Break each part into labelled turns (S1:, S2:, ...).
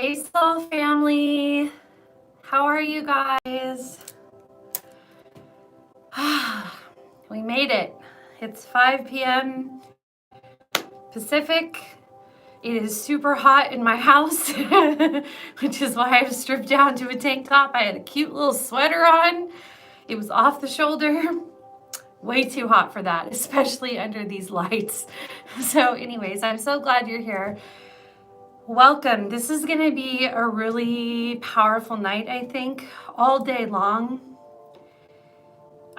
S1: Hey, Soul family. How are you guys? We made it. It's 5 p.m. Pacific. It is super hot in my house, which is why I've stripped down to a tank top. I had a cute little sweater on. It was off the shoulder. Way too hot for that, especially under these lights. So anyways, I'm so glad you're here. Welcome. This is going to be a really powerful night, I think, all day long.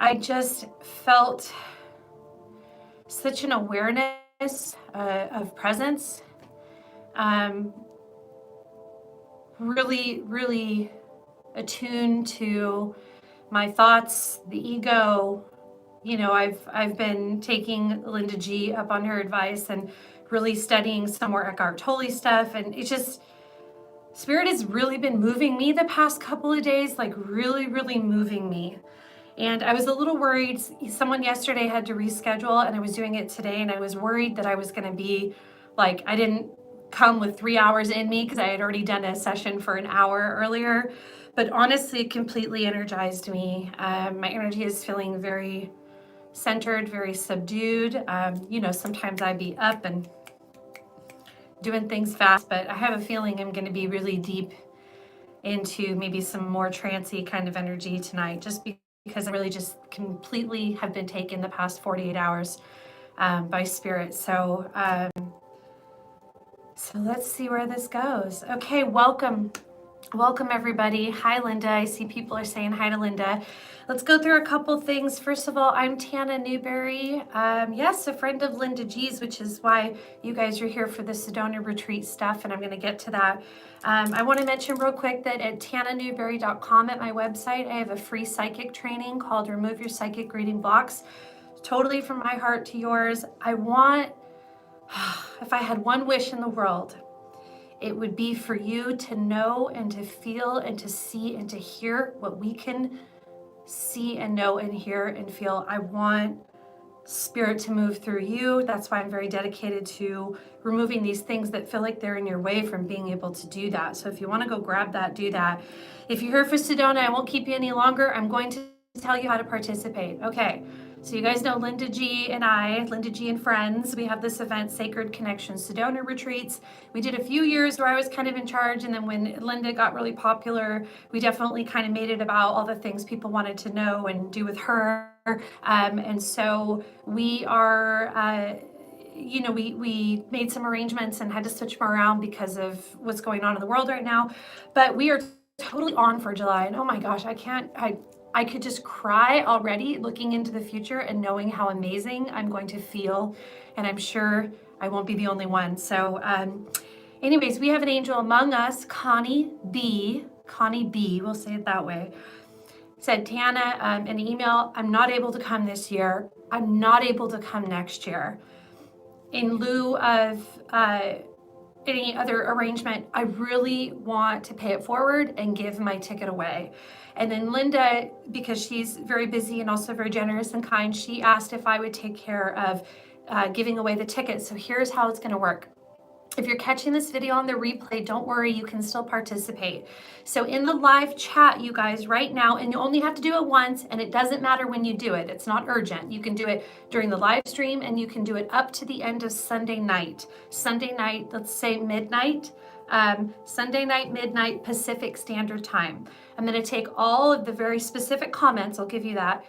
S1: I just felt such an awareness of presence. Really attuned to my thoughts, the ego. You know, I've been taking Linda G up on her advice and really studying some more Eckhart Tolle stuff, and it's just Spirit has really been moving me the past couple of days, like really moving me. And I was a little worried. Someone yesterday had to reschedule, and I was doing it today, and I was worried that I was going to be like, I didn't come with 3 hours in me because I had already done a session for an hour earlier. But honestly, it completely energized me. My energy is feeling very centered, very subdued. You know, sometimes I'd be up and doing things fast, but I have a feeling I'm going to be really deep into maybe some more trancy kind of energy tonight, just because I really just completely have been taken the past 48 hours by Spirit. So let's see where this goes. Okay, welcome everybody. Hi, Linda. I see people are saying hi to Linda. Let's go through a couple things. First of all, I'm Tana Newberry. Yes, a friend of Linda G's, which is why you guys are here for the Sedona retreat stuff, and I'm going to get to that. I want to mention real quick that at tananewberry.com at my website, I have a free psychic training called Remove Your Psychic Reading Blocks. Totally from my heart to yours. I want, if I had one wish in the world, it would be for you to know and to feel and to see and to hear what we can see and know and hear and feel. I want Spirit to move through you. That's why I'm very dedicated to removing these things that feel like they're in your way from being able to do that. So if you want to go grab that, do that. If you're here for Sedona, I won't keep you any longer. I'm going to tell you how to participate. Okay. So you guys know Linda G and I, Linda G and Friends, we have this event, Sacred Connection Sedona Retreats. We did a few years where I was kind of in charge, and then when Linda got really popular, we definitely kind of made it about all the things people wanted to know and do with her. And so we are, you know, we made some arrangements and had to switch them around because of what's going on in the world right now. But we are totally on for July. And oh my gosh, I could just cry already looking into the future and knowing how amazing I'm going to feel. And I'm sure I won't be the only one. So anyways, we have an angel among us, Connie B, we'll say it that way, said, Tana, in an email, I'm not able to come this year. I'm not able to come next year. In lieu of any other arrangement, I really want to pay it forward and give my ticket away. And then Linda, because she's very busy and also very generous and kind, she asked if I would take care of giving away the ticket. So here's how it's going to work. If you're catching this video on the replay, don't worry, you can still participate. So in the live chat, you guys, right now, and you only have to do it once, and it doesn't matter when you do it. It's not urgent. You can do it during the live stream, and you can do it up to the end of Sunday night. Sunday night, let's say midnight. Sunday night, midnight, Pacific Standard Time. I'm going to take all of the very specific comments, I'll give you that,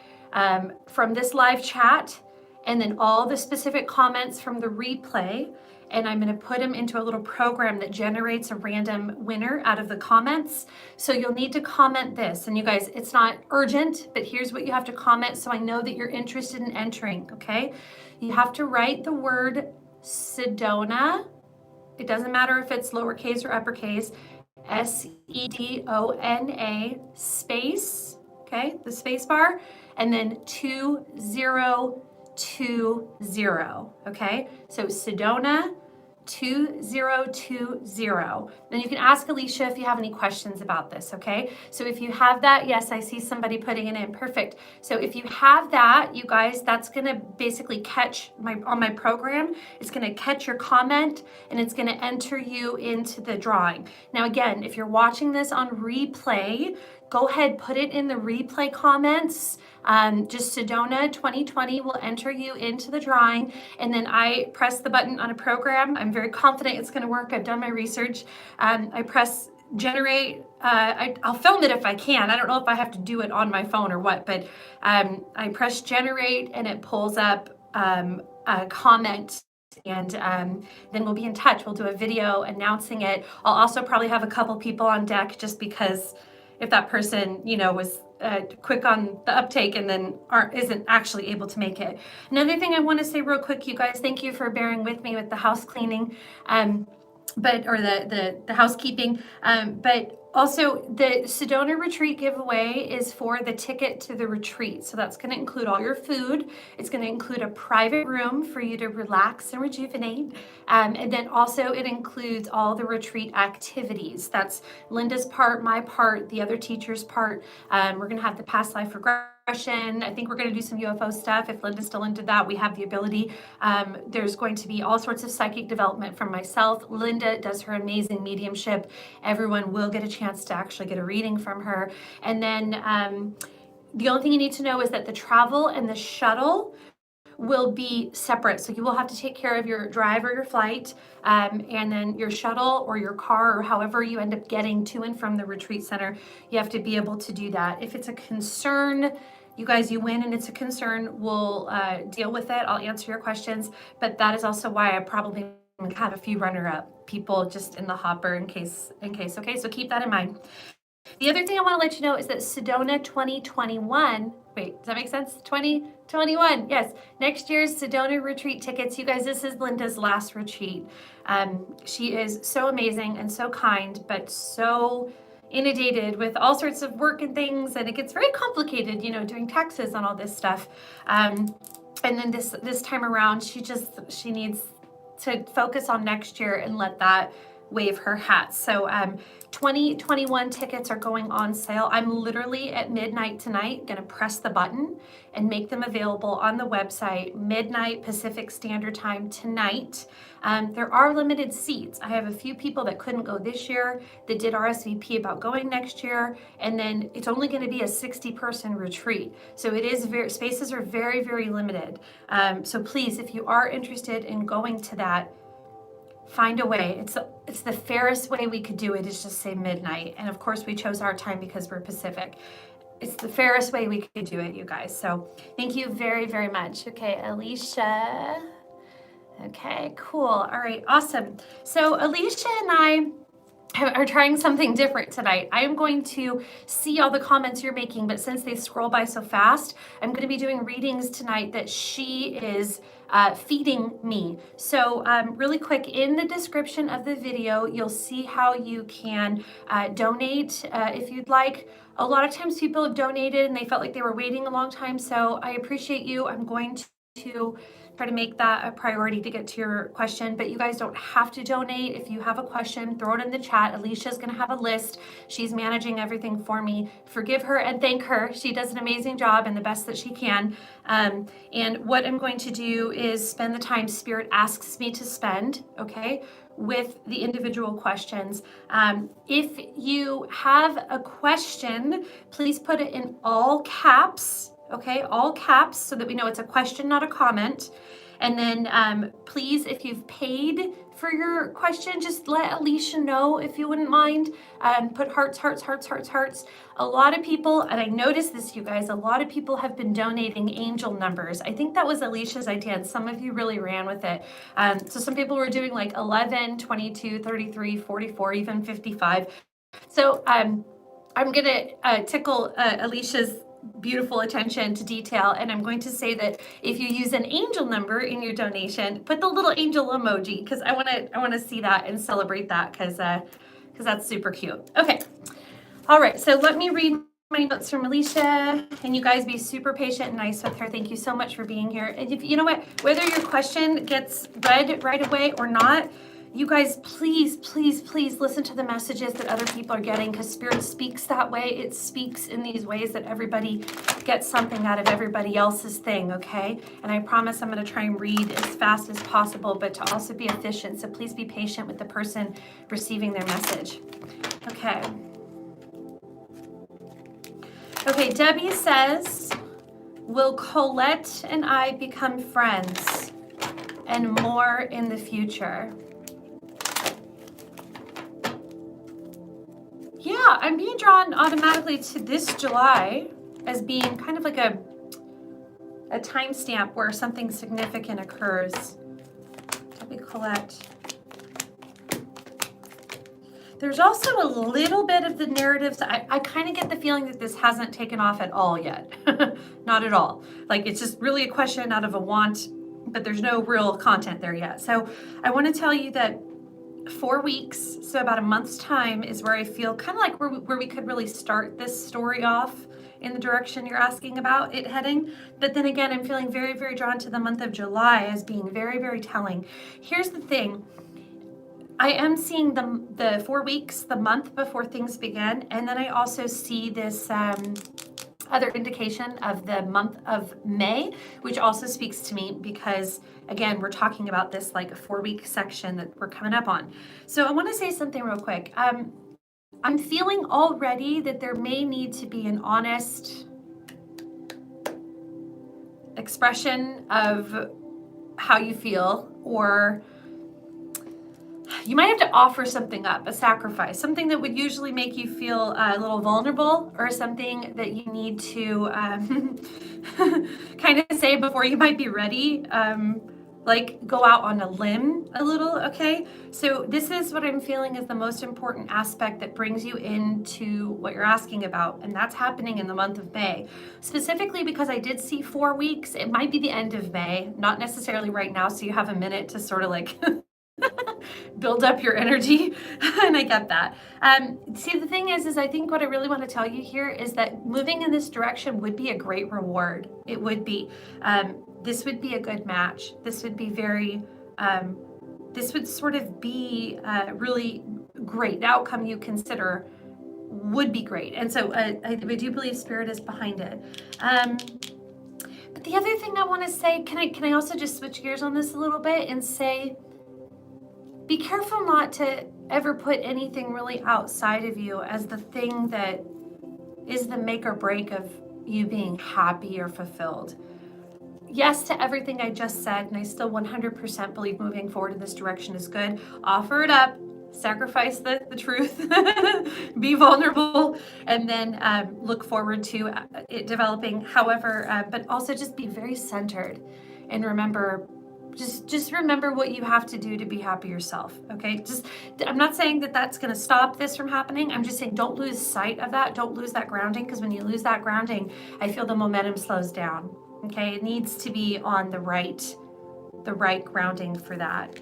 S1: from this live chat, and then all the specific comments from the replay, and I'm going to put them into a little program that generates a random winner out of the comments. So you'll need to comment this. And you guys, it's not urgent, but here's what you have to comment so I know that you're interested in entering, okay? You have to write the word Sedona. It doesn't matter if it's lowercase or uppercase. Sedona space, okay? The space bar, and then 2020, okay? So Sedona 2020. And you can ask Alicia if you have any questions about this, okay? So if you have that, yes, I see somebody putting it in, perfect. So if you have that, you guys, that's gonna basically catch on my program, it's gonna catch your comment and it's gonna enter you into the drawing. Now again, if you're watching this on replay, go ahead, put it in the replay comments. Just Sedona 2020 will enter you into the drawing, and then I press the button on a program. I'm very confident it's going to work. I've done my research. I press generate. I'll film it if I can. I don't know if I have to do it on my phone or what, but I press generate and it pulls up a comment. And then we'll be in touch. We'll do a video announcing it. I'll also probably have a couple people on deck just because if that person, was quick on the uptake and then isn't actually able to make it. Another thing I want to say real quick, you guys, thank you for bearing with me with the house cleaning, the housekeeping, but also the Sedona retreat giveaway is for the ticket to the retreat. So that's going to include all your food. It's going to include a private room for you to relax and rejuvenate. And then also it includes all the retreat activities. That's Linda's part, my part, the other teacher's part. We're going to have the past life regression. I think we're going to do some UFO stuff. If Linda's still into that, we have the ability. There's going to be all sorts of psychic development from myself. Linda does her amazing mediumship. Everyone will get a chance to actually get a reading from her. And then the only thing you need to know is that the travel and the shuttle will be separate. So you will have to take care of your drive or your flight, and then your shuttle or your car, or however you end up getting to and from the retreat center. You have to be able to do that. If it's a concern, you guys, you win and it's a concern, we'll deal with it. I'll answer your questions, but that is also why I probably have a few runner-up people just in the hopper in case, okay? So keep that in mind. The other thing I want to let you know is that Sedona 2021, wait, does that make sense? 2021, yes. Next year's Sedona retreat tickets. You guys, this is Linda's last retreat. She is so amazing and so kind, but so inundated with all sorts of work and things, and it gets very complicated, doing taxes and all this stuff. And then this time around, she needs to focus on next year and let that wave her hat. So 2021 tickets are going on sale. I'm literally at midnight tonight going to press the button and make them available on the website, midnight Pacific Standard Time tonight. There are limited seats. I have a few people that couldn't go this year that did RSVP about going next year, and then it's only going to be a 60-person retreat. So it is spaces are very, very limited. So please, if you are interested in going to that, find a way. It's the fairest way we could do it is just say midnight. And of course we chose our time because we're Pacific. It's the fairest way we could do it, you guys. So thank you very, very much. Okay, Alicia. Okay, cool. All right, awesome. So Alicia and I are trying something different tonight. I am going to see all the comments you're making, but since they scroll by so fast, I'm going to be doing readings tonight that she is feeding me. So really quick, in the description of the video, you'll see how you can donate if you'd like. A lot of times people have donated and they felt like they were waiting a long time. So I appreciate you. I'm going to try to make that a priority to get to your question, but you guys don't have to donate. If you have a question, throw it in the chat. Alicia's going to have a list. She's managing everything for me. Forgive her and thank her. She does an amazing job and the best that she can. And what I'm going to do is spend the time Spirit asks me to spend, okay, with the individual questions. If you have a question, please put it in all caps. Okay, all caps so that we know it's a question, not a comment. And then please, if you've paid for your question, just let Alicia know if you wouldn't mind. Put hearts, hearts, hearts, hearts, hearts. A lot of people, and I noticed this, you guys, a lot of people have been donating angel numbers. I think that was Alicia's idea, and some of you really ran with it. So some people were doing like 11, 22, 33, 44, even 55. So I'm going to tickle Alicia's beautiful attention to detail, and I'm going to say that if you use an angel number in your donation, put the little angel emoji, because I want to see that and celebrate that, because that's super cute. Okay, all right, so let me read my notes from Alicia, and you guys be super patient and nice with her. Thank you so much for being here. And if you know what, whether your question gets read right away or not, You guys, please, please, please listen to the messages that other people are getting, because Spirit speaks that way. It speaks in these ways that everybody gets something out of everybody else's thing, okay? And I promise I'm going to try and read as fast as possible, but to also be efficient. So please be patient with the person receiving their message. Okay. Okay, Debbie says, will Colette and I become friends and more in the future? Yeah, I'm being drawn automatically to this July as being kind of like a timestamp where something significant occurs. Debbie Colette. There's also a little bit of the narratives. I kind of get the feeling that this hasn't taken off at all yet. Not at all. Like, it's just really a question out of a want, but there's no real content there yet. So I want to tell you that 4 weeks, so about a month's time, is where I feel kind of like where we could really start this story off in the direction you're asking about it heading. But then again, I'm feeling very, very drawn to the month of July as being very, very telling. Here's the thing. I am seeing the 4 weeks, the month before things begin, and then I also see this other indication of the month of May, which also speaks to me because, again, we're talking about this like a 4-week section that we're coming up on. So I want to say something real quick. I'm feeling already that there may need to be an honest expression of how you feel, or you might have to offer something up, a sacrifice, something that would usually make you feel a little vulnerable, or something that you need to kind of say before you might be ready, like go out on a limb a little, okay? So this is what I'm feeling is the most important aspect that brings you into what you're asking about, and that's happening in the month of May. Specifically because I did see 4 weeks, it might be the end of May, not necessarily right now, so you have a minute to sort of like build up your energy. And I get that. See, the thing is I think what I really want to tell you here is that moving in this direction would be a great reward. It would be. This would be a good match. This would be very, this would sort of be really great. The outcome you consider would be great. And so I do believe Spirit is behind it. But the other thing I want to say, can I also just switch gears on this a little bit and say, be careful not to ever put anything really outside of you as the thing that is the make or break of you being happy or fulfilled. Yes to everything I just said, and I still 100% believe moving forward in this direction is good. Offer it up, sacrifice the truth, be vulnerable, and then look forward to it developing. However, but also just be very centered and remember, just remember what you have to do to be happy yourself, okay? I'm not saying that that's going to stop this from happening. I'm just saying don't lose sight of that. Don't lose that grounding, because when you lose that grounding, I feel the momentum slows down, okay? It needs to be on the right grounding for that.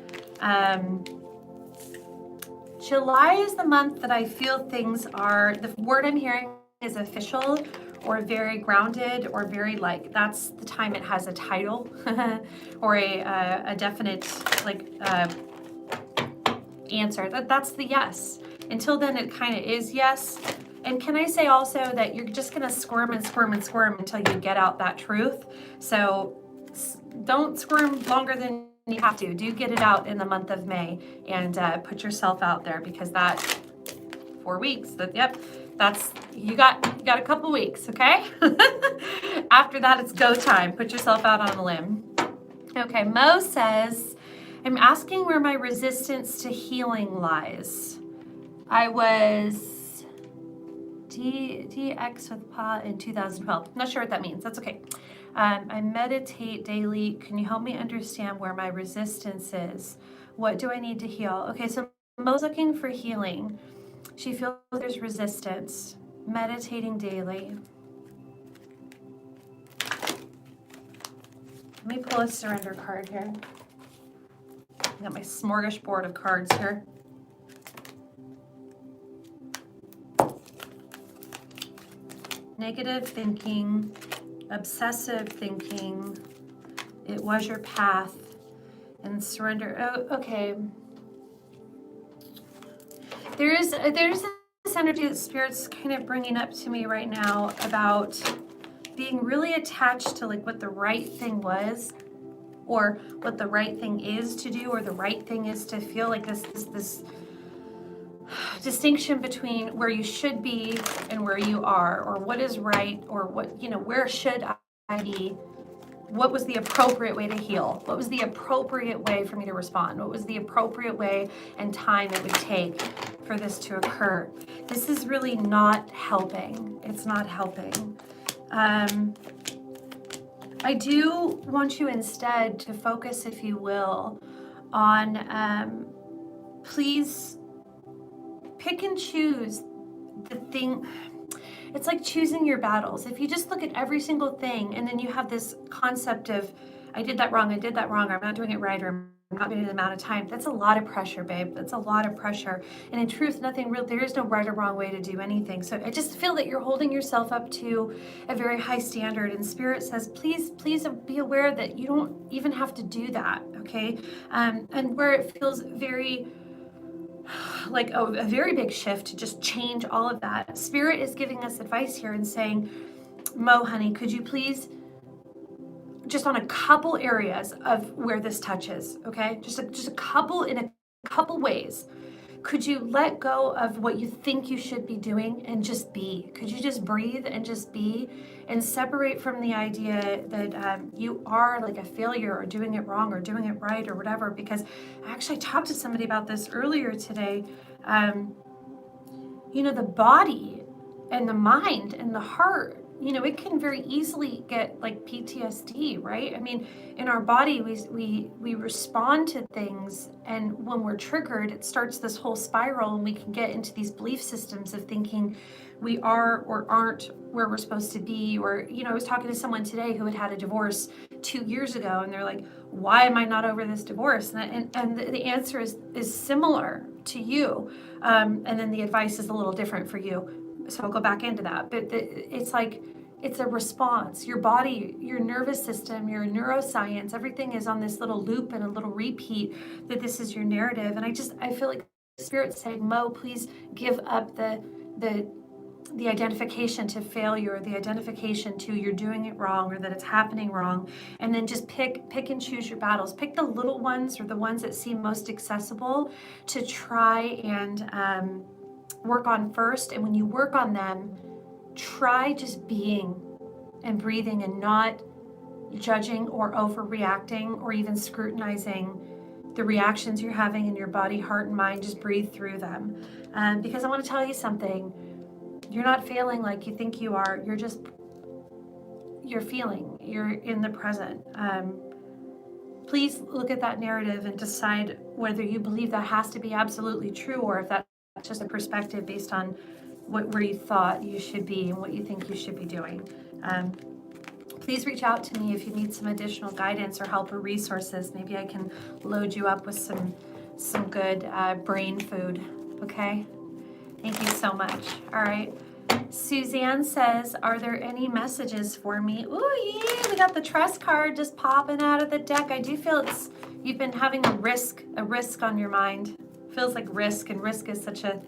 S1: July is the month that I feel things are, the word I'm hearing is official, or very grounded, or very like, that's the time it has a title or a definite like answer. That's the yes. Until then, it kind of is yes. And can I say also that you're just gonna squirm and squirm and squirm until you get out that truth. So don't squirm longer than you have to. Do get it out in the month of May and put yourself out there, because that 4 weeks, that's you got a couple weeks, okay? After that, it's go time. Put yourself out on a limb. Okay, Mo says, I'm asking where my resistance to healing lies. I was DX with Pa in 2012. Not sure what that means. That's okay. I meditate daily. Can you help me understand where my resistance is? What do I need to heal? Okay, so Mo's looking for healing. She feels there's resistance. Meditating daily. Let me pull a surrender card here. I got my smorgasbord of cards here. Negative thinking, obsessive thinking, it was your path, and surrender. Oh, okay. there's this energy that Spirit's kind of bringing up to me right now about being really attached to like what the right thing was, or what the right thing is to do, or the right thing is to feel. Like this distinction between where you should be and where you are, or what is right, or what, where should I be? What was the appropriate way to heal? What was the appropriate way for me to respond? What was the appropriate way and time it would take for this to occur? This is really not helping. It's not helping. I do want you instead to focus, if you will, on please pick and choose the thing. It's like choosing your battles. If you just look at every single thing and then you have this concept of, I did that wrong, I'm not doing it right, or I'm not doing it in the amount of time, that's a lot of pressure, babe. That's a lot of pressure. And in truth, there is no right or wrong way to do anything. So I just feel that you're holding yourself up to a very high standard. And Spirit says, please be aware that you don't even have to do that, okay? And where it feels very like a very big shift to just change all of that. Spirit is giving us advice here and saying, Mo, honey, could you please, just on a couple areas of where this touches, okay? Just a couple, in a couple ways. Could you let go of what you think you should be doing and just be? Could you just breathe and just be, and separate from the idea that you are like a failure, or doing it wrong, or doing it right, or whatever? Because I actually talked to somebody about this earlier today. The body and the mind and the heart, it can very easily get like PTSD, right? I mean, in our body, we respond to things, and when we're triggered, it starts this whole spiral, and we can get into these belief systems of thinking we are or aren't where we're supposed to be. Or, I was talking to someone today who had a divorce 2 years ago, and they're like, why am I not over this divorce? And the answer is similar to you. And then the advice is a little different for you. So I'll go back into that. But it's like, it's a response. Your body, your nervous system, your neuroscience, everything is on this little loop and a little repeat, that this is your narrative. And I feel like Spirit's saying, Mo, please give up the identification to failure, the identification to you're doing it wrong, or that it's happening wrong, and then just pick and choose your battles. Pick the little ones, or the ones that seem most accessible, to try and work on first. And when you work on them, try just being and breathing, and not judging or overreacting or even scrutinizing the reactions you're having in your body, heart, and mind. Just breathe through them. Because I want to tell you something. You're not failing like you think you are. You're feeling. You're in the present. Please look at that narrative and decide whether you believe that has to be absolutely true, or if that's just a perspective based on where you thought you should be and what you think you should be doing. Please reach out to me if you need some additional guidance or help or resources. Maybe I can load you up with some good brain food. Okay? Thank you so much. All right. Suzanne says, are there any messages for me? Ooh, yeah, we got the trust card just popping out of the deck. I do feel you've been having a risk on your mind. Feels like risk, and risk is such a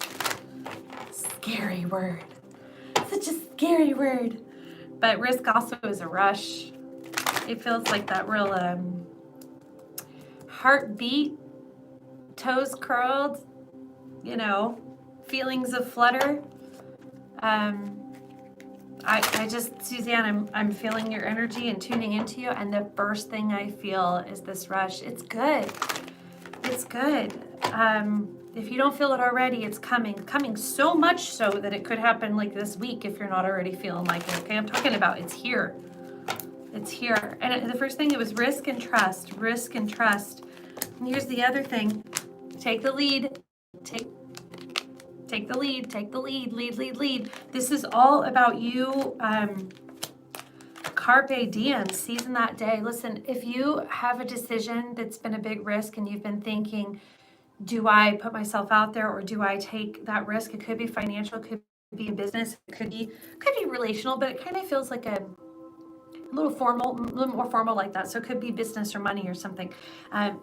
S1: scary word. Such a scary word. But risk also is a rush. It feels like that real heartbeat, toes curled, feelings of flutter. I just, Suzanne, I'm feeling your energy and tuning into you, and the first thing I feel is this rush. It's good. It's good. If you don't feel it already, it's coming so much so that it could happen like this week if you're not already feeling like it. Okay, I'm talking about it's here. It's here. And the first thing, it was risk and trust. And here's the other thing. Take the lead. Take the lead. Lead. This is all about you. Carpe diem, season that day. Listen, if you have a decision that's been a big risk and you've been thinking, do I put myself out there, or do I take that risk? It could be financial, it could be a business, it could be relational, but it kind of feels like a little formal, a little more formal like that. So it could be business or money or something.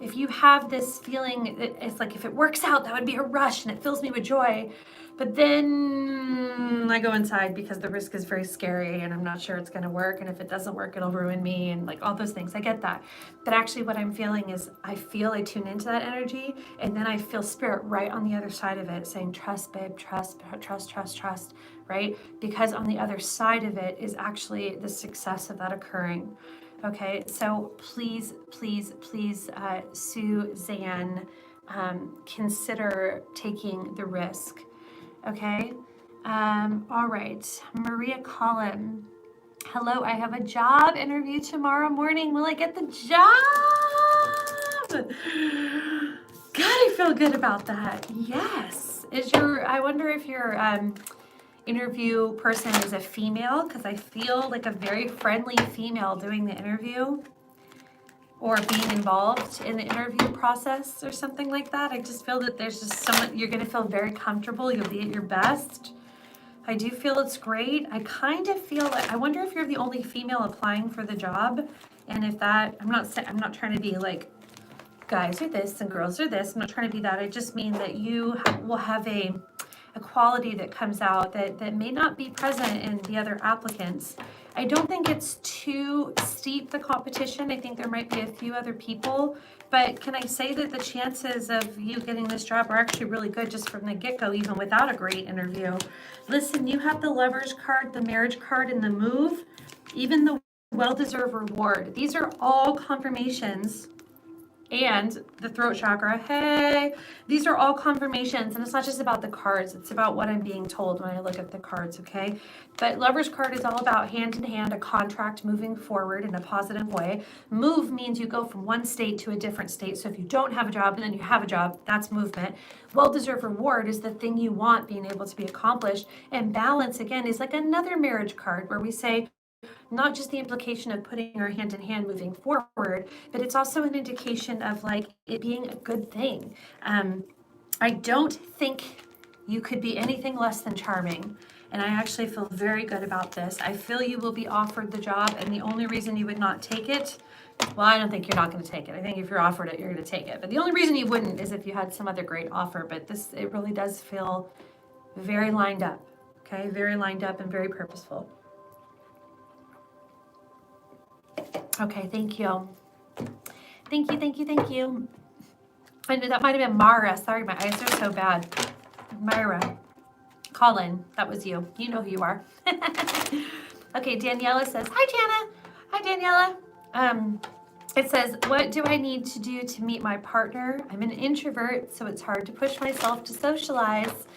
S1: If you have this feeling, it's like if it works out, that would be a rush and it fills me with joy. But then I go inside because the risk is very scary and I'm not sure it's going to work. And if it doesn't work, it'll ruin me and like all those things. I get that. But actually what I'm feeling is I tune into that energy and then I feel spirit right on the other side of it saying, trust, babe, trust, right? Because on the other side of it is actually the success of that occurring. Okay, so please, Suzanne, consider taking the risk. Okay. All right. Maria Collin. Hello, I have a job interview tomorrow morning. Will I get the job? God, I feel good about that. Yes. I wonder if your interview person is a female, because I feel like a very friendly female doing the interview or being involved in the interview process or something like that. I just feel that there's just someone, you're going to feel very comfortable. You'll be at your best. I do feel it's great. I kind of feel like, I wonder if you're the only female applying for the job. And if that, I'm not trying to be like, guys are this and girls are this. I'm not trying to be that. I just mean that you will have a quality that comes out that may not be present in the other applicants. I don't think it's too steep, the competition. I think there might be a few other people, but can I say that the chances of you getting this job are actually really good just from the get-go, even without a great interview. Listen, you have the Lover's card, the Marriage card, and the Move, even the well-deserved reward. These are all confirmations. And the throat chakra, hey, these are all confirmations. And it's not just about the cards. It's about what I'm being told when I look at the cards, okay? But Lover's card is all about hand in hand, a contract moving forward in a positive way. Move means you go from one state to a different state. So if you don't have a job and then you have a job, that's movement. Well-deserved reward is the thing you want being able to be accomplished. And balance, again, is like another Marriage card where we say, not just the implication of putting our hand in hand moving forward, but it's also an indication of like it being a good thing. I don't think you could be anything less than charming. And I actually feel very good about this. I feel you will be offered the job, and the only reason you would not take it, well, I don't think you're not going to take it. I think if you're offered it, you're going to take it. But the only reason you wouldn't is if you had some other great offer. But it really does feel very lined up, okay? Very lined up and very purposeful. Okay, thank you. Thank you. I knew that might have been Mara. Sorry, my eyes are so bad. Myra. Colin, that was you. You know who you are. Okay, Daniela says, hi, Tana. Hi, Daniela. It says, what do I need to do to meet my partner? I'm an introvert, so it's hard to push myself to socialize.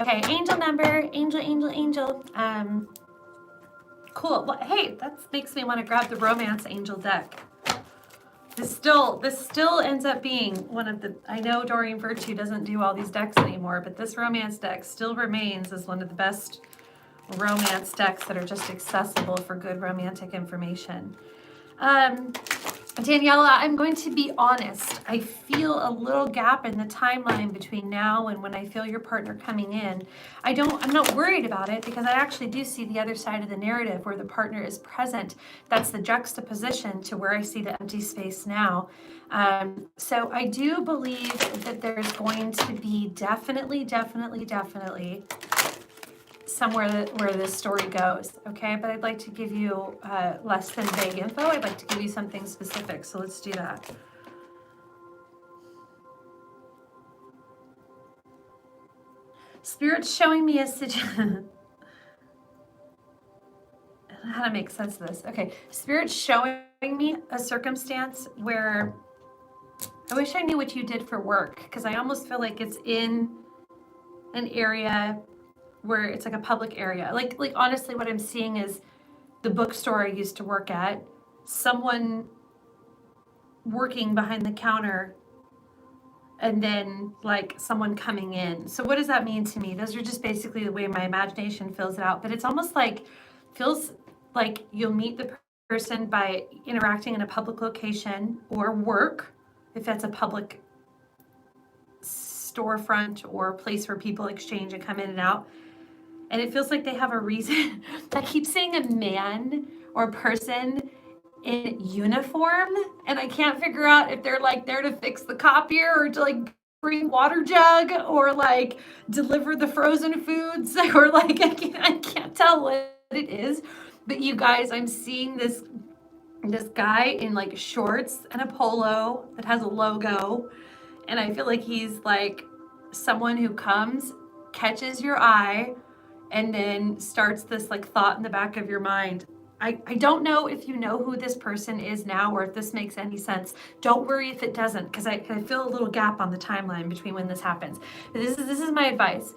S1: Okay, angel number, angel. Cool. Well, hey, that makes me want to grab the romance angel deck. This still ends up being one of the, I know Doreen Virtue doesn't do all these decks anymore, but this romance deck still remains as one of the best romance decks that are just accessible for good romantic information. Daniela, I'm going to be honest. I feel a little gap in the timeline between now and when I feel your partner coming in. I'm not worried about it because I actually do see the other side of the narrative where the partner is present. That's the juxtaposition to where I see the empty space now. So I do believe that there's going to be definitely somewhere where this story goes, okay? But I'd like to give you less than vague info. I'd like to give you something specific, so let's do that. Spirit's showing me a situation. How to make sense of this. Okay, Spirit's showing me a circumstance where I wish I knew what you did for work, because I almost feel like it's in an area where it's like a public area. Like honestly, what I'm seeing is the bookstore I used to work at, someone working behind the counter, and then like someone coming in. So what does that mean to me? Those are just basically the way my imagination fills it out. But it's almost like, feels like you'll meet the person by interacting in a public location or work, if that's a public storefront or place where people exchange and come in and out. and it feels like they have a reason. I keep saying a man or person in uniform, and I can't figure out if they're like there to fix the copier or to like bring water jug or like deliver the frozen foods or like I can't tell what it is. But you guys, I'm seeing this guy in like shorts and a polo that has a logo, and I feel like he's like someone who comes, catches your eye, and then starts this like thought in the back of your mind. I don't know if you know who this person is now or if this makes any sense. Don't worry if it doesn't, because I feel a little gap on the timeline between when this happens. But this is my advice.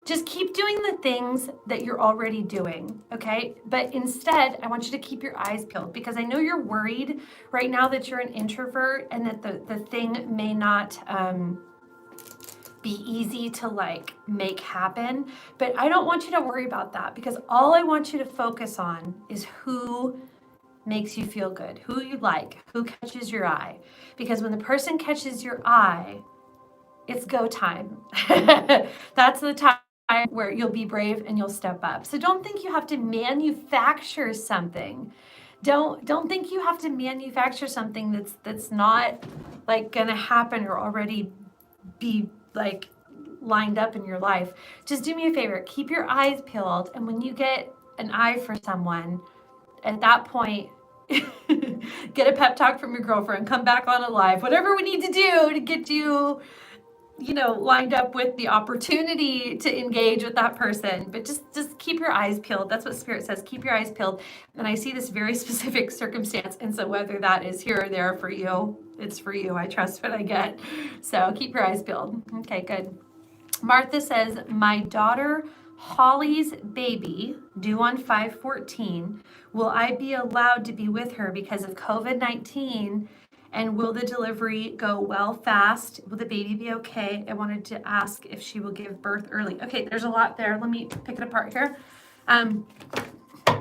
S1: Just keep doing the things that you're already doing, okay? But instead, I want you to keep your eyes peeled, because I know you're worried right now that you're an introvert and that the thing may not be easy to like make happen. But I don't want you to worry about that, because all I want you to focus on is who makes you feel good, who you like, who catches your eye. Because when the person catches your eye, it's go time. That's the time where you'll be brave and you'll step up. So don't think you have to manufacture something. Don't think you have to manufacture something that's not like gonna happen or already be like lined up in your life. Just do me a favor, keep your eyes peeled, and when you get an eye for someone, at that point, get a pep talk from your girlfriend, come back on a live, whatever we need to do to get you, lined up with the opportunity to engage with that person. But just keep your eyes peeled. That's what Spirit says. Keep your eyes peeled. And I see this very specific circumstance. And so whether that is here or there for you, it's for you. I trust what I get. So keep your eyes peeled. Okay, good. Martha says, my daughter Holly's baby due on 5/14. Will I be allowed to be with her because of COVID-19? And will the delivery go well fast? Will the baby be okay? I wanted to ask if she will give birth early. Okay, there's a lot there. Let me pick it apart here.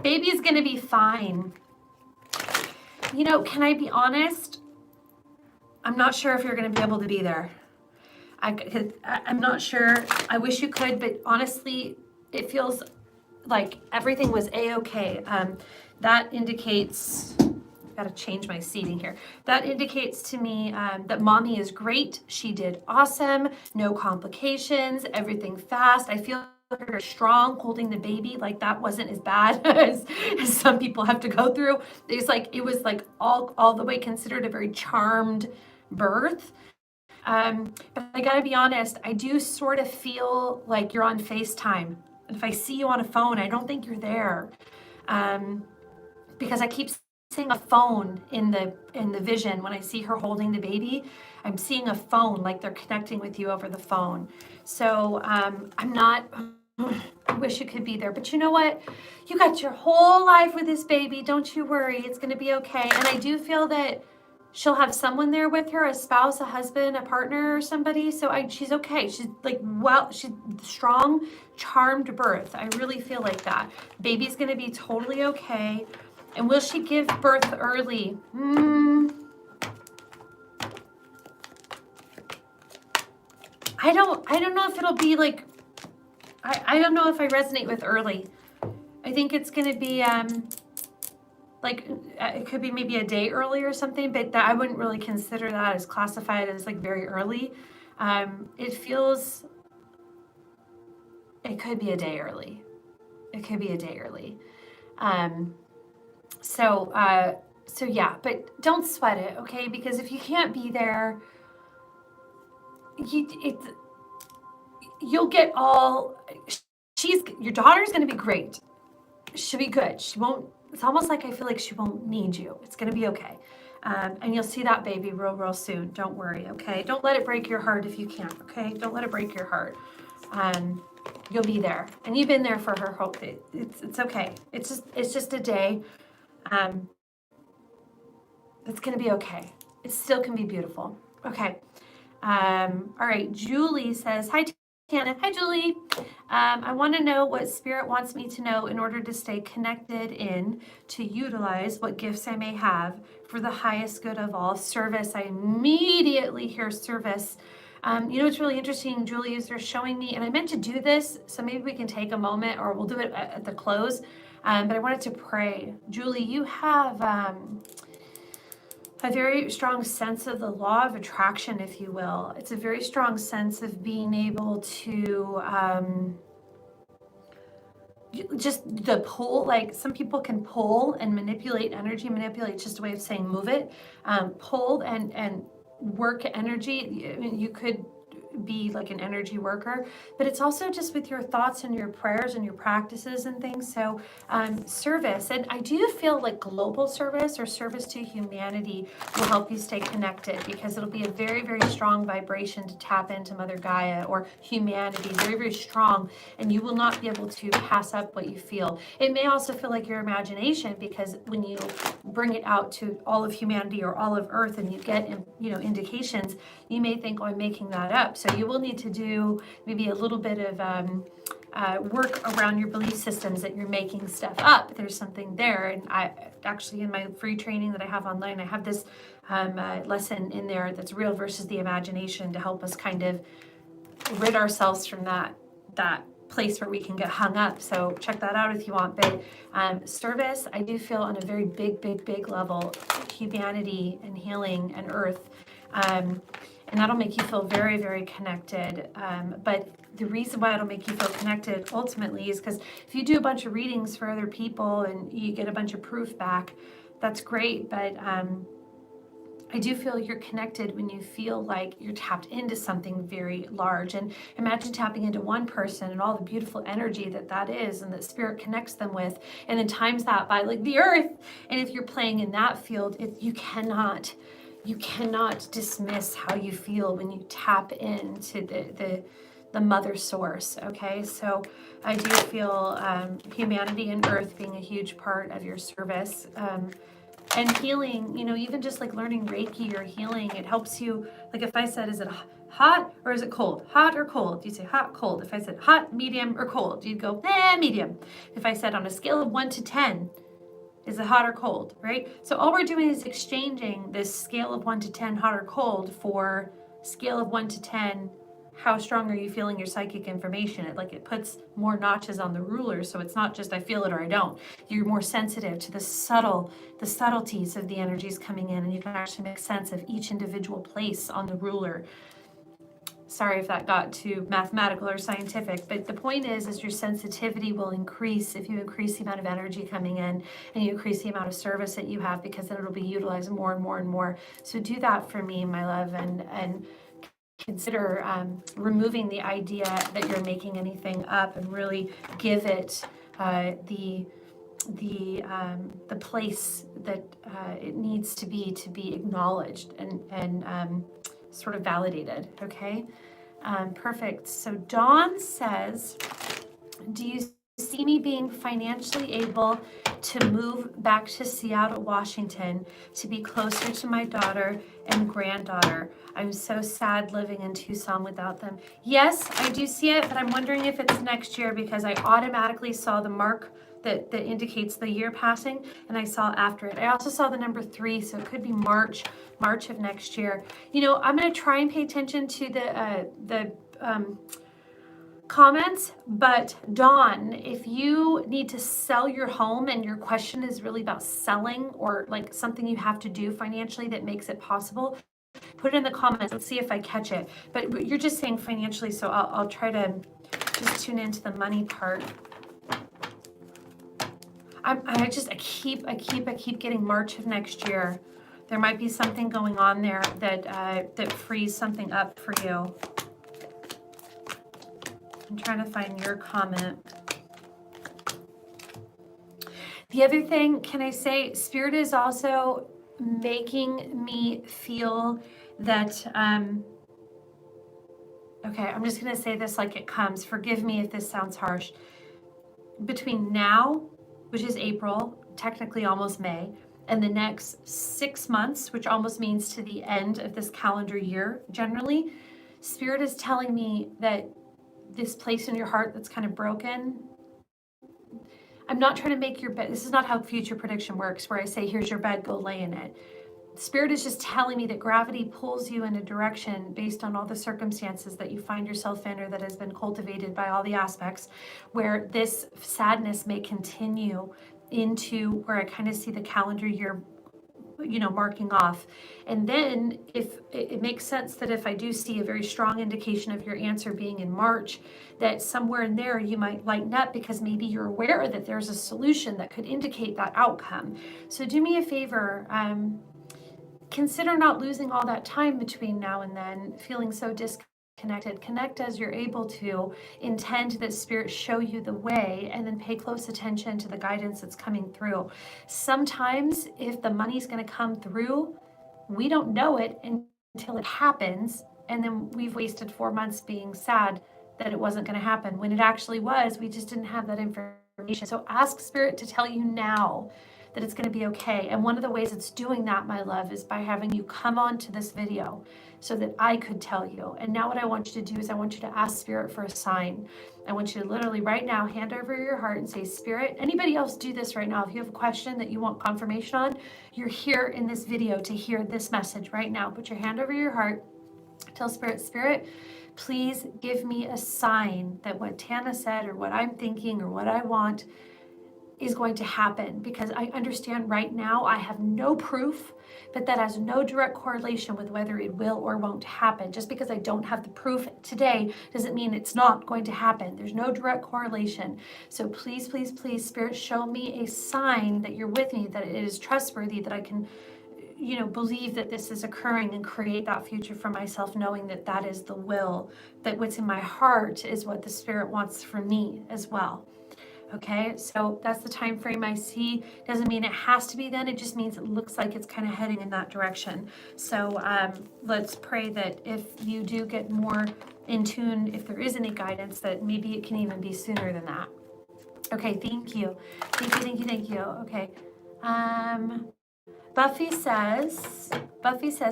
S1: Baby's gonna be fine. Can I be honest? I'm not sure if you're gonna be able to be there. I'm not sure. I wish you could, but honestly, it feels like everything was a-okay. That indicates, got to change my seating here. That indicates to me that mommy is great. She did awesome. No complications. Everything fast. I feel her strong holding the baby. Like that wasn't as bad as some people have to go through. It was like all the way considered a very charmed birth. But I gotta be honest, I do sort of feel like you're on FaceTime. And if I see you on a phone, I don't think you're there. Because I keep seeing a phone in the vision. When I see her holding the baby, I'm seeing a phone, like they're connecting with you over the phone. So I'm not, I wish you could be there, but you know what? You got your whole life with this baby. Don't you worry, it's gonna be okay. And I do feel that she'll have someone there with her, a spouse, a husband, a partner, or somebody. So she's okay. She's she's strong, charmed birth. I really feel like that. Baby's gonna be totally okay. And will she give birth early? I don't know if it'll be like, I don't know if I resonate with early. I think it's gonna be it could be maybe a day early or something, but I wouldn't really consider that as classified as like very early. It could be a day early. It could be a day early. So yeah, but don't sweat it, okay? Because if you can't be there, you'll get your daughter's going to be great. She'll be good. It's almost like I feel like she won't need you. It's going to be okay. And you'll see that baby real, real soon. Don't worry, okay? Don't let it break your heart if you can't, okay? Don't let it break your heart. You'll be there. And you've been there for her. It's okay. It's just a day. It's going to be okay. It still can be beautiful. Okay. All right. Julie says, hi, Tana. Hi, Julie. I want to know what Spirit wants me to know in order to stay connected to utilize what gifts I may have for the highest good of all. Service. I immediately hear service. What's really interesting, Julie, is they're showing me, and I meant to do this, so maybe we can take a moment or we'll do it at the close. But I wanted to pray. Julie, you have a very strong sense of the law of attraction, if you will. It's a very strong sense of being able to just the pull, like some people can pull and manipulate energy. Manipulate is just a way of saying move it. Pull and work energy. I mean, you could be like an energy worker, but it's also just with your thoughts and your prayers and your practices and things. So service, and I do feel like global service or service to humanity will help you stay connected, because it'll be a very, very strong vibration to tap into Mother Gaia or humanity, very, very strong, and you will not be able to pass up what you feel. It may also feel like your imagination, because when you bring it out to all of humanity or all of Earth and you get indications, you may think, oh, I'm making that up. So you will need to do maybe a little bit of work around your belief systems that you're making stuff up. There's something there. And I actually, in my free training that I have online, I have this lesson in there that's real versus the imagination, to help us kind of rid ourselves from that place where we can get hung up. So check that out if you want. But service, I do feel on a very big level, humanity and healing and Earth. And that'll make you feel very, very connected. But the reason why it'll make you feel connected ultimately is because if you do a bunch of readings for other people and you get a bunch of proof back, that's great. But I do feel you're connected when you feel like you're tapped into something very large. And imagine tapping into one person and all the beautiful energy that is and that spirit connects them with, and then times that by like the Earth. And if you're playing in that field, you cannot dismiss how you feel when you tap into the mother source. Okay, so I do feel humanity and Earth being a huge part of your service. And healing, even just like learning Reiki or healing, it helps you. Like if I said, is it hot or is it cold? Hot or cold? Do you say hot, cold? If I said hot, medium, or cold, you'd go, medium. If I said on a scale of 1 to 10, is it hot or cold, right? So all we're doing is exchanging this scale of 1 to 10, hot or cold, for scale of 1 to 10, how strong are you feeling your psychic information? It puts more notches on the ruler, so it's not just I feel it or I don't. You're more sensitive to the subtleties of the energies coming in, and you can actually make sense of each individual place on the ruler. Sorry if that got too mathematical or scientific, but the point is your sensitivity will increase if you increase the amount of energy coming in and you increase the amount of service that you have, because then it'll be utilized more and more and more. So do that for me, my love, and consider removing the idea that you're making anything up, and really give it the place that it needs to be acknowledged and sort of validated. Okay, perfect. So Dawn says, do you see me being financially able to move back to Seattle, Washington, to be closer to my daughter and granddaughter? I'm so sad living in Tucson without them. Yes, I do see it, but I'm wondering if it's next year, because I automatically saw the mark that indicates the year passing, and I saw after it. I also saw the number 3, so it could be March of next year. I'm going to try and pay attention to the comments, but Dawn, if you need to sell your home and your question is really about selling, or like something you have to do financially that makes it possible, put it in the comments. Let's see if I catch it. But you're just saying financially, so I'll try to just tune into the money part. I keep getting March of next year. There might be something going on there that frees something up for you. I'm trying to find your comment. The other thing, can I say, Spirit is also making me feel that, okay, I'm just going to say this like it comes. Forgive me if this sounds harsh. Between now, which is April, technically almost May, and the next 6 months, which almost means to the end of this calendar year, generally, Spirit is telling me that this place in your heart that's kind of broken, I'm not trying to make your bed. This is not how future prediction works, where I say, here's your bed, go lay in it. Spirit is just telling me that gravity pulls you in a direction based on all the circumstances that you find yourself in, or that has been cultivated by all the aspects, where this sadness may continue into where I kind of see the calendar year, marking off. And then if it makes sense that if I do see a very strong indication of your answer being in March, that somewhere in there you might lighten up, because maybe you're aware that there's a solution that could indicate that outcome. So do me a favor, consider not losing all that time between now and then, feeling so disconnected. Connect as you're able to, intend that Spirit show you the way, and then pay close attention to the guidance that's coming through. Sometimes if the money's going to come through, we don't know it until it happens, and then we've wasted 4 months being sad that it wasn't going to happen, when it actually was. We just didn't have that information. So ask Spirit to tell you now that it's going to be okay. And one of the ways it's doing that, my love, is by having you come on to this video so that I could tell you. And now what I want you to do is I want you to ask Spirit for a sign. I want you to literally right now hand over your heart and say, Spirit, anybody else do this right now. If you have a question that you want confirmation on, you're here in this video to hear this message right now. Put your hand over your heart. Tell Spirit, Spirit, please give me a sign that what Tana said, or what I'm thinking, or what I want is going to happen, because I understand right now I have no proof, but that has no direct correlation with whether it will or won't happen. Just because I don't have the proof today doesn't mean it's not going to happen. There's no direct correlation. So please, please, please, Spirit, show me a sign that you're with me, that it is trustworthy, that I can believe that this is occurring, and create that future for myself, knowing that that is the will, that what's in my heart is what the Spirit wants for me as well. Okay, so that's the time frame I see. Doesn't mean it has to be then. It just means it looks like it's kind of heading in that direction. So let's pray that if you do get more in tune, if there is any guidance, that maybe it can even be sooner than that. Okay, thank you. Thank you, thank you, thank you. Okay. Buffy says,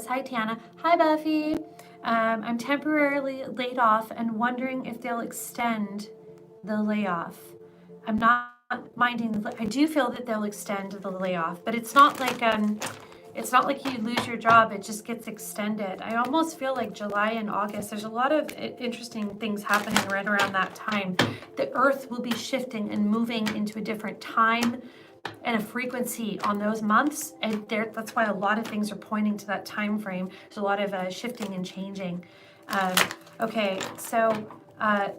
S1: hi, Tana. Hi, Buffy. I'm temporarily laid off and wondering if they'll extend the layoff. I'm not minding. I do feel that they'll extend the layoff, but it's not like you lose your job. It just gets extended. I almost feel like July and August, there's a lot of interesting things happening right around that time. The earth will be shifting and moving into a different time and a frequency on those months, and that's why a lot of things are pointing to that time frame. There's a lot of shifting and changing. Okay, so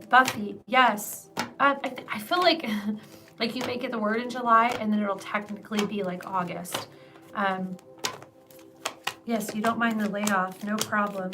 S1: Buffy, yes. I feel like you may get the word in July, and then it'll technically be like August. Yes, you don't mind the layoff, no problem.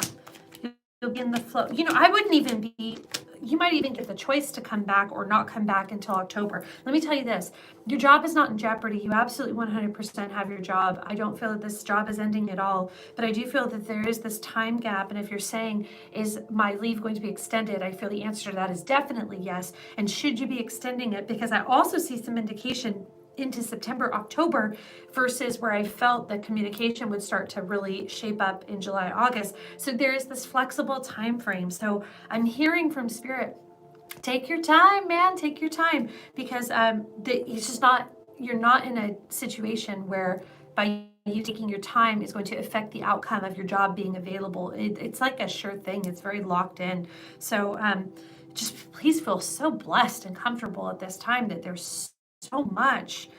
S1: You'll be in the flow. I wouldn't even be, you might even get the choice to come back or not come back until October. Let me tell you this, your job is not in jeopardy. You absolutely 100% have your job. I don't feel that this job is ending at all, but I do feel that there is this time gap. And if you're saying, is my leave going to be extended? I feel the answer to that is definitely yes. And should you be extending it? Because I also see some indication into September, October, versus where I felt the communication would start to really shape up in July, August. So there is this flexible time frame. So I'm hearing from Spirit, take your time, man, take your time, because it's just not, you're not in a situation where by you taking your time is going to affect the outcome of your job being available. It's like a sure thing. It's very locked in. So just please feel so blessed and comfortable at this time that there's so much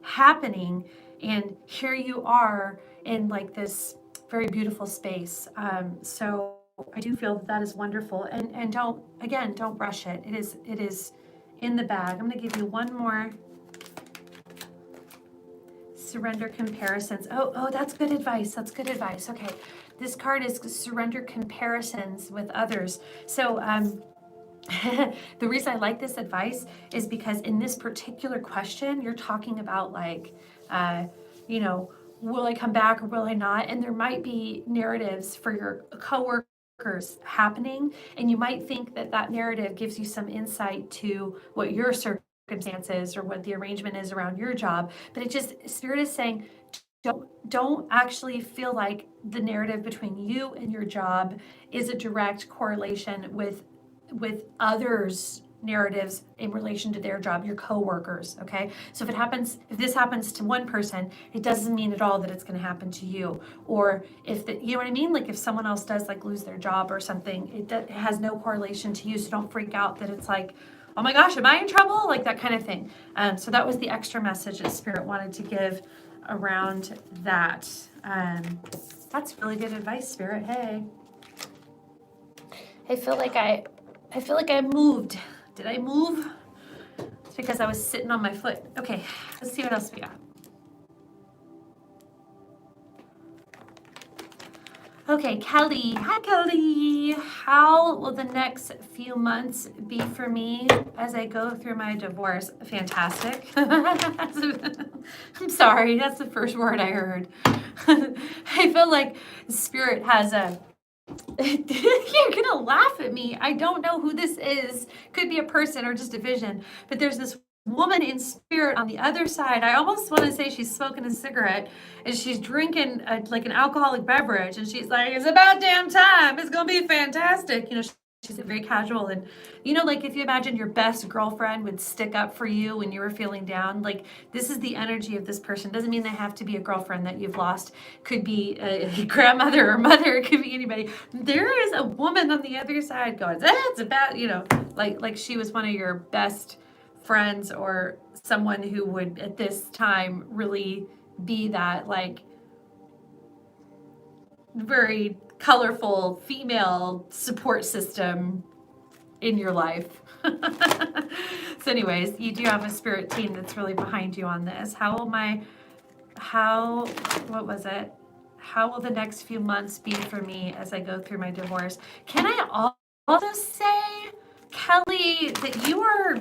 S1: happening, and here you are in like this very beautiful space. So I do feel that is wonderful, and don't rush it. It is in the bag. I'm going to give you one more. Surrender comparisons. Oh, that's good advice. That's good advice. Okay, this card is surrender comparisons with others. So the reason I like this advice is because in this particular question, you're talking about like, will I come back or will I not? And there might be narratives for your coworkers happening, and you might think that that narrative gives you some insight to what your circumstances or what the arrangement is around your job. But Spirit is saying, don't actually feel like the narrative between you and your job is a direct correlation with others narratives in relation to their job, your coworkers, okay? So if this happens to one person, it doesn't mean at all that it's going to happen to you. Or you know what I mean? Like if someone else does like lose their job or something, it has no correlation to you. So don't freak out that it's like, oh my gosh, am I in trouble? Like that kind of thing. So that was the extra message that Spirit wanted to give around that. That's really good advice, Spirit. Hey. I feel like I moved. Did I move? It's because I was sitting on my foot. Okay, let's see what else we got. Okay, Kelly. Hi, Kelly. How will the next few months be for me as I go through my divorce? Fantastic. I'm sorry, that's the first word I heard. I feel like Spirit has a you're gonna laugh at me. I don't know who this is. Could be a person or just a vision, but there's this woman in spirit on the other side. I almost want to say she's smoking a cigarette and she's drinking like an alcoholic beverage, and she's like, "It's about damn time. It's gonna be fantastic." You know, she's very casual, and you know, like if you imagine your best girlfriend would stick up for you when you were feeling down, like this is the energy of this person. Doesn't mean they have to be a girlfriend that you've lost. Could be a grandmother or mother. It could be anybody. There is a woman on the other side going, "That's about," you know, like she was one of your best friends or someone who would at this time really be that like very colorful female support system in your life. So anyways, you do have a spirit team that's really behind you on this. What was it? How will the next few months be for me as I go through my divorce? Can I also say, Kelly, that you are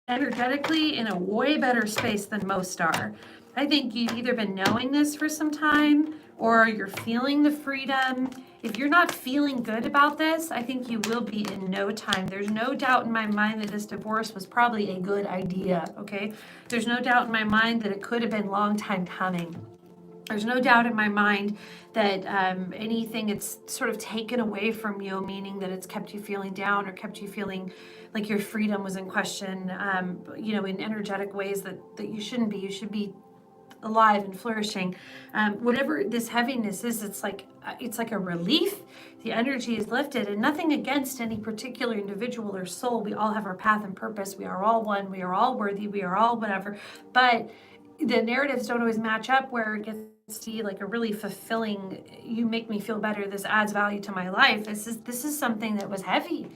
S1: energetically in a way better space than most are. I think you've either been knowing this for some time or you're feeling the freedom. If you're not feeling good about this, I think you will be in no time. There's no doubt in my mind that this divorce was probably a good idea, okay? There's no doubt in my mind that it could have been a long time coming. There's no doubt in my mind that anything it's sort of taken away from you, meaning that it's kept you feeling down or kept you feeling like your freedom was in question, you know, in energetic ways that you shouldn't be. You should be alive and flourishing. Whatever this heaviness is, it's like a relief. The energy is lifted, and nothing against any particular individual or soul. We all have our path and purpose. We are all one. We are all worthy. We are all whatever. But the narratives don't always match up where it gets to be like a really fulfilling, you make me feel better, this adds value to my life. This is something that was heavy.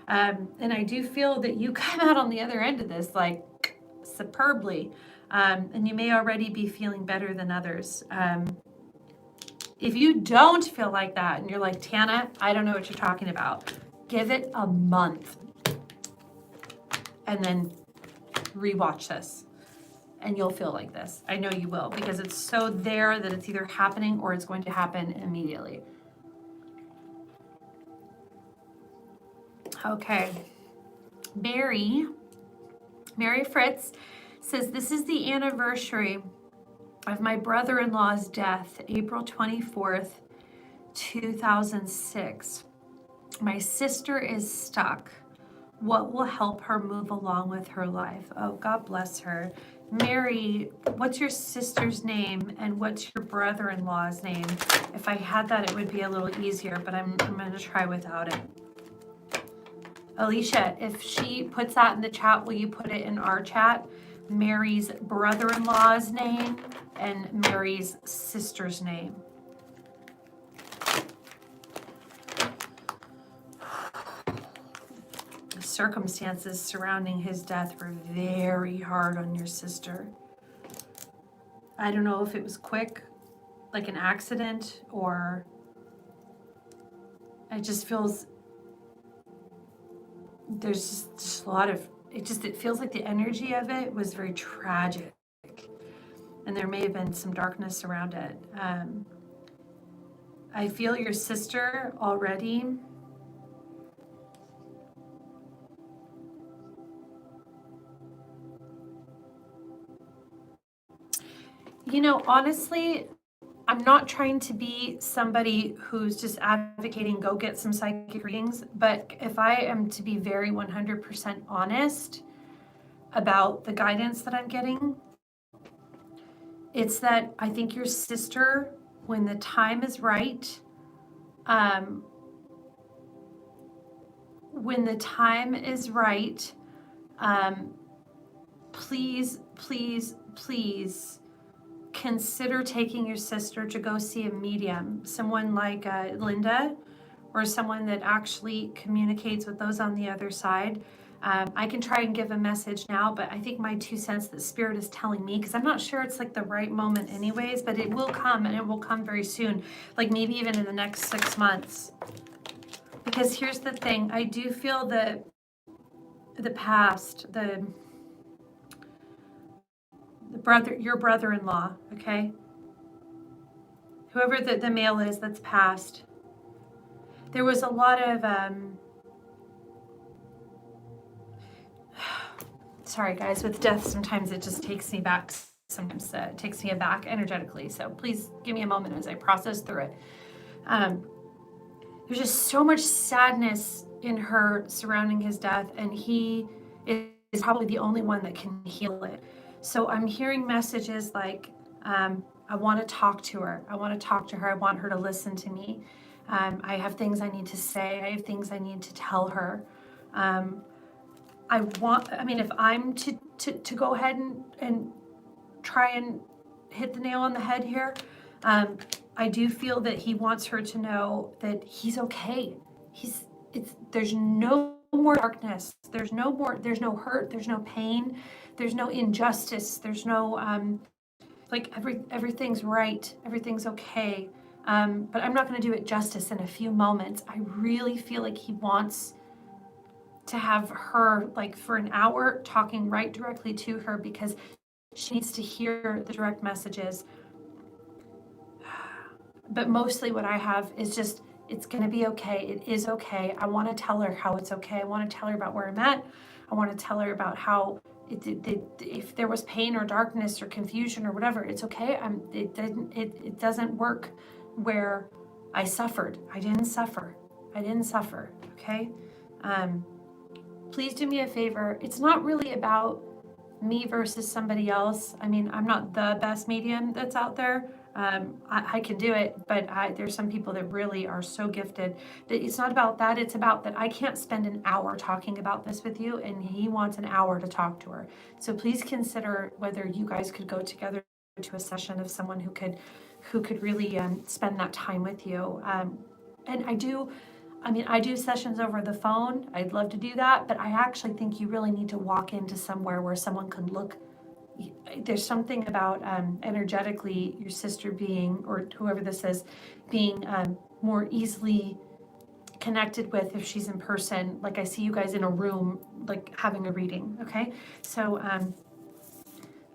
S1: And I do feel that you come out on the other end of this like superbly. And you may already be feeling better than others. If you don't feel like that and you're like, Tana, I don't know what you're talking about, give it a month and then rewatch this. And you'll feel like this. I know you will, because it's so there that it's either happening or it's going to happen immediately. Okay. Mary Fritz says, this is the anniversary of my brother-in-law's death, April 24th, 2006. My sister is stuck. What will help her move along with her life? Oh, God bless her. Mary, what's your sister's name and what's your brother-in-law's name? If I had that, it would be a little easier, but I'm going to try without it. Alicia, if she puts that in the chat, will you put it in our chat? Mary's brother-in-law's name and Mary's sister's name. The circumstances surrounding his death were very hard on your sister. I don't know if it was quick, like an accident, or it just feels, there's just a lot of, it feels like the energy of it was very tragic. And there may have been some darkness around it. I feel your sister already. You know, honestly, I'm not trying to be somebody who's just advocating go get some psychic readings, but if I am to be very 100% honest about the guidance that I'm getting, it's that I think your sister, when the time is right, um, when the time is right, um, please, please, please consider taking your sister to go see a medium, someone like Linda, or someone that actually communicates with those on the other side. I can try and give a message now, but I think my 2 cents that Spirit is telling me, because I'm not sure it's like the right moment anyways, but it will come, and it will come very soon, like maybe even in the next 6 months. Because here's the thing, I do feel that the past, your brother-in-law, okay? Whoever the male is that's passed, there was a lot of, sorry guys, with death, sometimes it just takes me back, sometimes it takes me aback energetically. So please give me a moment as I process through it. There's just so much sadness in her surrounding his death, and he is probably the only one that can heal it. So I'm hearing messages like, I want to talk to her. I want to talk to her. I want her to listen to me. I have things I need to say. I have things I need to tell her. If I'm to go ahead and try and hit the nail on the head here, I do feel that he wants her to know that he's okay. There's no more darkness. There's no hurt. There's no pain. There's no injustice. There's no, everything's right. Everything's okay. But I'm not going to do it justice in a few moments. I really feel like he wants to have her, like, for an hour talking right directly to her, because she needs to hear the direct messages. But mostly what I have is just, it's going to be okay. It is okay. I want to tell her how it's okay. I want to tell her about where I'm at. I want to tell her about how if there was pain or darkness or confusion or whatever, it's okay. It doesn't work where I suffered. I didn't suffer. Okay. Please do me a favor. It's not really about me versus somebody else. I mean, I'm not the best medium that's out there. I can do it, but there's some people that really are so gifted. It's not about that. It's about that I can't spend an hour talking about this with you, and he wants an hour to talk to her. So please consider whether you guys could go together to a session of someone who could really spend that time with you. And I do sessions over the phone. I'd love to do that, but I actually think you really need to walk into somewhere where someone can look. There's something about energetically your sister being, or whoever this is, being more easily connected with if she's in person. Like I see you guys in a room, like having a reading, okay? So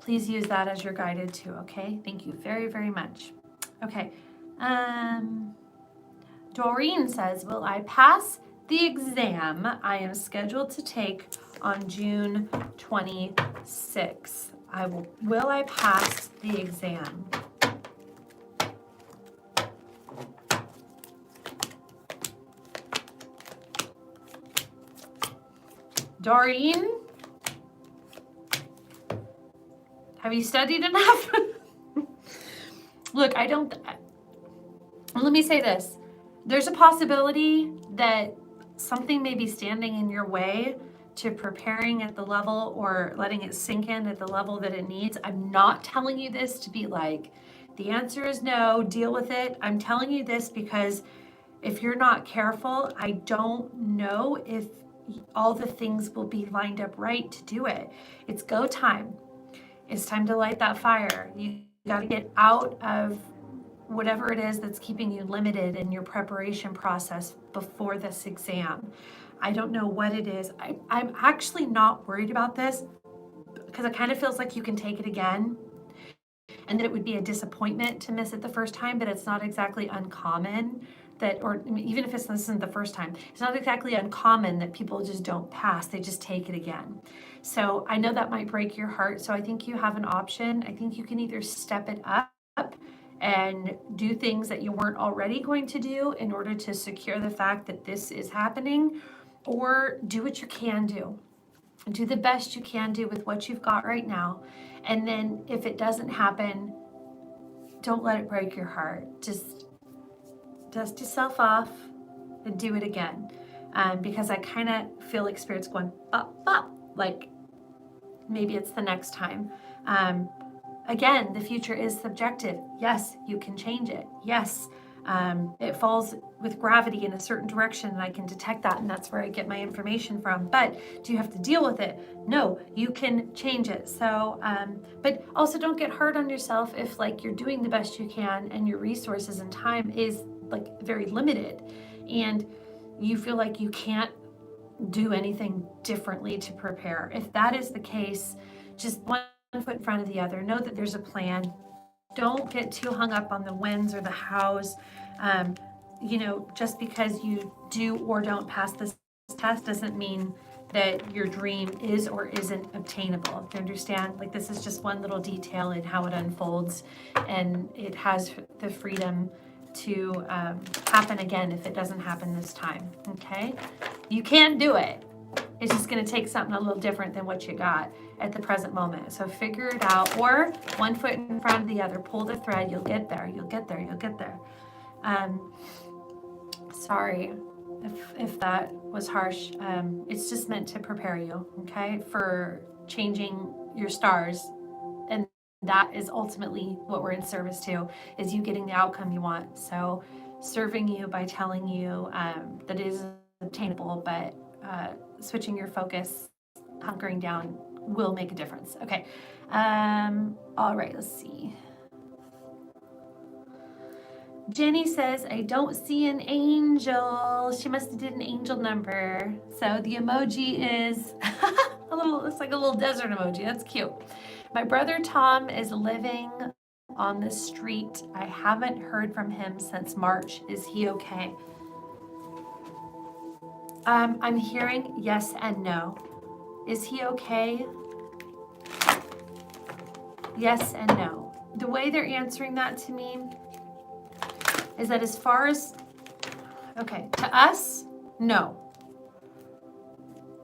S1: please use that as you're guided too, okay? Thank you very, very much. Okay. Doreen says, will I pass the exam I am scheduled to take on June 26th? Will I pass the exam? Doreen, have you studied enough? Look, let me say this. There's a possibility that something may be standing in your way to preparing at the level or letting it sink in at the level that it needs. I'm not telling you this to be like, the answer is no, deal with it. I'm telling you this because if you're not careful, I don't know if all the things will be lined up right to do it. It's go time. It's time to light that fire. You got to get out of whatever it is that's keeping you limited in your preparation process before this exam. I don't know what it is. I'm actually not worried about this because it kind of feels like you can take it again and that it would be a disappointment to miss it the first time, but it's not exactly uncommon that, or even if this isn't the first time, it's not exactly uncommon that people just don't pass, they just take it again. So I know that might break your heart. So I think you have an option. I think you can either step it up and do things that you weren't already going to do in order to secure the fact that this is happening, or do what you can do. Do the best you can do with what you've got right now. And then if it doesn't happen, don't let it break your heart. Just dust yourself off and do it again. Because I kind of feel like Spirit's going, bop, bop, like maybe it's the next time. Again, the future is subjective. Yes, you can change it. Yes, it falls with gravity in a certain direction, and I can detect that, and that's where I get my information from. But do you have to deal with it? No, you can change it. So, but also don't get hard on yourself if like you're doing the best you can and your resources and time is like very limited, and you feel like you can't do anything differently to prepare. If that is the case, just one foot in front of the other. Know that there's a plan. Don't get too hung up on the whens or the hows. Just because you do or don't pass this test doesn't mean that your dream is or isn't obtainable. Do you understand? Like, this is just one little detail in how it unfolds, and it has the freedom to happen again if it doesn't happen this time. Okay? You can do it. It's just going to take something a little different than what you got at the present moment. So figure it out, or one foot in front of the other. Pull the thread. You'll get there. You'll get there. You'll get there. Sorry if that was harsh. It's just meant to prepare you, okay, for changing your stars. And that is ultimately what we're in service to, is you getting the outcome you want. So serving you by telling you that it is obtainable, but switching your focus, hunkering down will make a difference. Okay. All right, let's see. Jenny says, I don't see an angel. She must have did an angel number. So the emoji is it's like a little desert emoji. That's cute. My brother Tom is living on the street. I haven't heard from him since March. Is he okay? I'm hearing yes and no. Is he okay? Yes and no. The way they're answering that to me is that as far as, okay, to us, no.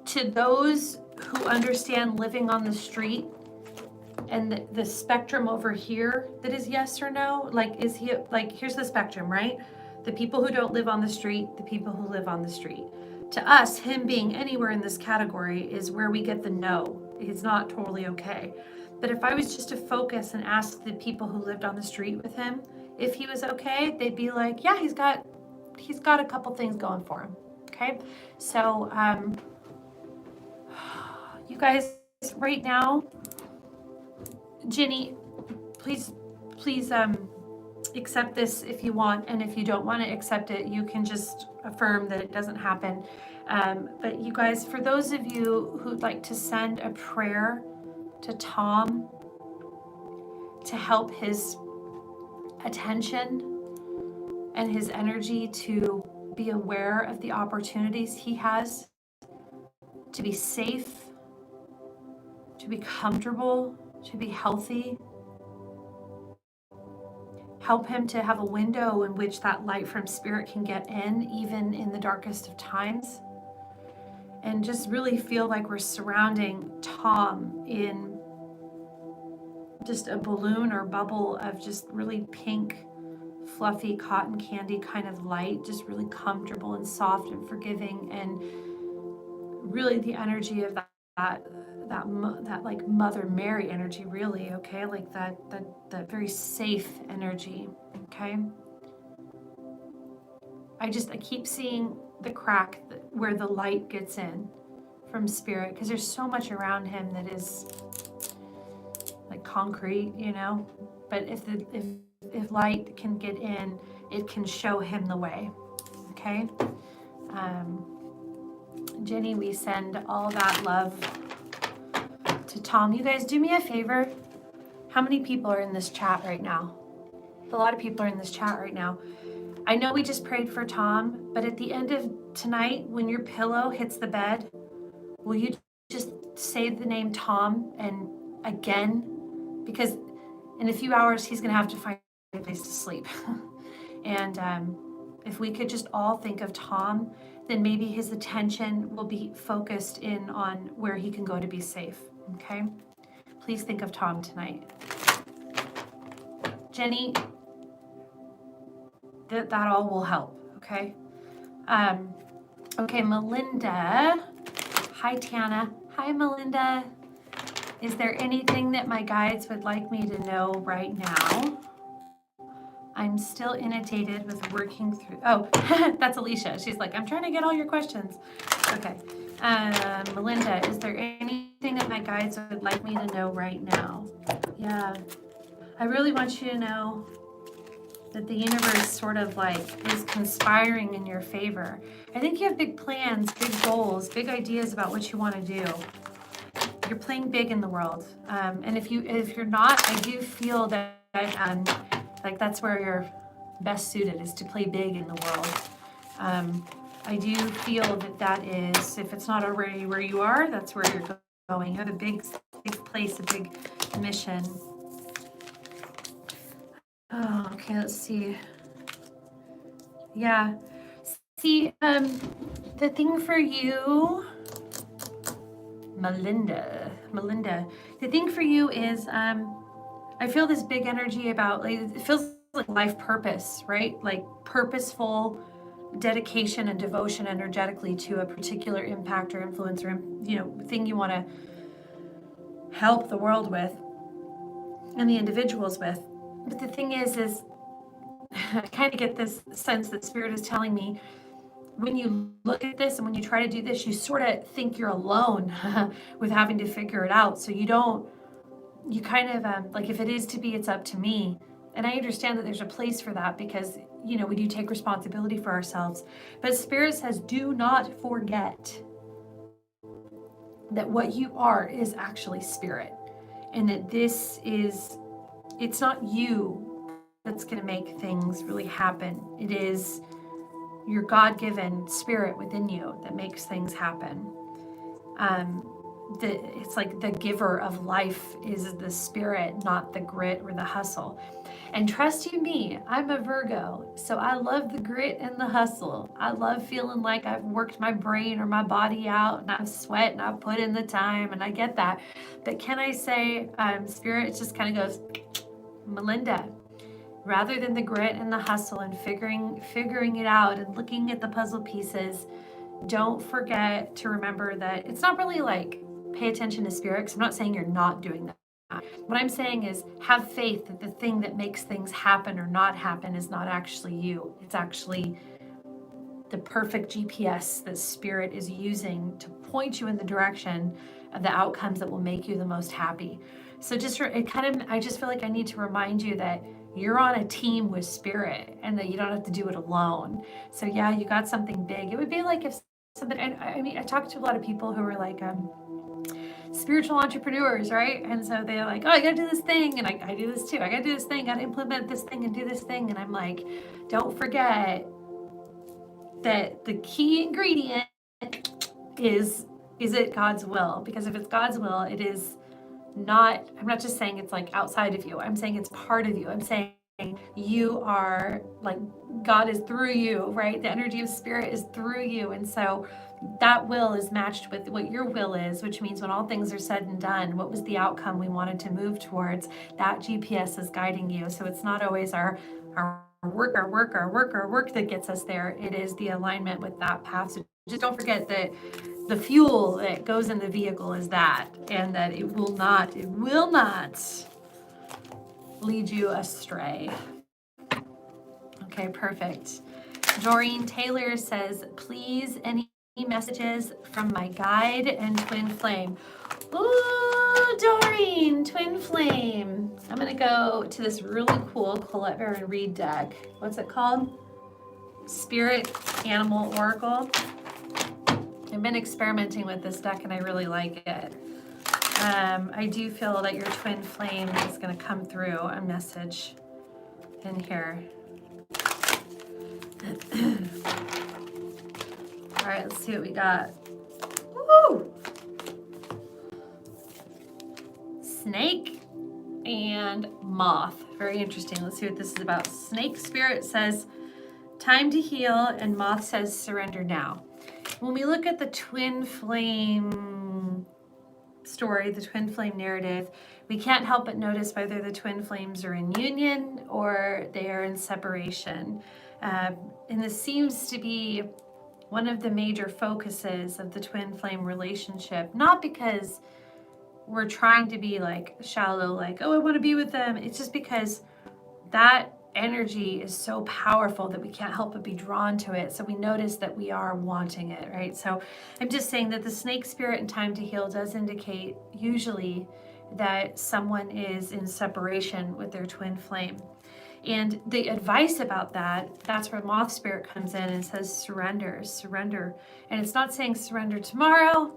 S1: To those who understand living on the street and the spectrum over here that is yes or no, like, is he, like, here's the spectrum, right? The people who don't live on the street, the people who live on the street. To us, him being anywhere in this category is where we get the no. He's not totally okay. But if I was just to focus and ask the people who lived on the street with him if he was okay, they'd be like, yeah, he's got a couple things going for him. Okay, so you guys, right now, Ginny, please accept this if you want, and if you don't want to accept it, you can just affirm that it doesn't happen. But you guys, for those of you who'd like to send a prayer to Tom to help his attention and his energy to be aware of the opportunities he has to be safe, to be comfortable, to be healthy. Help him to have a window in which that light from Spirit can get in, even in the darkest of times. And just really feel like we're surrounding Tom in just a balloon or bubble of just really pink, fluffy cotton candy kind of light, just really comfortable and soft and forgiving, and really the energy of that like Mother Mary energy, really, okay? Like that very safe energy, okay? I keep seeing the crack where the light gets in from Spirit, because there's so much around him that is like concrete, but if light can get in, it can show him the way, okay? Jenny, we send all that love to Tom. You guys, do me a favor. How many people are in this chat right now? A lot of people are in this chat right now. I know we just prayed for Tom, but at the end of tonight, when your pillow hits the bed, will you just say the name Tom and again? Because in a few hours, he's going to have to find place to sleep. And if we could just all think of Tom, then maybe his attention will be focused in on where he can go to be safe. Okay? Please think of Tom tonight. Jenny, that all will help. Okay? Okay, Melinda. Hi, Tana. Hi, Melinda. Is there anything that my guides would like me to know right now? I'm still inundated with working through. Oh, that's Alicia. She's like, I'm trying to get all your questions. Okay. Melinda, is there anything that my guides would like me to know right now? Yeah. I really want you to know that the universe sort of like is conspiring in your favor. I think you have big plans, big goals, big ideas about what you want to do. You're playing big in the world. And if you're not, I do feel that like that's where you're best suited, is to play big in the world. I do feel that is, if it's not already where you are, that's where you're going. You have a big place, a big mission. Oh, okay, let's see. Yeah. See, the thing for you, Melinda, the thing for you is, I feel this big energy about, like, it feels like life purpose, right? Like purposeful dedication and devotion energetically to a particular impact or influence or, thing you want to help the world with and the individuals with. But the thing is I kind of get this sense that Spirit is telling me, when you look at this and when you try to do this, you sort of think you're alone with having to figure it out. So you kind of, like, if it is to be, it's up to me. And I understand that there's a place for that because, we do take responsibility for ourselves. But Spirit says, do not forget that what you are is actually Spirit. And that it's not you that's going to make things really happen. It is your God-given Spirit within you that makes things happen. It's like the giver of life is the Spirit, not the grit or the hustle. And trust you me, I'm a Virgo, so I love the grit and the hustle. I love feeling like I've worked my brain or my body out, and I've sweat and I've put in the time, and I get that. But can I say, Spirit just kind of goes, Melinda, rather than the grit and the hustle and figuring it out and looking at the puzzle pieces, don't forget to remember that it's not really like pay attention to Spirit, because I'm not saying you're not doing that. What I'm saying is have faith that the thing that makes things happen or not happen is not actually you. It's actually the perfect GPS that Spirit is using to point you in the direction of the outcomes that will make you the most happy. So I just feel like I need to remind you that you're on a team with Spirit and that you don't have to do it alone. So yeah, you got something big. It would be like if somebody, I talked to a lot of people who were like, spiritual entrepreneurs, right? And so they're like, oh, I gotta do this thing, and I do this too. I gotta do this thing, gotta implement this thing and do this thing. And I'm like, don't forget that the key ingredient is it God's will? Because if it's God's will, it is not, I'm not just saying it's like outside of you. I'm saying it's part of you. I'm saying you are, like, God is through you, right? The energy of Spirit is through you. And so that will is matched with what your will is, which means when all things are said and done, what was the outcome we wanted to move towards? That GPS is guiding you. So it's not always our work that gets us there. It is the alignment with that path. So just don't forget that the fuel that goes in the vehicle is that, and that it will not lead you astray. Okay, perfect. Doreen Taylor says, please, any messages from my guide and twin flame. Ooh, Doreen, twin flame. I'm going to go to this really cool Colette Baron Reed deck. What's it called? Spirit Animal Oracle. I've been experimenting with this deck and I really like it. I do feel that your twin flame is going to come through a message in here. All right, let's see what we got. Woo! Snake and moth. Very interesting. Let's see what this is about. Snake spirit says time to heal, and moth says surrender now. When we look at the twin flame story, the twin flame narrative, we can't help but notice whether the twin flames are in union or they are in separation. And this seems to be one of the major focuses of the twin flame relationship, not because we're trying to be like shallow, like, oh, I want to be with them. It's just because that energy is so powerful that we can't help but be drawn to it. So we notice that we are wanting it, right? So I'm just saying that the snake spirit and time to heal does indicate usually that someone is in separation with their twin flame. And the advice about that, that's where moth spirit comes in and says surrender, surrender. And it's not saying surrender tomorrow,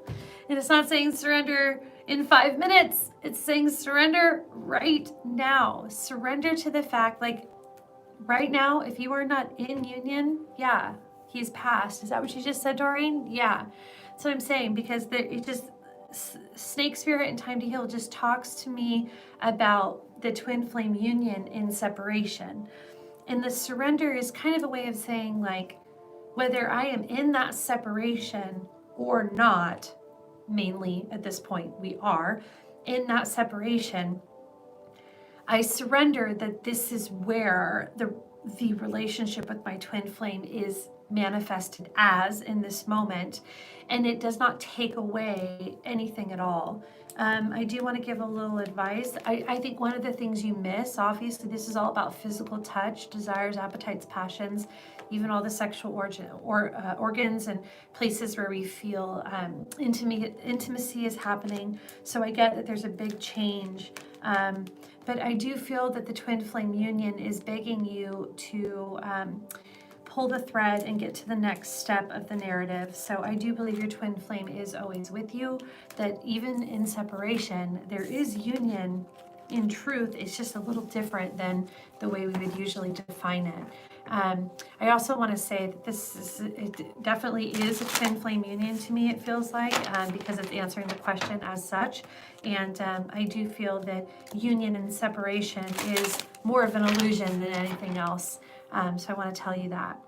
S1: and it's not saying surrender in 5 minutes. It's saying surrender right now. Surrender to the fact, like right now, if you are not in union, yeah, he's passed. Is that what you just said, Doreen? Yeah. That's what I'm saying, because it just, snake spirit and time to heal just talks to me about the twin flame union in separation. And the surrender is kind of a way of saying, like, whether I am in that separation or not, mainly at this point we are in that separation, I surrender that this is where the relationship with my twin flame is manifested as in this moment, and it does not take away anything at all. I do want to give a little advice. I think one of the things you miss, obviously this is all about physical touch, desires, appetites, passions, even all the sexual organs and places where we feel intimacy is happening. So I get that there's a big change. But I do feel that the twin flame union is begging you to pull the thread and get to the next step of the narrative. So I do believe your twin flame is always with you, that even in separation, there is union in truth. It's just a little different than the way we would usually define it. I also want to say that it definitely is a twin flame union to me, it feels like, because it's answering the question as such. And I do feel that union and separation is more of an illusion than anything else. So I want to tell you that.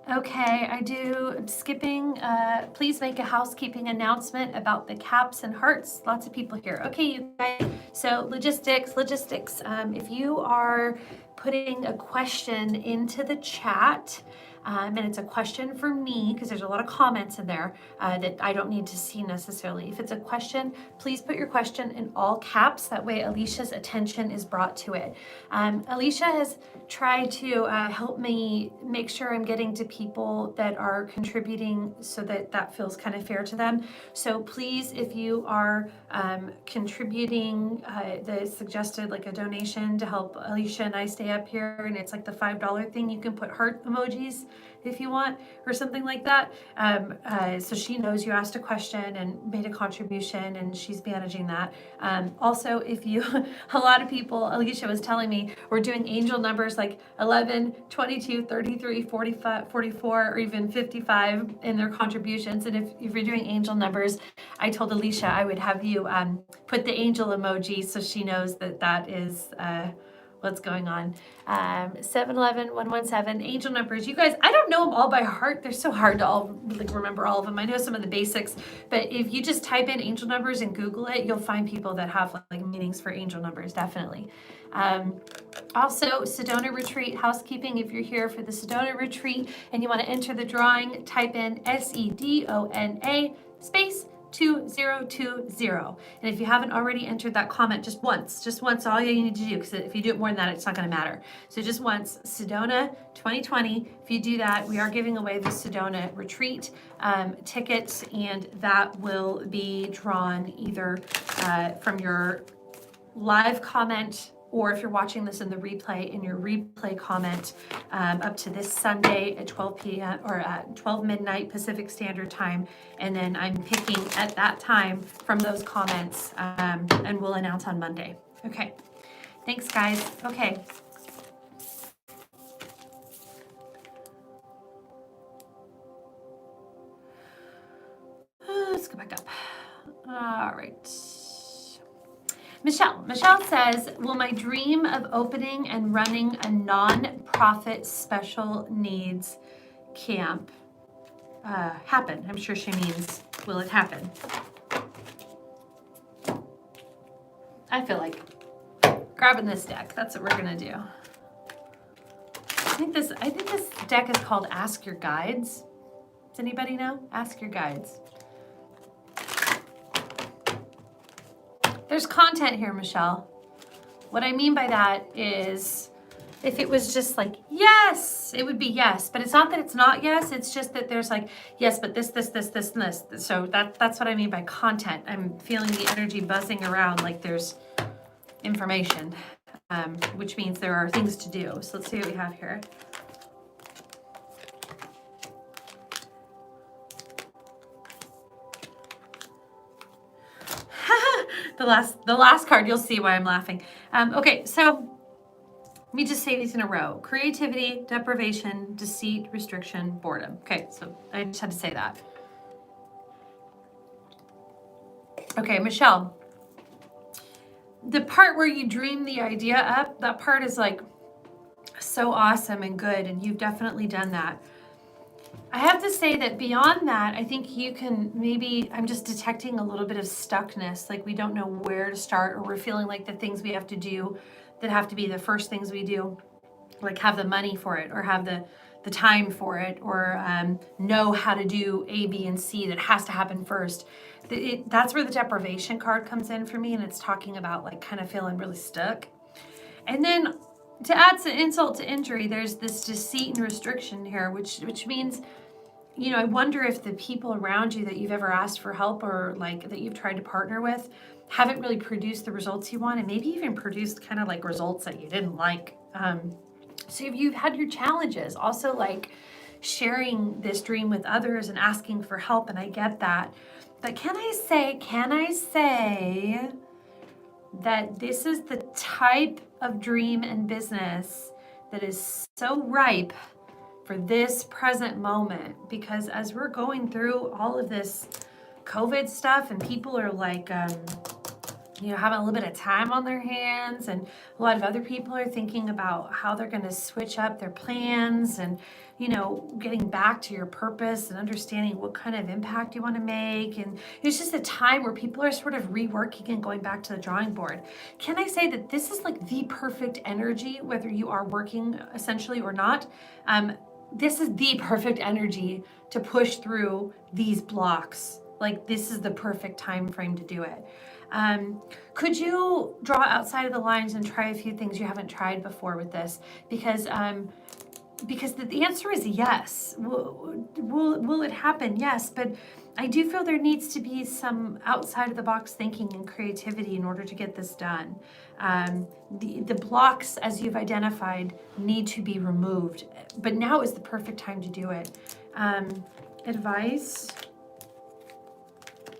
S1: Okay, I'm skipping. Please make a housekeeping announcement about the caps and hearts. Lots of people here. Okay, you guys. So logistics. If you are putting a question into the chat, and it's a question for me, because there's a lot of comments in there that I don't need to see necessarily. If it's a question, please put your question in all caps. That way Alicia's attention is brought to it. Alicia has tried to help me make sure I'm getting to people that are contributing so that feels kind of fair to them. So please, if you are contributing the suggested, like a donation to help Alicia and I stay up here, and it's like the $5 thing, you can put heart emojis if you want, or something like that. So she knows you asked a question and made a contribution, and she's managing that. Also, if you, a lot of people, Alicia was telling me, we're doing angel numbers like 11, 22, 33, 45, 44, or even 55 in their contributions. And if you're doing angel numbers, I told Alicia I would have you put the angel emoji so she knows that is what's going on. 711 117 angel numbers. You guys, I don't know them all by heart. They're so hard to all remember all of them. I know some of the basics, but if you just type in angel numbers and Google it, you'll find people that have like meanings for angel numbers, definitely. Also, Sedona retreat housekeeping. If you're here for the Sedona retreat and you want to enter the drawing, type in SEDONA space 2020. And if you haven't already entered that comment, just once, all you need to do, because if you do it more than that, it's not going to matter. So just once, Sedona 2020. If you do that, we are giving away the Sedona retreat tickets, and that will be drawn either from your live comment, or if you're watching this in the replay, in your replay comment up to this Sunday at 12 p.m. or at 12 midnight Pacific Standard Time. And then I'm picking at that time from those comments, and we'll announce on Monday. Okay, thanks guys. Okay. Let's go back up. All right. Michelle says, will my dream of opening and running a non-profit special needs camp happen? I'm sure she means, will it happen? I feel like grabbing this deck. That's what we're gonna do. I think this deck is called Ask Your Guides. Does anybody know? Ask Your Guides. There's content here, Michelle. What I mean by that is, if it was just like, yes, it would be yes. But it's not that it's not yes. It's just that there's like, yes, but this, and this. So that's what I mean by content. I'm feeling the energy buzzing around like there's information, which means there are things to do. So let's see what we have here. The last card, you'll see why I'm laughing. Okay, so let me just say these in a row. Creativity, deprivation, deceit, restriction, boredom. Okay, so I just had to say that. Okay, Michelle, the part where you dream the idea up, that part is like so awesome and good, and you've definitely done that. I have to say that beyond that, I think you can maybe, I'm just detecting a little bit of stuckness, like we don't know where to start, or we're feeling like the things we have to do that have to be the first things we do, like have the money for it, or have the time for it, or know how to do A, B, and C that has to happen first. That's where the deprivation card comes in for me, and it's talking about like kind of feeling really stuck. And then to add some insult to injury, there's this deceit and restriction here, which means, you know, I wonder if the people around you that you've ever asked for help or like that you've tried to partner with haven't really produced the results you want, and maybe even produced kind of like results that you didn't like. So if you've had your challenges, also like sharing this dream with others and asking for help, and I get that. But can I say that this is the type of dream and business that is so ripe for this present moment? Because as we're going through all of this COVID stuff and people are like, you know, having a little bit of time on their hands, and a lot of other people are thinking about how they're going to switch up their plans and, you know, getting back to your purpose and understanding what kind of impact you want to make. And it's just a time where people are sort of reworking and going back to the drawing board. Can I say that this is like the perfect energy, whether you are working essentially or not? This is the perfect energy to push through these blocks. Like this is the perfect time frame to do it. Could you draw outside of the lines and try a few things you haven't tried before with this? Because the answer is yes. Will it happen? Yes, but I do feel there needs to be some outside of the box thinking and creativity in order to get this done. The blocks, as you've identified, need to be removed, but now is the perfect time to do it. Advice: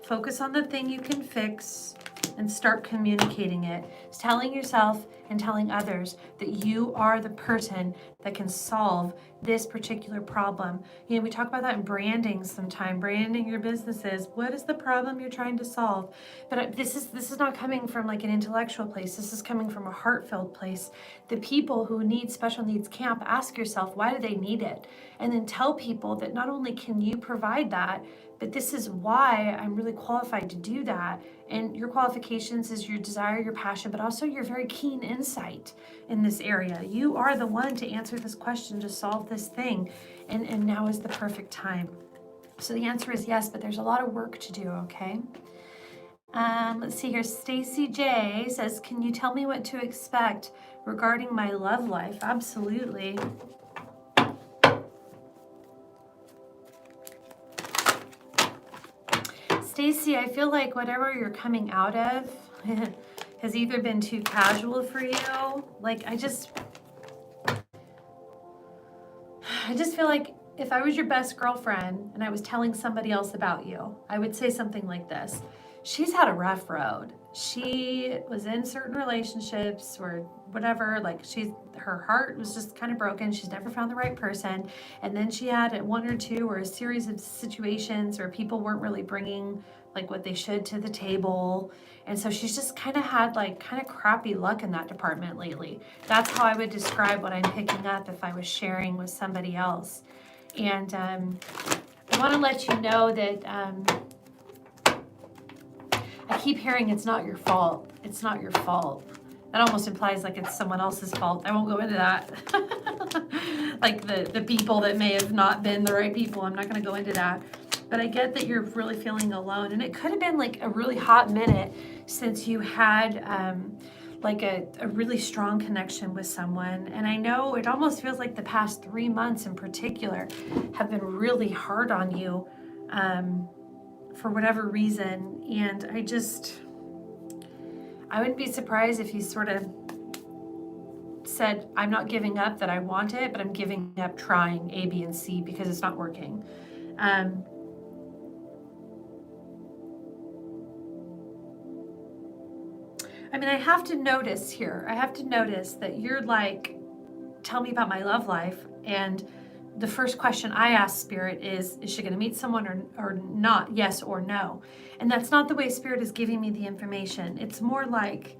S1: focus on the thing you can fix and start communicating it. It's telling yourself and telling others that you are the person that can solve this particular problem. You know, we talk about that in branding sometime. Branding your businesses. What is the problem you're trying to solve? But this is not coming from like an intellectual place. This is coming from a heart-filled place. The people who need special needs camp, ask yourself, why do they need it? And then tell people that not only can you provide that, but this is why I'm really qualified to do that. And your qualifications is your desire, your passion, but also your very keen insight in this area. You are the one to answer this question, to solve this thing. And now is the perfect time. So the answer is yes, but there's a lot of work to do, okay? Let's see here. Stacy J says, can you tell me what to expect regarding my love life? Absolutely. Stacy, I feel like whatever you're coming out of has either been too casual for you. Like, I just feel like if I was your best girlfriend and I was telling somebody else about you, I would say something like this. She's had a rough road. She was in certain relationships or whatever, like her heart was just kind of broken. She's never found the right person. And then she had one or two or a series of situations where people weren't really bringing like what they should to the table. And so she's just kind of had like kind of crappy luck in that department lately. That's how I would describe what I'm picking up if I was sharing with somebody else. And I want to let you know that I keep hearing it's not your fault. It's not your fault. That almost implies like it's someone else's fault. I won't go into that. Like the people that may have not been the right people. I'm not going to go into that. But I get that you're really feeling alone. And it could have been like a really hot minute since you had like a really strong connection with someone. And I know it almost feels like the past 3 months in particular have been really hard on you for whatever reason. And I wouldn't be surprised if you sort of said, I'm not giving up that I want it, but I'm giving up trying A, B, and C because it's not working. I mean, I have to notice that you're like, tell me about my love life. And the first question I ask Spirit is she going to meet someone or not? Yes or no. And that's not the way Spirit is giving me the information. It's more like,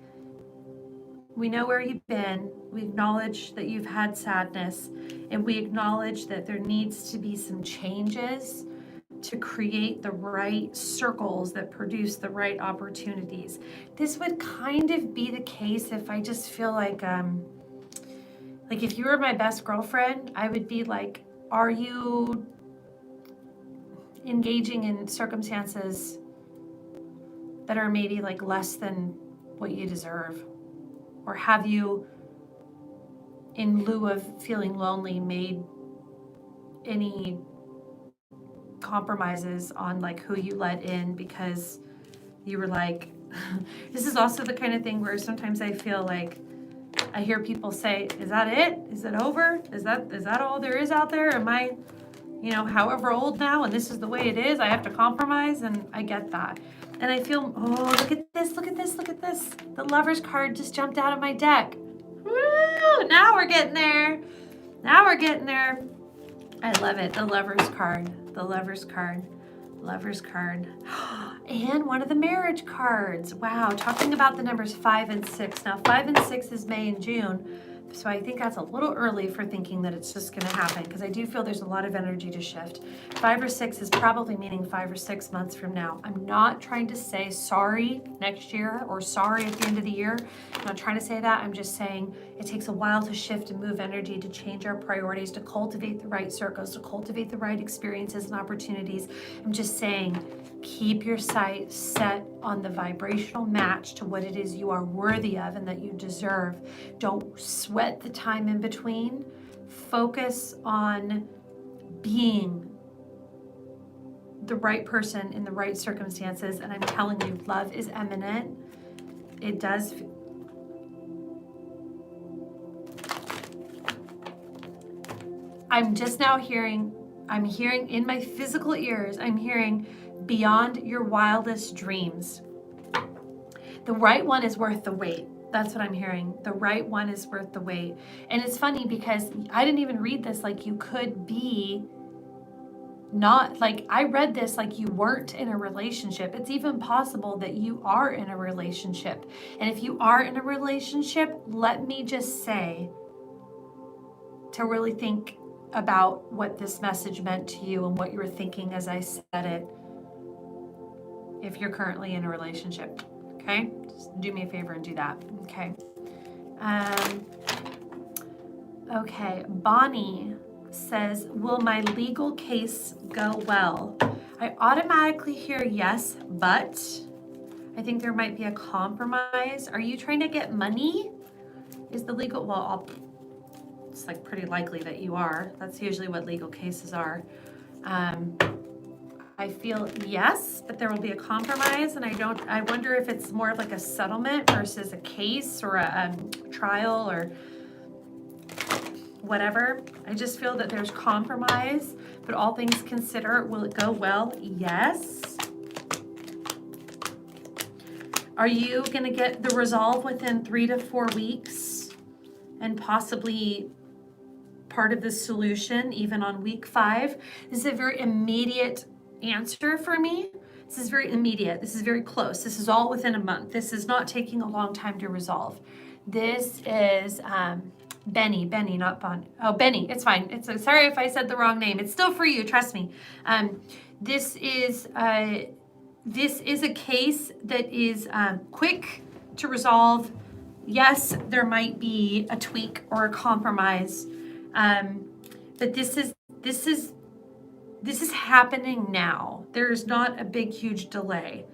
S1: we know where you've been. We acknowledge that you've had sadness, and we acknowledge that there needs to be some changes to create the right circles that produce the right opportunities. This would kind of be the case if I just feel like if you were my best girlfriend, I would be like, are you engaging in circumstances that are maybe like less than what you deserve? Or have you, in lieu of feeling lonely, made any compromises on like who you let in because you were like, this is also the kind of thing where sometimes I feel like I hear people say, is that it? Is it over? Is that all there is out there? Am I, however old now and this is the way it is? I have to compromise, and I get that. And I feel, oh, look at this. The Lover's card just jumped out of my deck. Woo! Now we're getting there. I love it. The Lover's card. And one of the marriage cards. Wow, talking about the numbers 5 and 6. Now 5 and 6 is May and June. So I think that's a little early for thinking that it's just going to happen, because I do feel there's a lot of energy to shift. 5 or 6 is probably meaning 5 or 6 months from now. I'm not trying to say sorry next year or sorry at the end of the year. I'm not trying to say that. I'm just saying it takes a while to shift and move energy, to change our priorities, to cultivate the right circles, to cultivate the right experiences and opportunities. I'm just saying, keep your sight set on the vibrational match to what it is you are worthy of and that you deserve. Don't sweat the time in between. Focus on being the right person in the right circumstances. And I'm telling you, love is imminent. It does. I'm just now hearing in my physical ears, I'm hearing beyond your wildest dreams. The right one is worth the wait. That's what I'm hearing. The right one is worth the wait. And it's funny because I didn't even read this like you could be not, like I read this like you weren't in a relationship. It's even possible that you are in a relationship. And if you are in a relationship, let me just say to really think about what this message meant to you and what you were thinking as I said it. If you're currently in a relationship, okay? Just do me a favor and do that, okay? Okay, Bonnie says, will my legal case go well? I automatically hear yes, but I think there might be a compromise. Are you trying to get money? Is the legal, it's like pretty likely that you are. That's usually what legal cases are. I feel yes, but there will be a compromise, and I wonder if it's more of like a settlement versus a case or a trial or whatever. I just feel that there's compromise, but all things considered, will it go well? Yes. Are you going to get the resolve within 3 to 4 weeks and possibly part of the solution even on week 5? This is a very immediate answer for me. This is very immediate. This is very close. This is all within a month. This is not taking a long time to resolve. This is Benny, not Bon. Oh, Benny, it's fine. Sorry if I said the wrong name. It's still for you, trust me. This is a case that is quick to resolve. Yes, there might be a tweak or a compromise, but this is happening now. There's not a big, huge delay.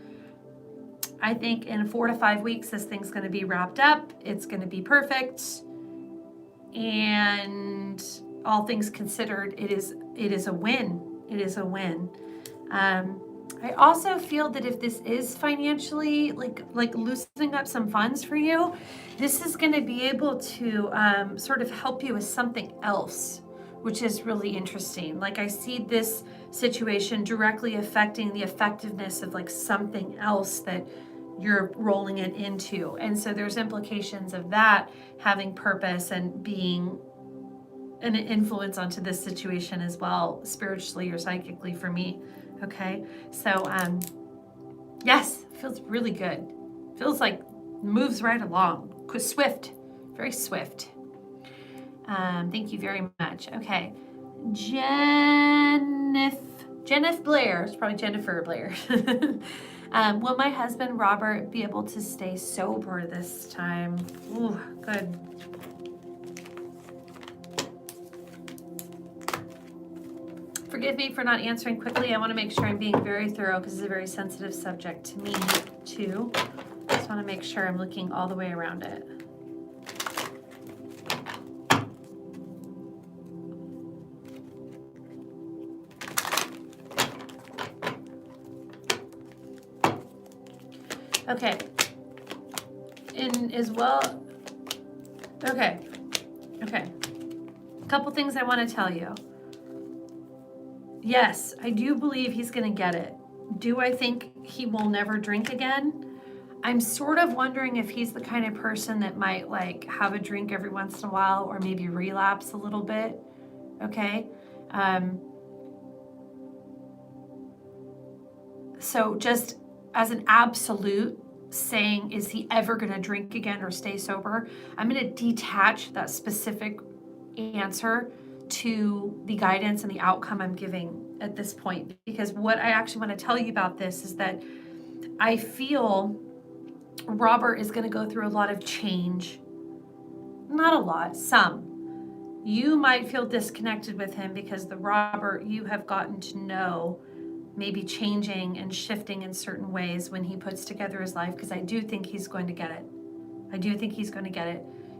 S1: I think in 4 to 5 weeks, this thing's going to be wrapped up. It's going to be perfect. And all things considered, it is a win. It is a win. I also feel that if this is financially like loosening up some funds for you, this is going to be able to sort of help you with something else, which is really interesting. Like I see this situation directly affecting the effectiveness of like something else that you're rolling it into. And so there's implications of that having purpose and being an influence onto this situation as well, spiritually or psychically for me. Okay. So, yes, feels really good. Feels like moves right along. Swift, very swift. Thank you very much. Okay. Jennifer Blair, it's probably Jennifer Blair. Will my husband, Robert, be able to stay sober this time? Ooh, good. Forgive me for not answering quickly. I want to make sure I'm being very thorough because it's a very sensitive subject to me, too. Just want to make sure I'm looking all the way around it. Okay. And as well, okay. A couple things I want to tell you. Yes, I do believe he's going to get it. Do I think he will never drink again? I'm sort of wondering if he's the kind of person that might like have a drink every once in a while or maybe relapse a little bit. Okay. So just as an absolute saying, is he ever going to drink again or stay sober? I'm going to detach that specific answer to the guidance and the outcome I'm giving at this point, because what I actually want to tell you about this is that I feel Robert is going to go through a lot of change. Not a lot, some. You might feel disconnected with him because the Robert you have gotten to know may be changing and shifting in certain ways when he puts together his life, because I do think he's going to get it.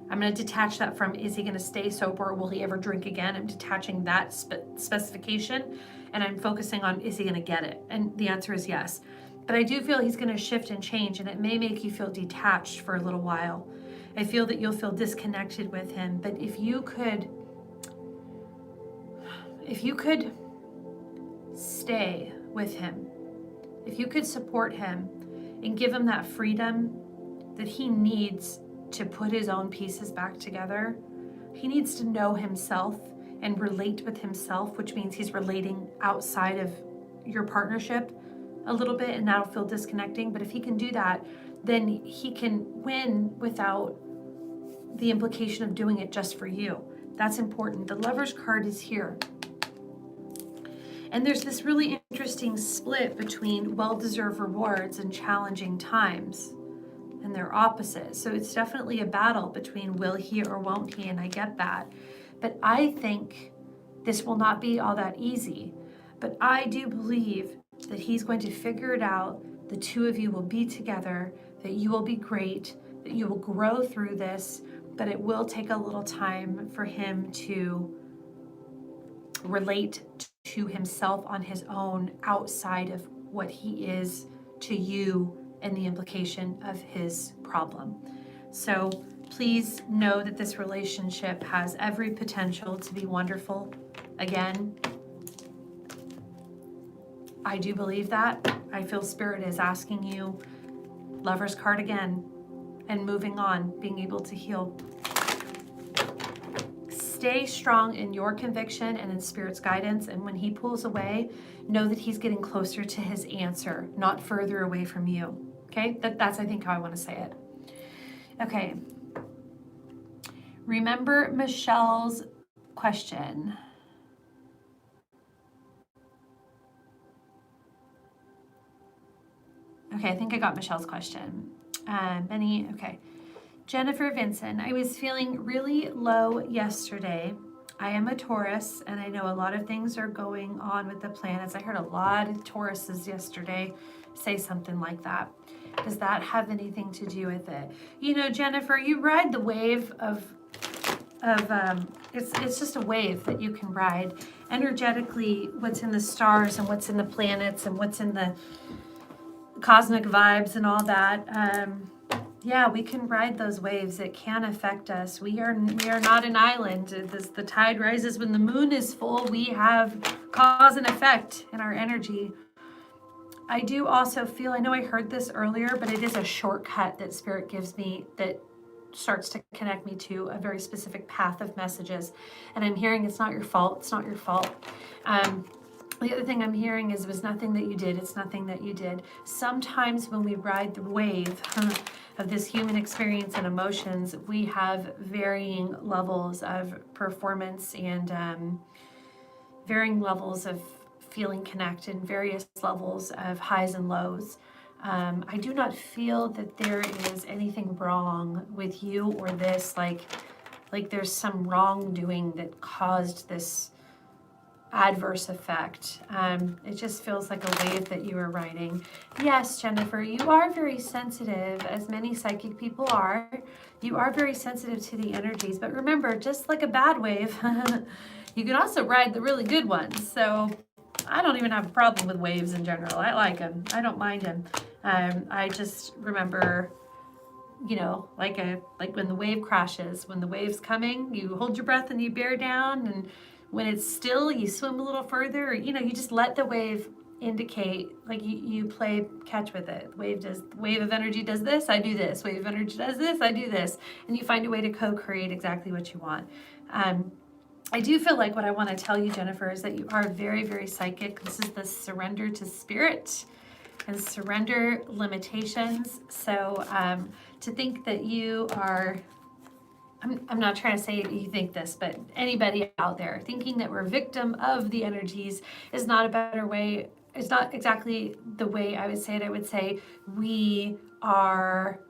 S1: I'm going to detach that from, is he going to stay sober? Will he ever drink again? I'm detaching that specification, and I'm focusing on, is he going to get it? And the answer is yes. But I do feel he's going to shift and change, and it may make you feel detached for a little while. I feel that you'll feel disconnected with him. But if you could stay with him, if you could support him and give him that freedom that he needs to put his own pieces back together. He needs to know himself and relate with himself, which means he's relating outside of your partnership a little bit, and that'll feel disconnecting. But if he can do that, then he can win without the implication of doing it just for you. That's important. The Lover's card is here. And there's this really interesting split between well-deserved rewards and challenging times. And they're opposite. So it's definitely a battle between will he or won't he, and I get that. But I think this will not be all that easy. But I do believe that he's going to figure it out. The two of you will be together, that you will be great, that you will grow through this, but it will take a little time for him to relate to himself on his own outside of what he is to you and the implication of his problem. So please know that this relationship has every potential to be wonderful. Again, I do believe that. I feel Spirit is asking you, Lover's card again, and moving on, being able to heal. stay strong in your conviction and in Spirit's guidance. And when he pulls away, know that he's getting closer to his answer, not further away from you. Okay, that's I think how I want to say it. Okay. Remember Michelle's question. Okay, I think I got Michelle's question. Benny, okay. Jennifer Vinson, I was feeling really low yesterday. I am a Taurus, and I know a lot of things are going on with the planets. I heard a lot of Tauruses yesterday say something like that. Does that have anything to do with it? You know, Jennifer, you ride the wave of it's just a wave that you can ride energetically. What's in the stars and what's in the planets and what's in the cosmic vibes and all that. Yeah, we can ride those waves. It can affect us. We are not an island. The tide rises when the moon is full. We have cause and effect in our energy. I do also feel, I know I heard this earlier, but it is a shortcut that Spirit gives me that starts to connect me to a very specific path of messages. And I'm hearing it's not your fault. It's not your fault. The other thing I'm hearing is it was nothing that you did. It's nothing that you did. Sometimes when we ride the wave of this human experience and emotions, we have varying levels of performance and varying levels of feeling connected, various levels of highs and lows. I do not feel that there is anything wrong with you or this, like there's some wrongdoing that caused this adverse effect. It just feels like a wave that you are riding. Yes, Jennifer, you are very sensitive, as many psychic people are. You are very sensitive to the energies, but remember, just like a bad wave, you can also ride the really good ones. So I don't even have a problem with waves in general. I like them. I don't mind them. I just remember, you know, like when the wave crashes, when the wave's coming, you hold your breath and you bear down, and when it's still, you swim a little further, or, you know, you just let the wave indicate, like you play catch with it. Wave of energy does this, I do this. Wave of energy does this, I do this. And you find a way to co-create exactly what you want. I do feel like what I want to tell you, Jennifer, is that you are very, very psychic. This is the surrender to Spirit and surrender limitations. So to think that you are, I'm not trying to say you think this, but anybody out there thinking that we're a victim of the energies is not a better way. It's not exactly the way I would say it. I would say we are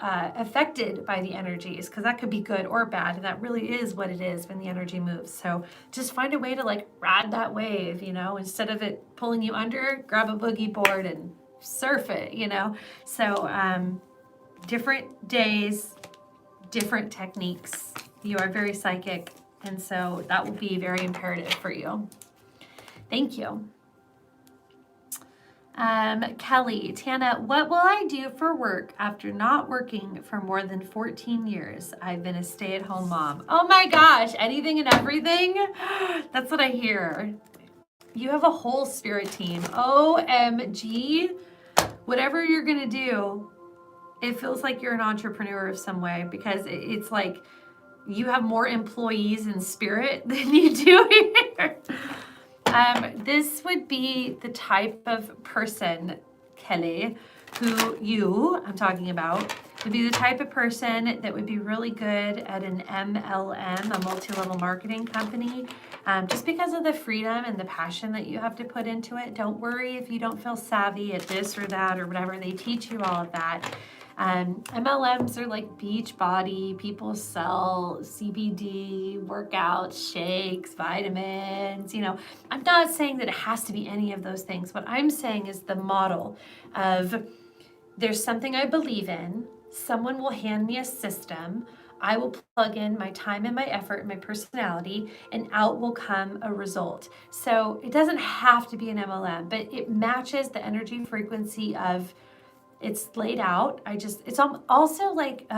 S1: affected by the energies, because that could be good or bad, and that really is what it is when the energy moves. So just find a way to like ride that wave, you know, instead of it pulling you under, grab a boogie board and surf it, you know. So different days, different techniques. You are very psychic, and so that will be very imperative for you. Thank you. Kelly, Tana, what will I do for work after not working for more than 14 years? I've been a stay-at-home mom. Oh my gosh, anything and everything? That's what I hear. You have a whole Spirit team. OMG. Whatever you're going to do, it feels like you're an entrepreneur of some way, because it's like you have more employees in Spirit than you do here. This would be the type of person, Kelly, who I'm talking about, would be the type of person that would be really good at an MLM, a multi-level marketing company, just because of the freedom and the passion that you have to put into it. Don't worry if you don't feel savvy at this or that or whatever. They teach you all of that. MLMs are like Beachbody. People sell CBD, workouts, shakes, vitamins. You know, I'm not saying that it has to be any of those things. What I'm saying is the model of there's something I believe in. Someone will hand me a system. I will plug in my time and my effort and my personality, and out will come a result. So it doesn't have to be an MLM, but it matches the energy frequency of it's laid out. It's also like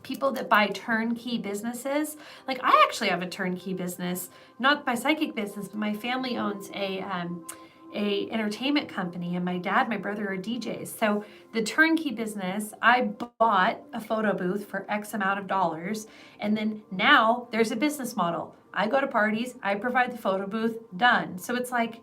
S1: people that buy turnkey businesses. Like I actually have a turnkey business, not my psychic business, but my family owns a entertainment company, and my dad, my brother are DJs. So the turnkey business, I bought a photo booth for X amount of dollars, and then now there's a business model. I go to parties, I provide the photo booth, done. So it's like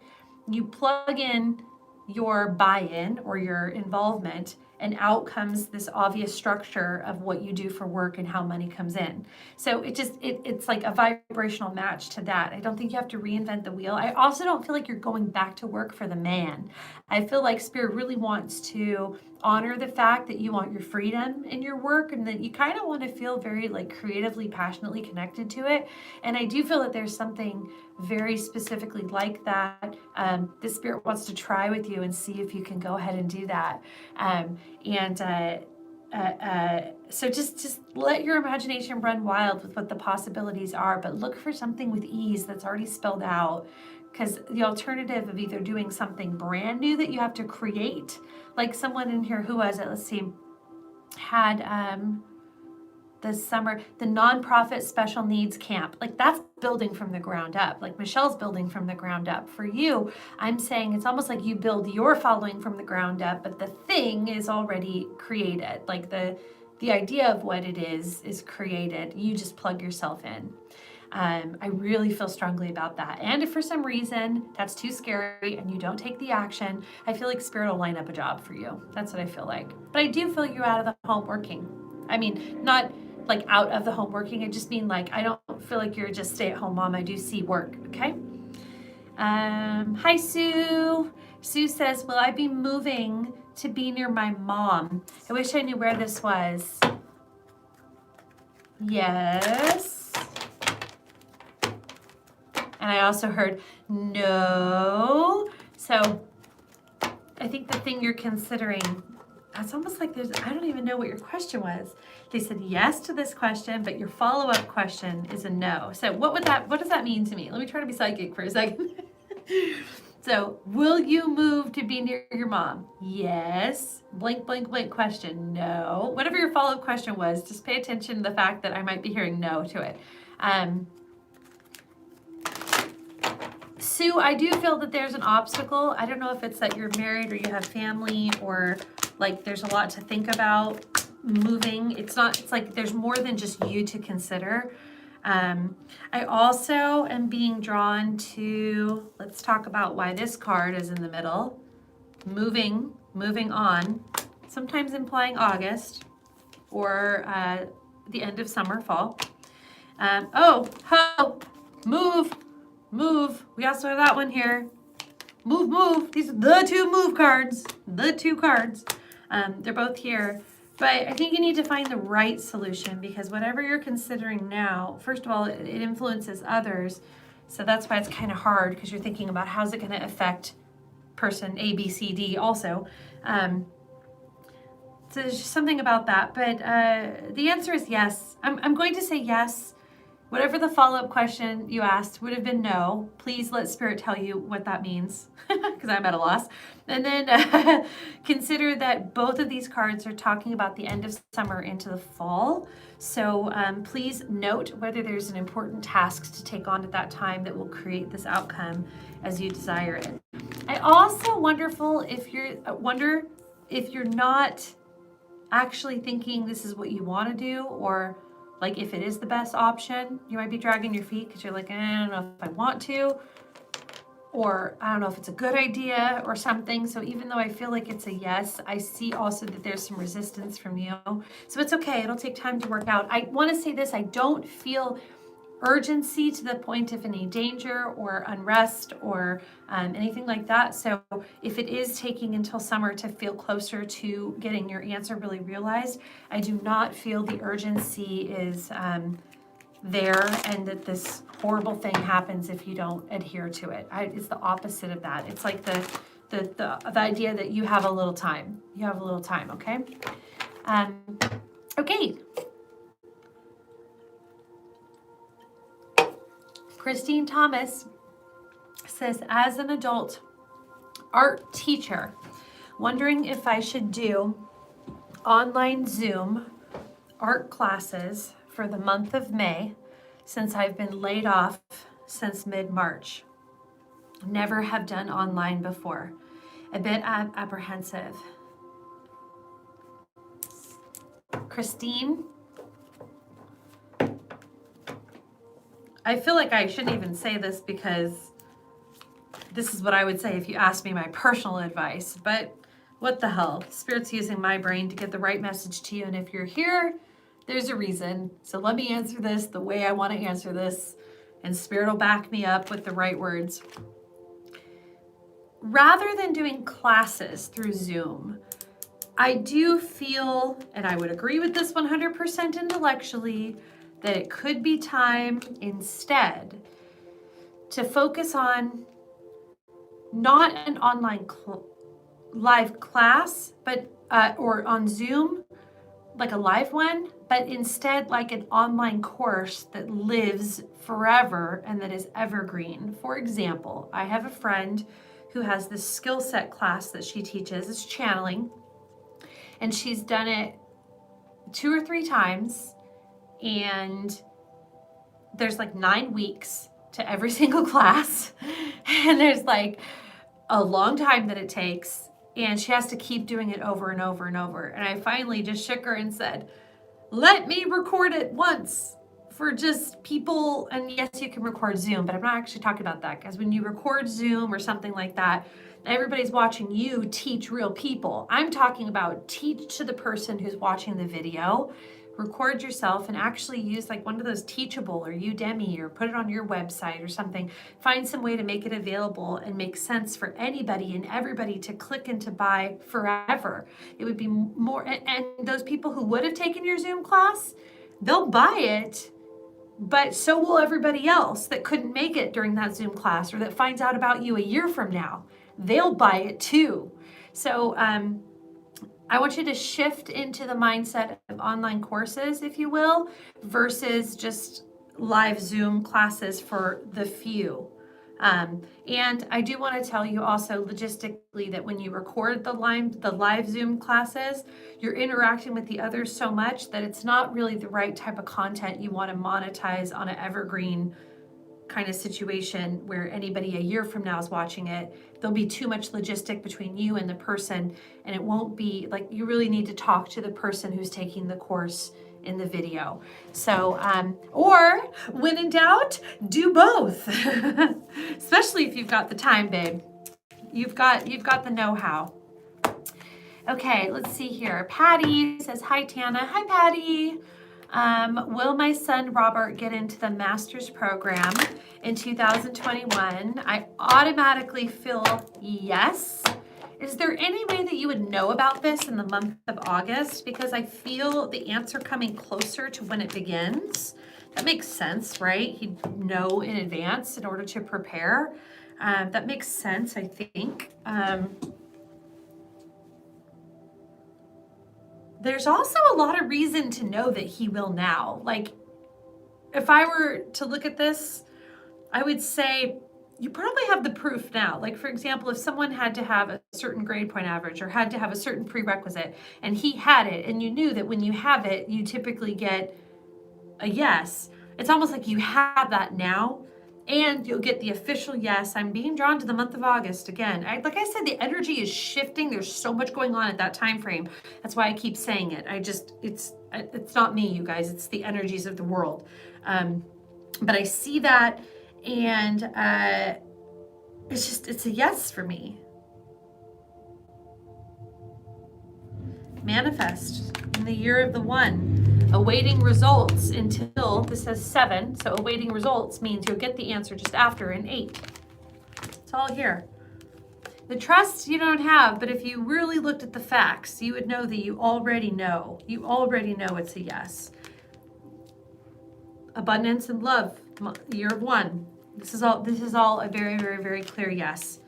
S1: you plug in your buy-in or your involvement, and out comes this obvious structure of what you do for work and how money comes in. So it's like a vibrational match to that. I don't think you have to reinvent the wheel. I also don't feel like you're going back to work for the man. I feel like Spirit really wants to honor the fact that you want your freedom in your work, and that you kind of want to feel very like creatively, passionately connected to it. And I do feel that there's something very specifically like that. The Spirit wants to try with you and see if you can go ahead and do that. So just let your imagination run wild with what the possibilities are, but look for something with ease that's already spelled out. Because the alternative of either doing something brand new that you have to create, like someone in here, who was it? Let's see, had this summer, the nonprofit special needs camp. Like that's building from the ground up. Like Michelle's building from the ground up. For you, I'm saying it's almost like you build your following from the ground up, but the thing is already created. Like the idea of what it is created. You just plug yourself in. I really feel strongly about that. And if for some reason that's too scary and you don't take the action, I feel like Spirit will line up a job for you. That's what I feel like. But I do feel you're out of the home working. I mean, not like out of the home working. I just mean like, I don't feel like you're just stay-at-home mom. I do see work, okay? Hi, Sue. Sue says, will I be moving to be near my mom? I wish I knew where this was. Yes. And I also heard no. So I think the thing you're considering, it's almost like I don't even know what your question was. They said yes to this question, but your follow-up question is a no. So what does that mean to me? Let me try to be psychic for a second. So, will you move to be near your mom? Yes. Blank, blank, blank question. No. Whatever your follow-up question was, just pay attention to the fact that I might be hearing no to it. Sue, I do feel that there's an obstacle. I don't know if it's that you're married or you have family, or like there's a lot to think about moving. It's like there's more than just you to consider. I also am being drawn to, let's talk about why this card is in the middle. Moving on, sometimes implying August or the end of summer, fall. Move. We also have that one here. Move. These are the two move cards. The two cards. They're both here. But I think you need to find the right solution, because whatever you're considering now, first of all, it influences others. So that's why it's kind of hard, because you're thinking about how's it going to affect person A, B, C, D also. So there's just something about that. But the answer is yes. I'm going to say yes. Whatever the follow-up question you asked would have been no. Please let Spirit tell you what that means, because I'm at a loss. And then consider that both of these cards are talking about the end of summer into the fall. So please note whether there's an important task to take on at that time that will create this outcome as you desire it. I also wonder if you're not actually thinking this is what you want to do, or like if it is the best option. You might be dragging your feet because you're like, I don't know if I want to, or I don't know if it's a good idea or something. So even though I feel like it's a yes, I see also that there's some resistance from you. So it's okay. It'll take time to work out. I want to say this. I don't feel urgency to the point of any danger or unrest or anything like that. So if it is taking until summer to feel closer to getting your answer really realized, I do not feel the urgency is there, and that this horrible thing happens if you don't adhere to it. It's the opposite of that. It's like the idea that you have a little time. You have a little time, okay? Okay. Christine Thomas says, as an adult art teacher, wondering if I should do online Zoom art classes for the month of May, since I've been laid off since mid-March. Never have done online before. A bit apprehensive. Christine, I feel like I shouldn't even say this because this is what I would say if you asked me my personal advice, but what the hell? Spirit's using my brain to get the right message to you, and if you're here, there's a reason. So let me answer this the way I want to answer this, and Spirit will back me up with the right words. Rather than doing classes through Zoom, I do feel, and I would agree with this 100% intellectually, that it could be time instead to focus on not an online live class, but or on Zoom, like a live one, but instead like an online course that lives forever and that is evergreen. For example, I have a friend who has this skill set class that she teaches. It's channeling, and she's done it 2 or 3 times, and there's like 9 weeks to every single class, and there's like a long time that it takes, and she has to keep doing it over and over and over. And I finally just shook her and said, let me record it once for just people. And yes, you can record Zoom, but I'm not actually talking about that, because when you record Zoom or something like that, everybody's watching you teach real people. I'm talking about teach to the person who's watching the video. Record yourself and actually use like one of those Teachable or Udemy, or put it on your website or something. Find some way to make it available and make sense for anybody and everybody to click and to buy forever. It would be more, and those people who would have taken your Zoom class, they'll buy it, but so will everybody else that couldn't make it during that Zoom class, or that finds out about you a year from now. They'll buy it too. So, I want you to shift into the mindset of online courses, if you will, versus just live Zoom classes for the few. And I do want to tell you also logistically that when you record the live Zoom classes, you're interacting with the others so much that it's not really the right type of content you want to monetize on an evergreen kind of situation where anybody a year from now is watching it. There'll be too much logistic between you and the person, and it won't be like, you really need to talk to the person who's taking the course in the video. So, or when in doubt, do both. Especially if you've got the time, babe. You've got the know-how. Okay, let's see here. Patty says, hi, Tana. Hi, Patty. Will my son Robert get into the master's program in 2021? I automatically feel yes. Is there any way that you would know about this in the month of August? Because I feel the answer coming closer to when it begins. That makes sense, right? He'd know in advance in order to prepare. That makes sense, I think. There's also a lot of reason to know that he will now. Like, if I were to look at this, I would say you probably have the proof now. Like, for example, if someone had to have a certain grade point average or had to have a certain prerequisite, and he had it, and you knew that when you have it, you typically get a yes. It's almost like you have that now, and you'll get the official yes. I'm being drawn to the month of August again. Like I said, the energy is shifting. There's so much going on at that time frame. That's why I keep saying it. It's not me, you guys. It's the energies of the world. But I see that, and it's a yes for me. Manifest in the year of the 1. Awaiting results until, this says 7, so awaiting results means you'll get the answer just after in 8. It's all here. The trust you don't have, but if you really looked at the facts, you would know that you already know. You already know it's a yes. Abundance and love, year of 1. This is all a very, very, very clear yes.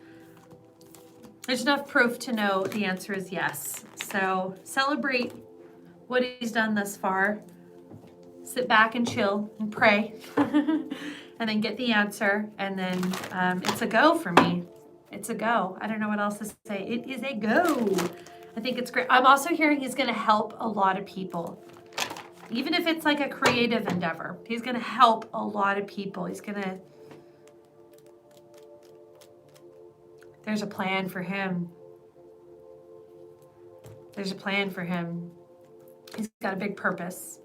S1: There's enough proof to know the answer is yes. So celebrate what he's done thus far. Sit back and chill and pray, and then get the answer. And then it's a go for me. It's a go. I don't know what else to say. It is a go. I think it's great. I'm also hearing he's going to help a lot of people. Even if it's like a creative endeavor, he's going to help a lot of people. He's going to There's a plan for him. There's a plan for him. He's got a big purpose.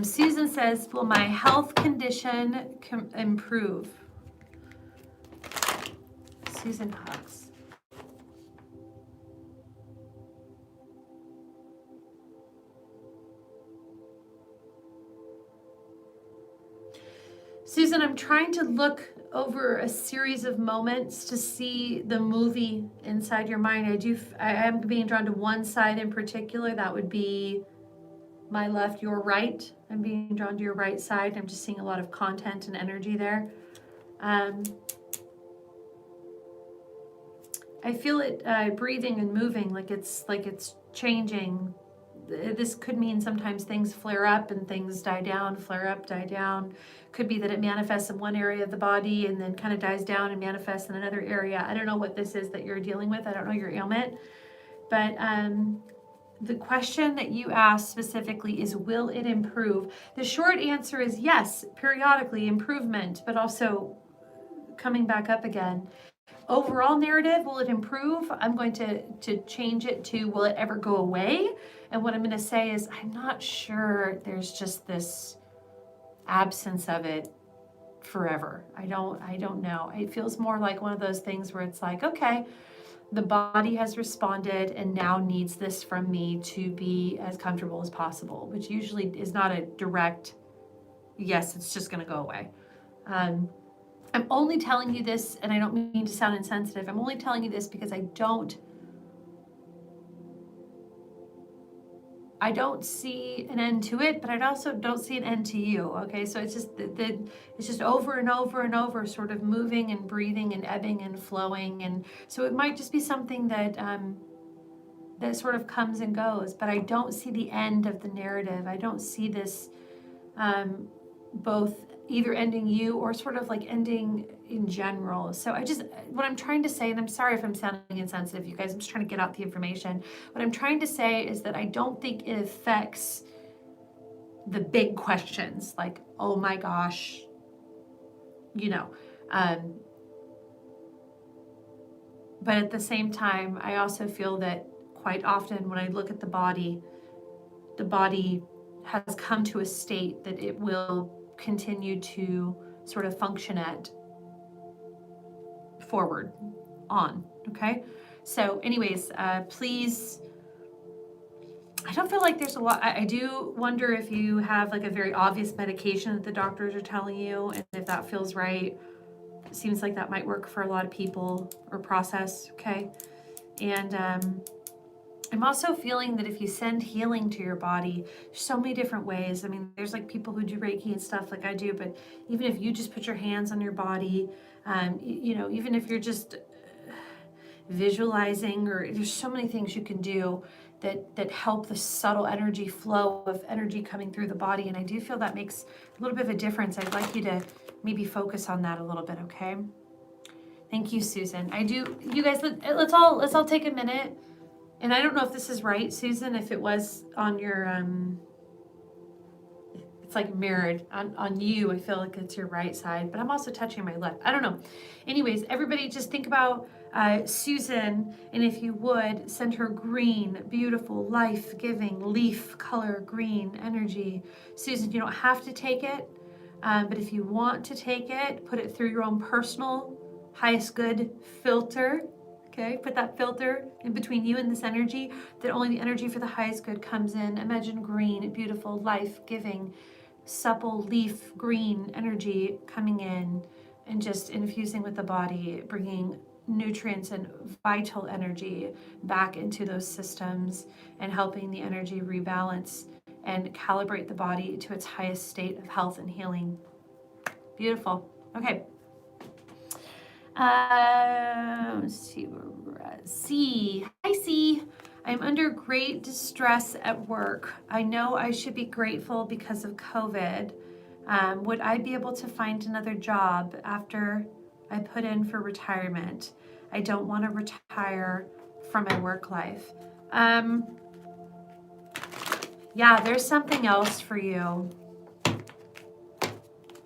S1: Susan says, will my health condition improve? Susan hugs. Susan, I'm trying to look over a series of moments to see the movie inside your mind. I am being drawn to one side in particular. That would be my left, your right. I'm being drawn to your right side. I'm just seeing a lot of content and energy there. I feel it breathing and moving, like it's changing. This could mean sometimes things flare up and things die down, flare up, die down. Could be that it manifests in one area of the body and then kind of dies down and manifests in another area. I don't know what this is that you're dealing with. I don't know your ailment. But the question that you asked specifically is, will it improve? The short answer is yes, periodically improvement, but also coming back up again. Overall narrative, will it improve? I'm going to change it to, will it ever go away? And what I'm going to say is, I'm not sure there's just this absence of it forever. I don't know. It feels more like one of those things where it's like, okay, the body has responded and now needs this from me to be as comfortable as possible, which usually is not a direct, yes, it's just going to go away. I'm only telling you this, and I don't mean to sound insensitive. I'm only telling you this because I don't see an end to it, but I also don't see an end to you. Okay, so it's just it's just over and over and over, sort of moving and breathing and ebbing and flowing, and so it might just be something that that sort of comes and goes. But I don't see the end of the narrative. I don't see this both either ending you or sort of like ending in general. So what I'm trying to say, and I'm sorry if I'm sounding insensitive, you guys, I'm just trying to get out the information. What I'm trying to say is that I don't think it affects the big questions like, oh my gosh, but at the same time, I also feel that quite often when I look at the body has come to a state that it will continue to sort of function at forward on. Okay, so anyways, please, I don't feel like there's a lot. I do wonder if you have like a very obvious medication that the doctors are telling you, and if that feels right. It seems like that might work for a lot of people, or process. Okay, and I'm also feeling that if you send healing to your body, there's so many different ways. I mean, there's like people who do Reiki and stuff like I do, but even if you just put your hands on your body, even if you're just visualizing, or there's so many things you can do that help the subtle energy flow of energy coming through the body. And I do feel that makes a little bit of a difference. I'd like you to maybe focus on that a little bit, okay? Thank you, Susan. You guys, let's all take a minute. And I don't know if this is right, Susan, if it was on your, it's like mirrored on you. I feel like it's your right side, but I'm also touching my left. I don't know. Anyways, everybody just think about Susan, and if you would, send her green, beautiful, life-giving, leaf color green energy. Susan, you don't have to take it, but if you want to take it, put it through your own personal highest good filter. Okay, put that filter in between you and this energy, that only the energy for the highest good comes in. Imagine green, beautiful, life-giving, supple leaf green energy coming in and just infusing with the body, bringing nutrients and vital energy back into those systems and helping the energy rebalance and calibrate the body to its highest state of health and healing. Beautiful. Okay. Let's see where we're at. C. Hi, C. I'm under great distress at work. I know I should be grateful because of COVID. Would I be able to find another job after I put in for retirement? I don't want to retire from my work life. Yeah, there's something else for you.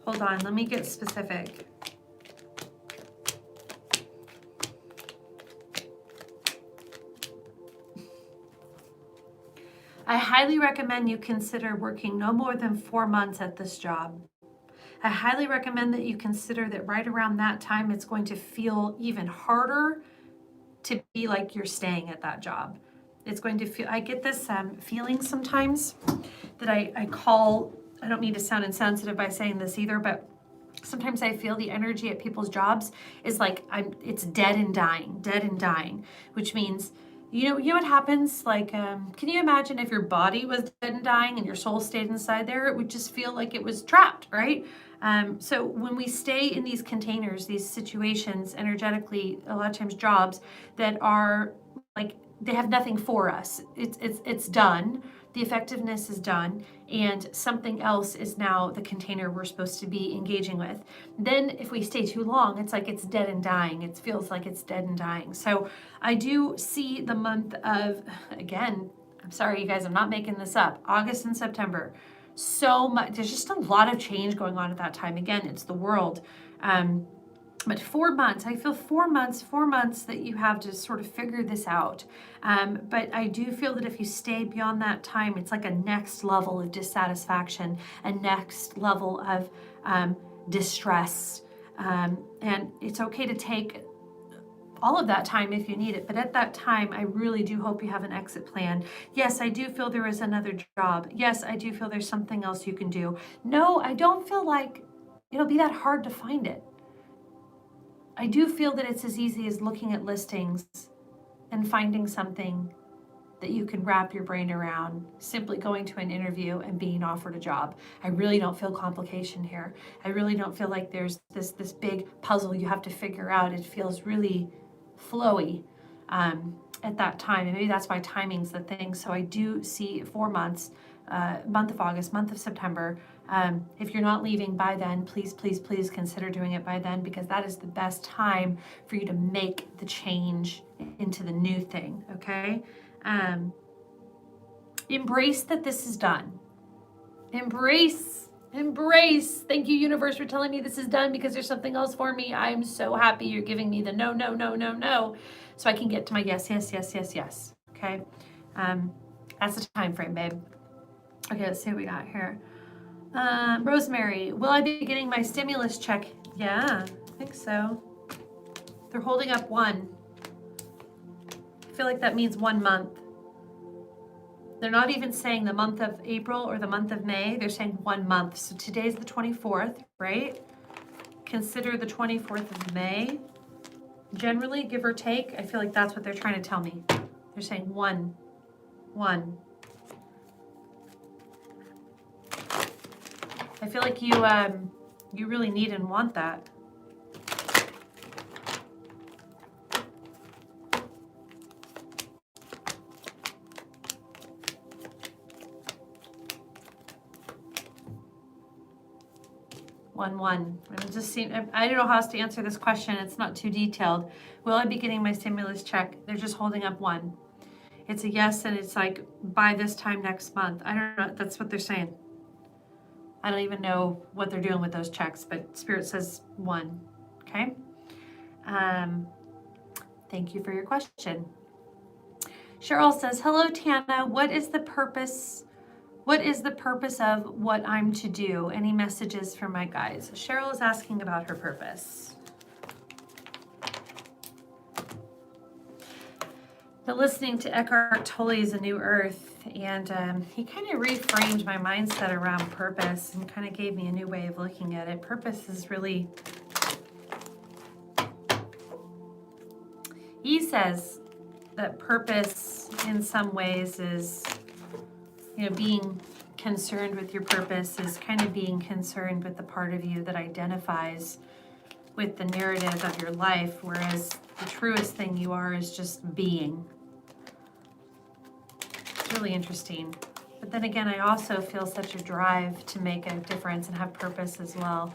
S1: Hold on, let me get specific. highly recommend you consider working no more than 4 months at this job. I highly recommend that you consider that right around that time, it's going to feel even harder to be like you're staying at that job. It's going to feel, I get this feeling sometimes that I call, I don't mean to sound insensitive by saying this either, but sometimes I feel the energy at people's jobs is like it's dead and dying, which means, you know what happens? Like, can you imagine if your body was dead and dying and your soul stayed inside there? It would just feel like it was trapped, right? So when we stay in these containers, these situations, energetically, a lot of times jobs that are like, they have nothing for us. It's done. The effectiveness is done, and something else is now the container we're supposed to be engaging with. Then if we stay too long, it's like it's dead and dying. It feels like it's dead and dying. So I do see the month of, again, I'm sorry, you guys, I'm not making this up, August and September. So much, there's just a lot of change going on at that time. Again, it's the world. But 4 months, I feel 4 months that you have to sort of figure this out. But I do feel that if you stay beyond that time, it's like a next level of dissatisfaction, a next level of distress. And it's okay to take all of that time if you need it. But at that time, I really do hope you have an exit plan. Yes, I do feel there is another job. Yes, I do feel there's something else you can do. No, I don't feel like it'll be that hard to find it. I do feel that it's as easy as looking at listings and finding something that you can wrap your brain around, simply going to an interview and being offered a job. I really don't feel complication here. I really don't feel like there's this big puzzle you have to figure out. It feels really flowy at that time. And maybe that's why timing's the thing. So I do see 4 months, month of August, month of September. If you're not leaving by then, please consider doing it by then, because that is the best time for you to make the change into the new thing, okay? Embrace that this is done. Embrace. Thank you, universe, for telling me this is done, because there's something else for me. I'm so happy you're giving me the no, so I can get to my yes. Okay? That's the time frame, babe. Okay, let's see what we got here. Rosemary, will I be getting my stimulus check? Yeah, I think so. They're holding up 1. I feel like that means 1 month. They're not even saying the month of April or the month of May. They're saying 1 month. So today's the 24th, right? Consider the 24th of May. Generally, give or take, I feel like that's what they're trying to tell me. They're saying 1. I feel like you really need and want that. One. I don't know how else to answer this question. It's not too detailed. Will I be getting my stimulus check? They're just holding up 1. It's a yes, and it's like by this time next month. I don't know. That's what they're saying. I don't even know what they're doing with those checks, but Spirit says 1. Okay. Thank you for your question. Cheryl says, hello, Tana. What is the purpose of what I'm to do? Any messages for my guys? Cheryl is asking about her purpose. But listening to Eckhart Tolle's A New Earth, and he kind of reframed my mindset around purpose and kind of gave me a new way of looking at it. Purpose is really, he says that purpose in some ways is, being concerned with your purpose is kind of being concerned with the part of you that identifies with the narrative of your life, whereas the truest thing you are is just being. It's really interesting. But then again, I also feel such a drive to make a difference and have purpose as well.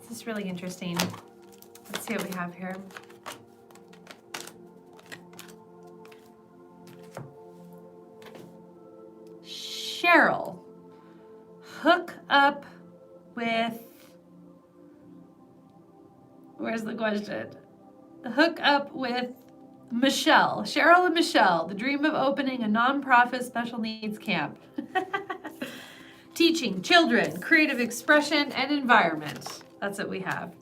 S1: This is really interesting. Let's see what we have here. Cheryl, hook up with, where's the question? Hook up with Michelle, Cheryl and Michelle, the dream of opening a nonprofit special needs camp. Teaching children, creative expression, and environment. That's what we have.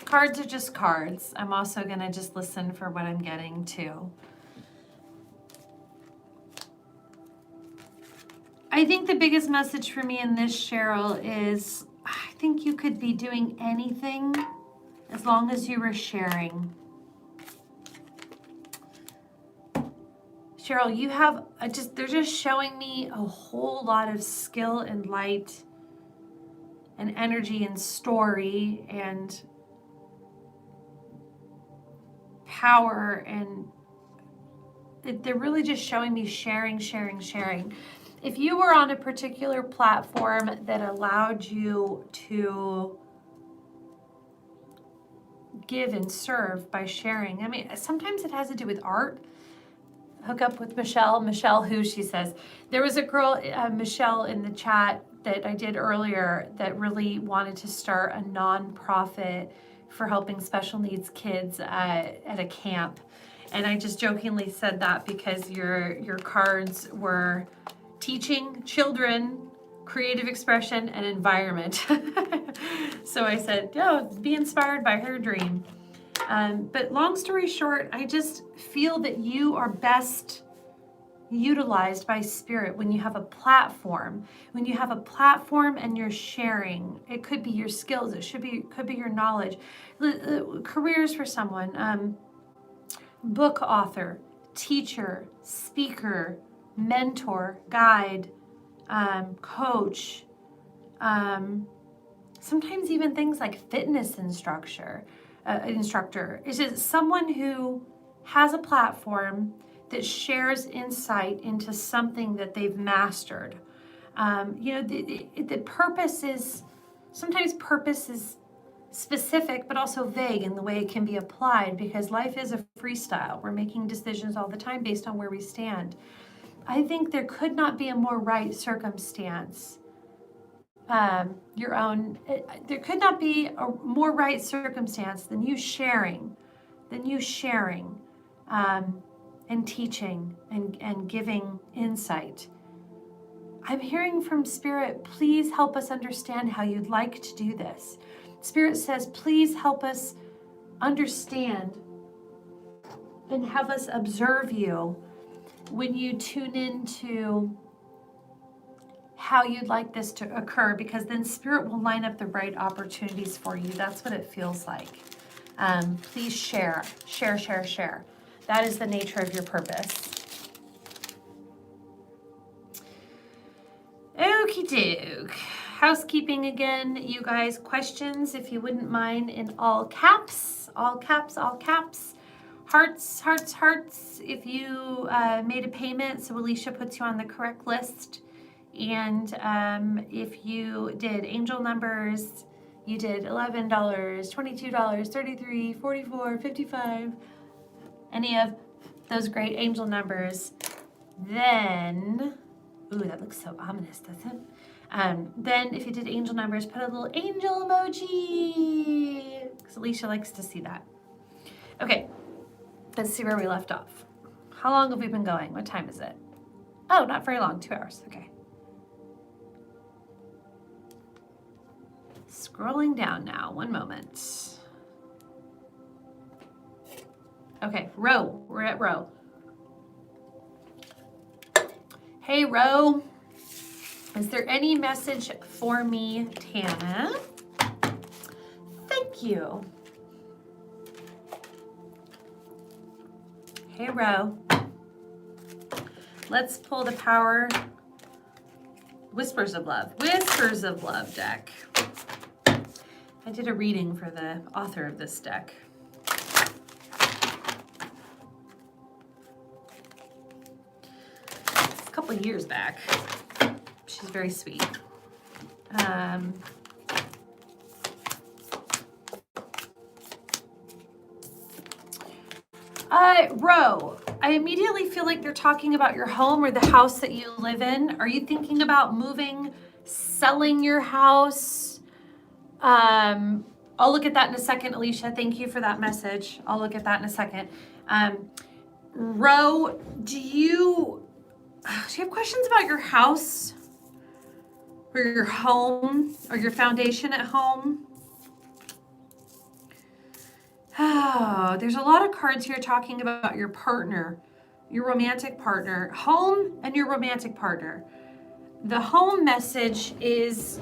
S1: Cards are just cards. I'm also going to just listen for what I'm getting too. I think the biggest message for me in this, Cheryl, is I think you could be doing anything as long as you were sharing. Cheryl, you have they're just showing me a whole lot of skill and light and energy and story and power, and they're really just showing me sharing. If you were on a particular platform that allowed you to give and serve by sharing, I mean, sometimes it has to do with art. Hook up with Michelle. Michelle who, she says. There was a girl, Michelle, in the chat that I did earlier that really wanted to start a nonprofit for helping special needs kids at a camp. And I just jokingly said that because your cards were teaching children creative expression and environment. So I said, be inspired by her dream. But long story short, I just feel that you are best utilized by Spirit when you have a platform. When you have a platform and you're sharing, it could be your skills, could be your knowledge. Careers for someone, book author, teacher, speaker, mentor, guide, coach, sometimes even things like fitness instructor. Is it someone who has a platform that shares insight into something that they've mastered? The purpose is, sometimes purpose is specific, but also vague in the way it can be applied, because life is a freestyle. We're making decisions all the time based on where we stand. I think there could not be a more right circumstance. There could not be a more right circumstance than you sharing, and teaching and giving insight. I'm hearing from Spirit, please help us understand how you'd like to do this. Spirit says, please help us understand and have us observe you when you tune into how you'd like this to occur, because then Spirit will line up the right opportunities for you. That's what it feels like. Please share. That is the nature of your purpose. Okie doke. Housekeeping again, you guys. Questions, if you wouldn't mind, in all caps. All caps. Hearts. If you made a payment, so Alicia puts you on the correct list. And if you did angel numbers, you did $11, $22, $33, $44, $55, any of those great angel numbers, then, ooh, that looks so ominous, doesn't it? Then if you did angel numbers, put a little angel emoji, because Alicia likes to see that. Okay, let's see where we left off. How long have we been going? What time is it? Oh, not very long, 2 hours, okay. Scrolling down now, one moment. Okay, Ro, we're at Ro. Hey, Ro, is there any message for me, Tana? Thank you. Hey, Ro. Let's pull the Power Whispers of Love deck. I did a reading for the author of this deck. It's a couple of years back. She's very sweet. Ro, I immediately feel like they're talking about your home or the house that you live in. Are you thinking about moving, selling your house? I'll look at that in a second, Alicia. Thank you for that message. I'll look at that in a second. Ro, do you have questions about your house or your home or your foundation at home? Oh, there's a lot of cards here talking about your partner, your romantic partner, home and your romantic partner. The home message is,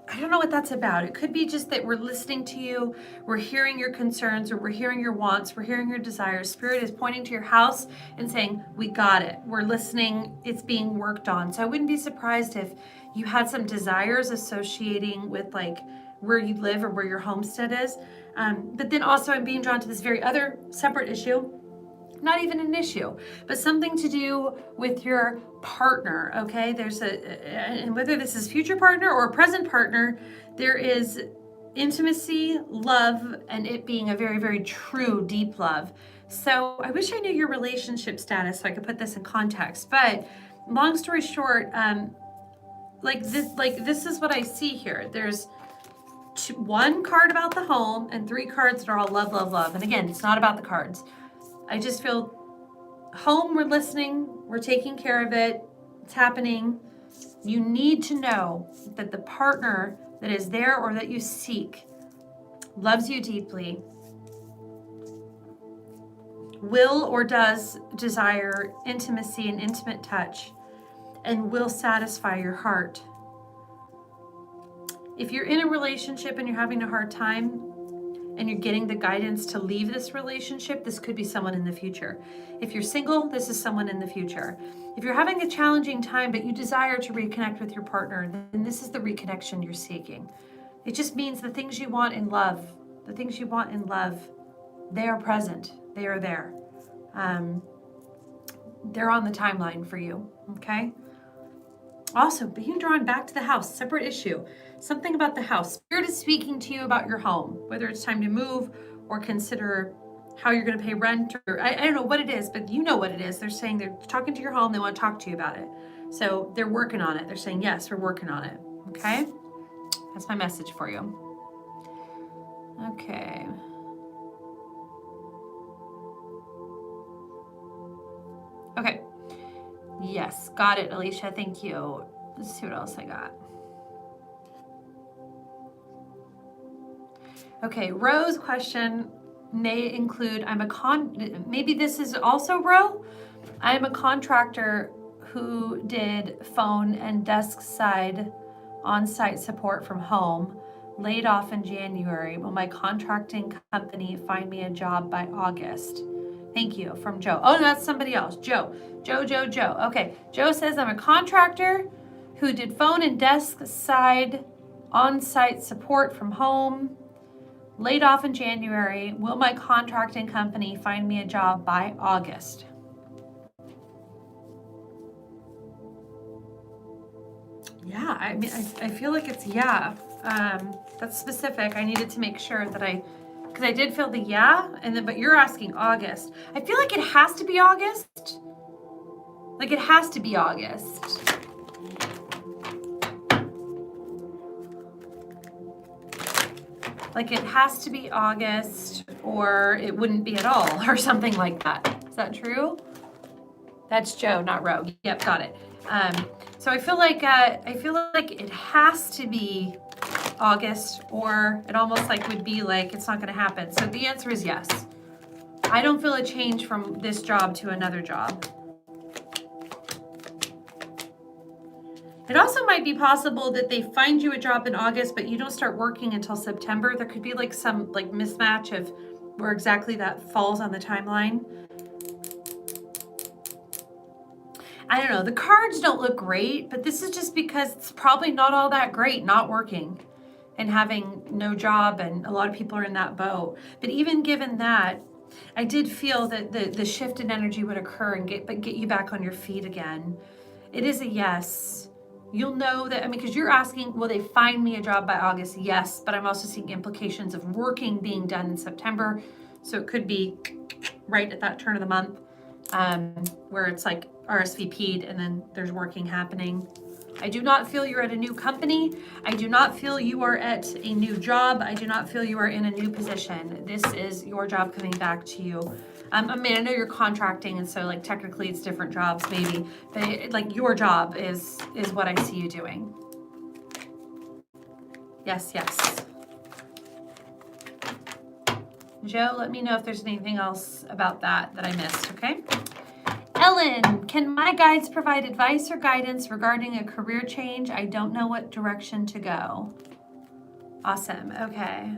S1: I don't know what that's about. It could be just that we're listening to you, we're hearing your concerns, or we're hearing your wants, we're hearing your desires. Spirit is pointing to your house and saying, we got it. We're listening. It's being worked on. So I wouldn't be surprised if you had some desires associating with like where you live or where your homestead is. But then also I'm being drawn to this very other separate issue. Not even an issue, but something to do with your partner, okay? There's and whether this is future partner or present partner, there is intimacy, love, and it being a very, very true, deep love. So I wish I knew your relationship status so I could put this in context, but long story short, this is what I see here. There's one card about the home and 3 cards that are all love, love, love. And again, it's not about the cards. I just feel home, we're listening, we're taking care of it, it's happening. You need to know that the partner that is there or that you seek loves you deeply, will or does desire intimacy and intimate touch, and will satisfy your heart. If you're in a relationship and you're having a hard time, and you're getting the guidance to leave this relationship, this could be someone in the future. If you're single, this is someone in the future. If you're having a challenging time, but you desire to reconnect with your partner, then this is the reconnection you're seeking. It just means the things you want in love, they are present. They are there. They're on the timeline for you, okay? Also, being drawn back to the house, separate issue. Something about the house. Spirit is speaking to you about your home, whether it's time to move or consider how you're going to pay rent, or I don't know what it is, but you know what it is. They're saying they're talking to your home. They want to talk to you about it. So they're working on it. They're saying, yes, we're working on it. Okay. That's my message for you. Okay. Okay. Yes. Got it, Alicia. Thank you. Let's see what else I got. Okay, Ro's question may include, maybe this is also Ro. I'm a contractor who did phone and desk side on-site support from home, laid off in January. Will my contracting company find me a job by August? Thank you, from Joe. Oh, that's somebody else. Joe. Okay, Joe says, I'm a contractor who did phone and desk side on-site support from home, laid off in January. Will my contracting company find me a job by August? Yeah, I mean, I feel like it's yeah. That's specific. I needed to make sure that because I did feel the yeah, and then, but you're asking August. I feel like it has to be August. Like it has to be August. Like it has to be August, or it wouldn't be at all, or something like that. Is that true? That's Joe, not Ro. Yep, got it. So I feel like it has to be August, or it almost like would be like it's not going to happen. So the answer is yes. I don't feel a change from this job to another job. It also might be possible that they find you a job in August, but you don't start working until September. There could be like some like mismatch of where exactly that falls on the timeline. I don't know. The cards don't look great, but this is just because it's probably not all that great not working and having no job, and a lot of people are in that boat. But even given that, I did feel that the shift in energy would occur and get you back on your feet again. It is a yes. You'll know that, I mean, because you're asking, will they find me a job by August? Yes, but I'm also seeing implications of working being done in September. So it could be right at that turn of the month where it's like RSVP'd and then there's working happening. I do not feel you're at a new company. I do not feel you are at a new job. I do not feel you are in a new position. This is your job coming back to you. I mean, I know you're contracting, and so like technically it's different jobs maybe, but like your job is what I see you doing. Yes, yes. Joe, let me know if there's anything else about that I missed, okay? Ellen, can my guides provide advice or guidance regarding a career change? I don't know what direction to go. Awesome, okay.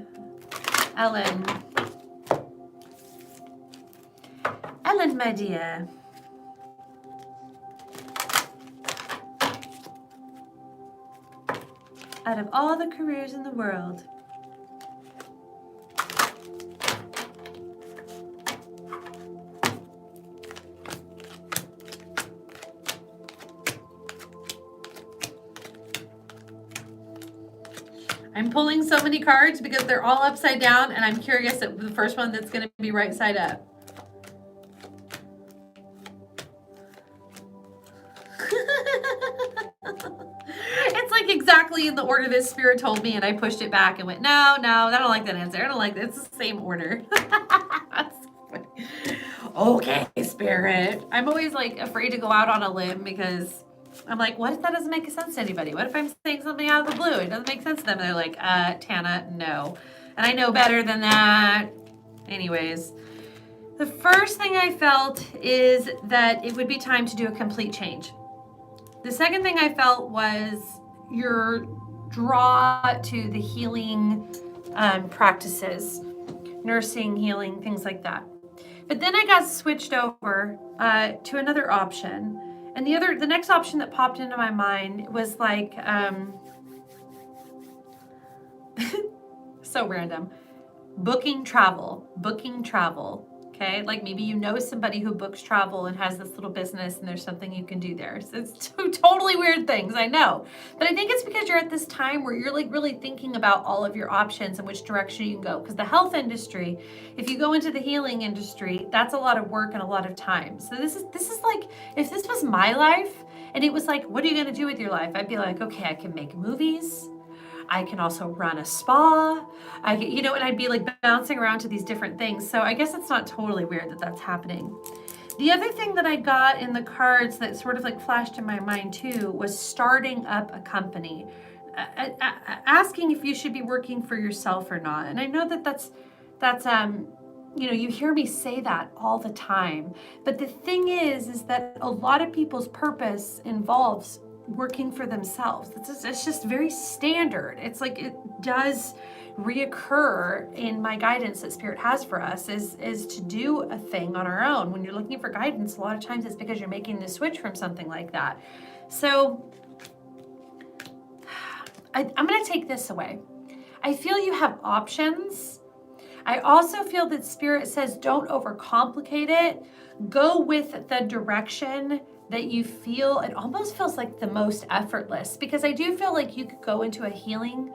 S1: Ellen, my dear. Out of all the careers in the world, I'm pulling so many cards because they're all upside down, and I'm curious at the first one that's going to be right side up. It's like exactly in the order that Spirit told me, and I pushed it back and went, no, I don't like that answer. I don't like that. It's the same order. That's funny. Okay, Spirit. I'm always like afraid to go out on a limb because I'm like, what if that doesn't make sense to anybody? What if I'm saying something out of the blue? It doesn't make sense to them. And they're like, Tana, no. And I know better than that. Anyways, the first thing I felt is that it would be time to do a complete change. The second thing I felt was your draw to the healing practices, nursing, healing, things like that. But then I got switched over to another option. And the next option that popped into my mind was like, so random, booking travel, okay? Like maybe you know somebody who books travel and has this little business and there's something you can do there. So it's two totally weird things, I know. But I think it's because you're at this time where you're like really thinking about all of your options and which direction you can go. Because the health industry, if you go into the healing industry, that's a lot of work and a lot of time. So this is like, if this was my life and it was like, what are you gonna do with your life? I'd be like, okay, I can make movies. I can also run a spa. And I'd be like bouncing around to these different things. So I guess it's not totally weird that that's happening. The other thing that I got in the cards that sort of like flashed in my mind too was starting up a company, asking if you should be working for yourself or not. And I know that that's you hear me say that all the time. But the thing is that a lot of people's purpose involves working for themselves. It's just very standard. It's like it does reoccur in my guidance that Spirit has for us is to do a thing on our own. When you're looking for guidance, a lot of times it's because you're making the switch from something like that. So I'm going to take this away. I feel you have options. I also feel that Spirit says don't overcomplicate it. Go with the direction that you feel. It almost feels like the most effortless, because I do feel like you could go into a healing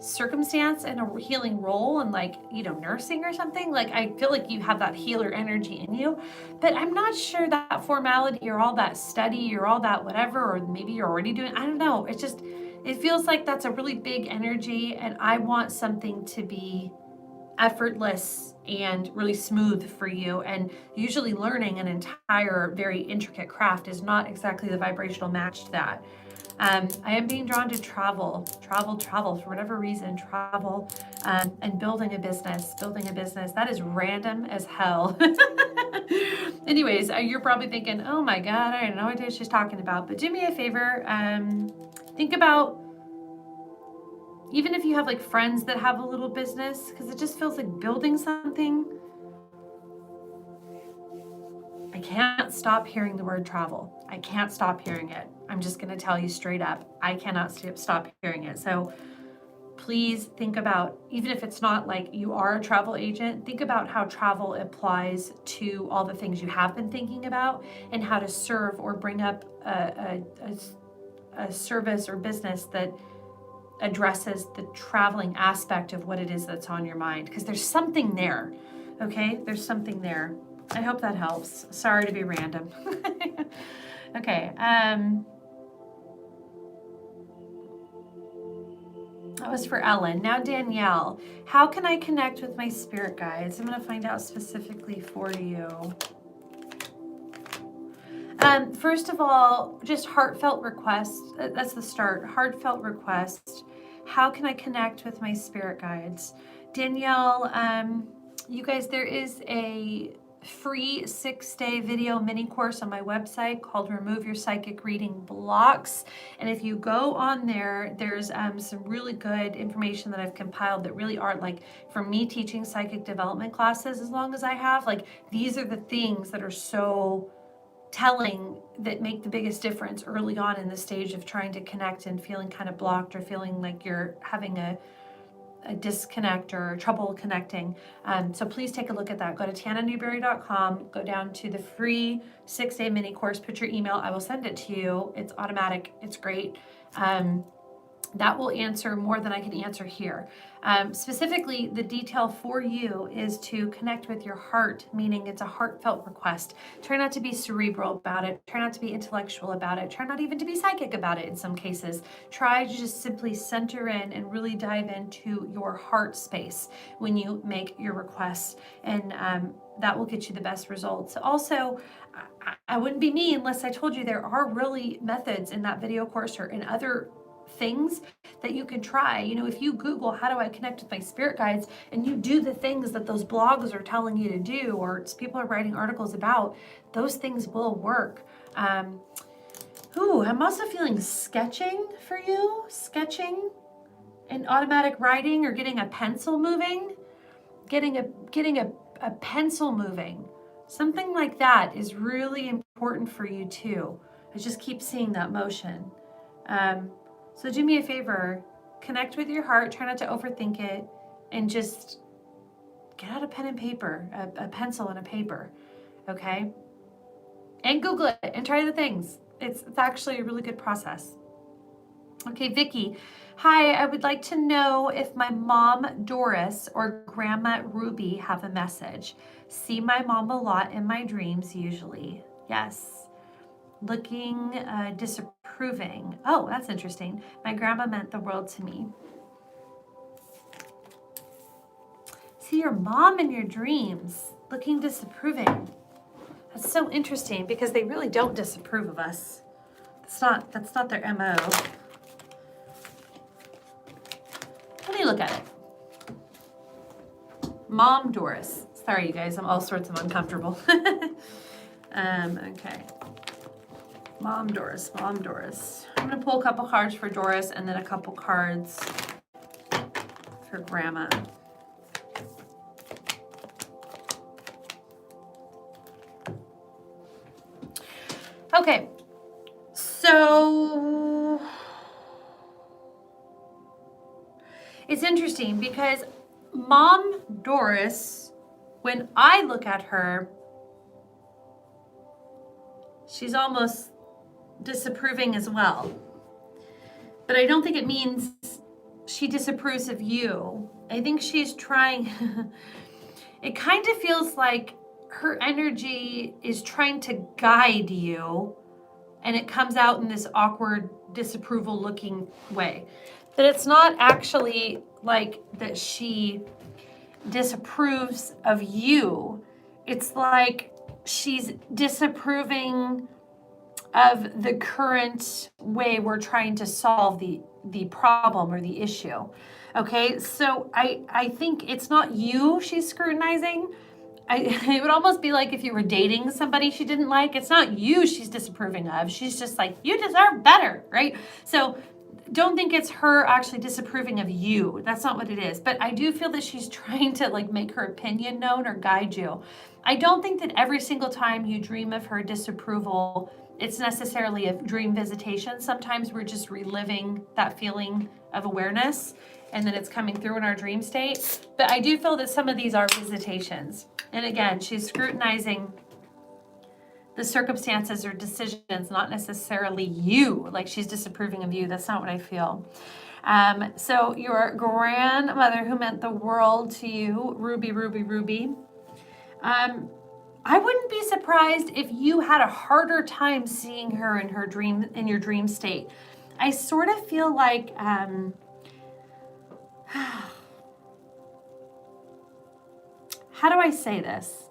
S1: circumstance and a healing role and like, nursing or something. Like I feel like you have that healer energy in you, but I'm not sure that formality or all that study or all that whatever, or maybe you're already doing, I don't know. It feels like that's a really big energy, and I want something to be effortless and really smooth for you. And usually learning an entire very intricate craft is not exactly the vibrational match to that. I am being drawn to travel for whatever reason, travel, and building a business. That is random as hell. Anyways, you're probably thinking, oh my God, I have no idea what she's talking about. But do me a favor, think about, even if you have like friends that have a little business, because it just feels like building something. I can't stop hearing the word travel. I can't stop hearing it. I'm just going to tell you straight up. I cannot stop hearing it. So please think about, even if it's not like you are a travel agent, think about how travel applies to all the things you have been thinking about and how to serve or bring up a service or business that addresses the traveling aspect of what it is that's on your mind, because there's something there. Okay, there's something there. I hope that helps. Sorry to be random. Okay. That was for Ellen. Now, Danielle, how can I connect with my spirit guides? I'm going to find out specifically for you. First of all, just heartfelt request. That's the start. Heartfelt request. How can I connect with my spirit guides? Danielle, you guys, there is a free 6-day video mini course on my website called Remove Your Psychic Reading Blocks. And if you go on there, there's some really good information that I've compiled that really aren't like from me teaching psychic development classes as long as I have. Like, these are the things that are so telling that make the biggest difference early on in the stage of trying to connect and feeling kind of blocked or feeling like you're having a disconnect or trouble connecting. So please take a look at that. Go to tananewberry.com, go down to the free 6-day mini course, put your email, I will send it to you. It's automatic, it's great. That will answer more than I can answer here. Specifically, the detail for you is to connect with your heart, meaning it's a heartfelt request. Try not to be cerebral about it. Try not to be intellectual about it. Try not even to be psychic about it in some cases. Try to just simply center in and really dive into your heart space when you make your requests. And that will get you the best results. Also, I wouldn't be me unless I told you there are really methods in that video course or in other things that you can try. You know, if you Google, how do I connect with my spirit guides, and you do the things that those blogs are telling you to do, or people are writing articles about, those things will work. I'm also feeling sketching for you, sketching and automatic writing, or getting a pencil moving, getting a pencil moving. Something like that is really important for you too. I just keep seeing that motion. So do me a favor, connect with your heart, try not to overthink it, and just get out a pen and paper, a pencil and a paper, okay? And Google it and try the things. It's actually a really good process. Okay, Vicky, hi, I would like to know if my mom Doris or Grandma Ruby have a message. See my mom a lot in my dreams usually. Yes. Looking disapproving. Oh, that's interesting. My grandma meant the world to me. See your mom in your dreams, looking disapproving. That's so interesting because they really don't disapprove of us. That's not their MO. Let me look at it. Mom Doris. Sorry, you guys, I'm all sorts of uncomfortable. Okay. Mom Doris. I'm going to pull a couple cards for Doris and then a couple cards for Grandma. Okay, so it's interesting because Mom Doris, when I look at her, she's almost disapproving as well. But I don't think it means she disapproves of you. I think she's trying, it kind of feels like her energy is trying to guide you, and it comes out in this awkward disapproval looking way. But it's not actually like that she disapproves of you. It's like she's disapproving of the current way we're trying to solve the problem or the issue. Okay, so I think it's not you she's scrutinizing. It would almost be like if you were dating somebody she didn't like. It's not you she's disapproving of. She's just like, you deserve better, right? So don't think it's her actually disapproving of you. That's not what it is. But I do feel that she's trying to like make her opinion known or guide you. I don't think that every single time you dream of her disapproval, it's necessarily a dream visitation. Sometimes we're just reliving that feeling of awareness, and then it's coming through in our dream state. But I do feel that some of these are visitations. And again, she's scrutinizing the circumstances or decisions, not necessarily you, like she's disapproving of you. That's not what I feel. So your grandmother who meant the world to you, Ruby. I wouldn't be surprised if you had a harder time seeing her in her dream, in your dream state. I sort of feel like How do I say this?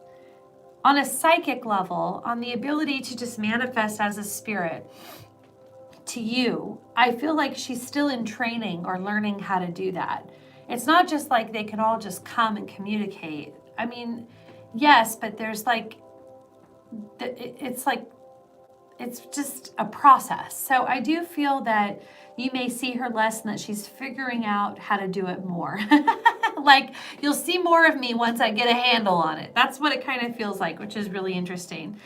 S1: On a psychic level, on the ability to just manifest as a spirit to you, I feel like she's still in training or learning how to do that. It's not just like they can all just come and communicate. I mean, yes, but there's like, it's like, it's just a process. So I do feel that you may see her less and that she's figuring out how to do it more. Like, you'll see more of me once I get a handle on it. That's what it kind of feels like, which is really interesting.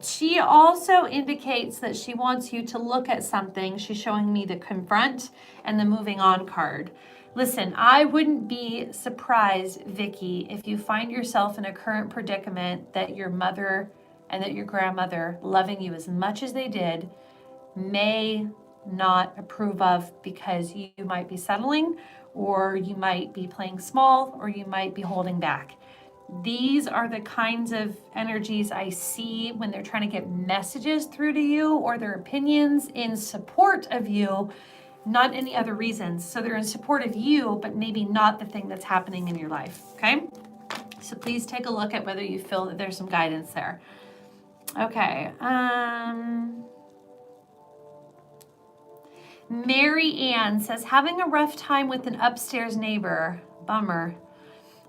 S1: She also indicates that she wants you to look at something. She's showing me the confront and the moving on card. Listen, I wouldn't be surprised, Vicky, if you find yourself in a current predicament that your mother and that your grandmother, loving you as much as they did, may not approve of, because you might be settling, or you might be playing small, or you might be holding back. These are the kinds of energies I see when they're trying to get messages through to you, or their opinions in support of you, not any other reasons. So they're in support of you, but maybe not the thing that's happening in your life, okay? So please take a look at whether you feel that there's some guidance there. Okay. Mary Ann says, having a rough time with an upstairs neighbor. Bummer.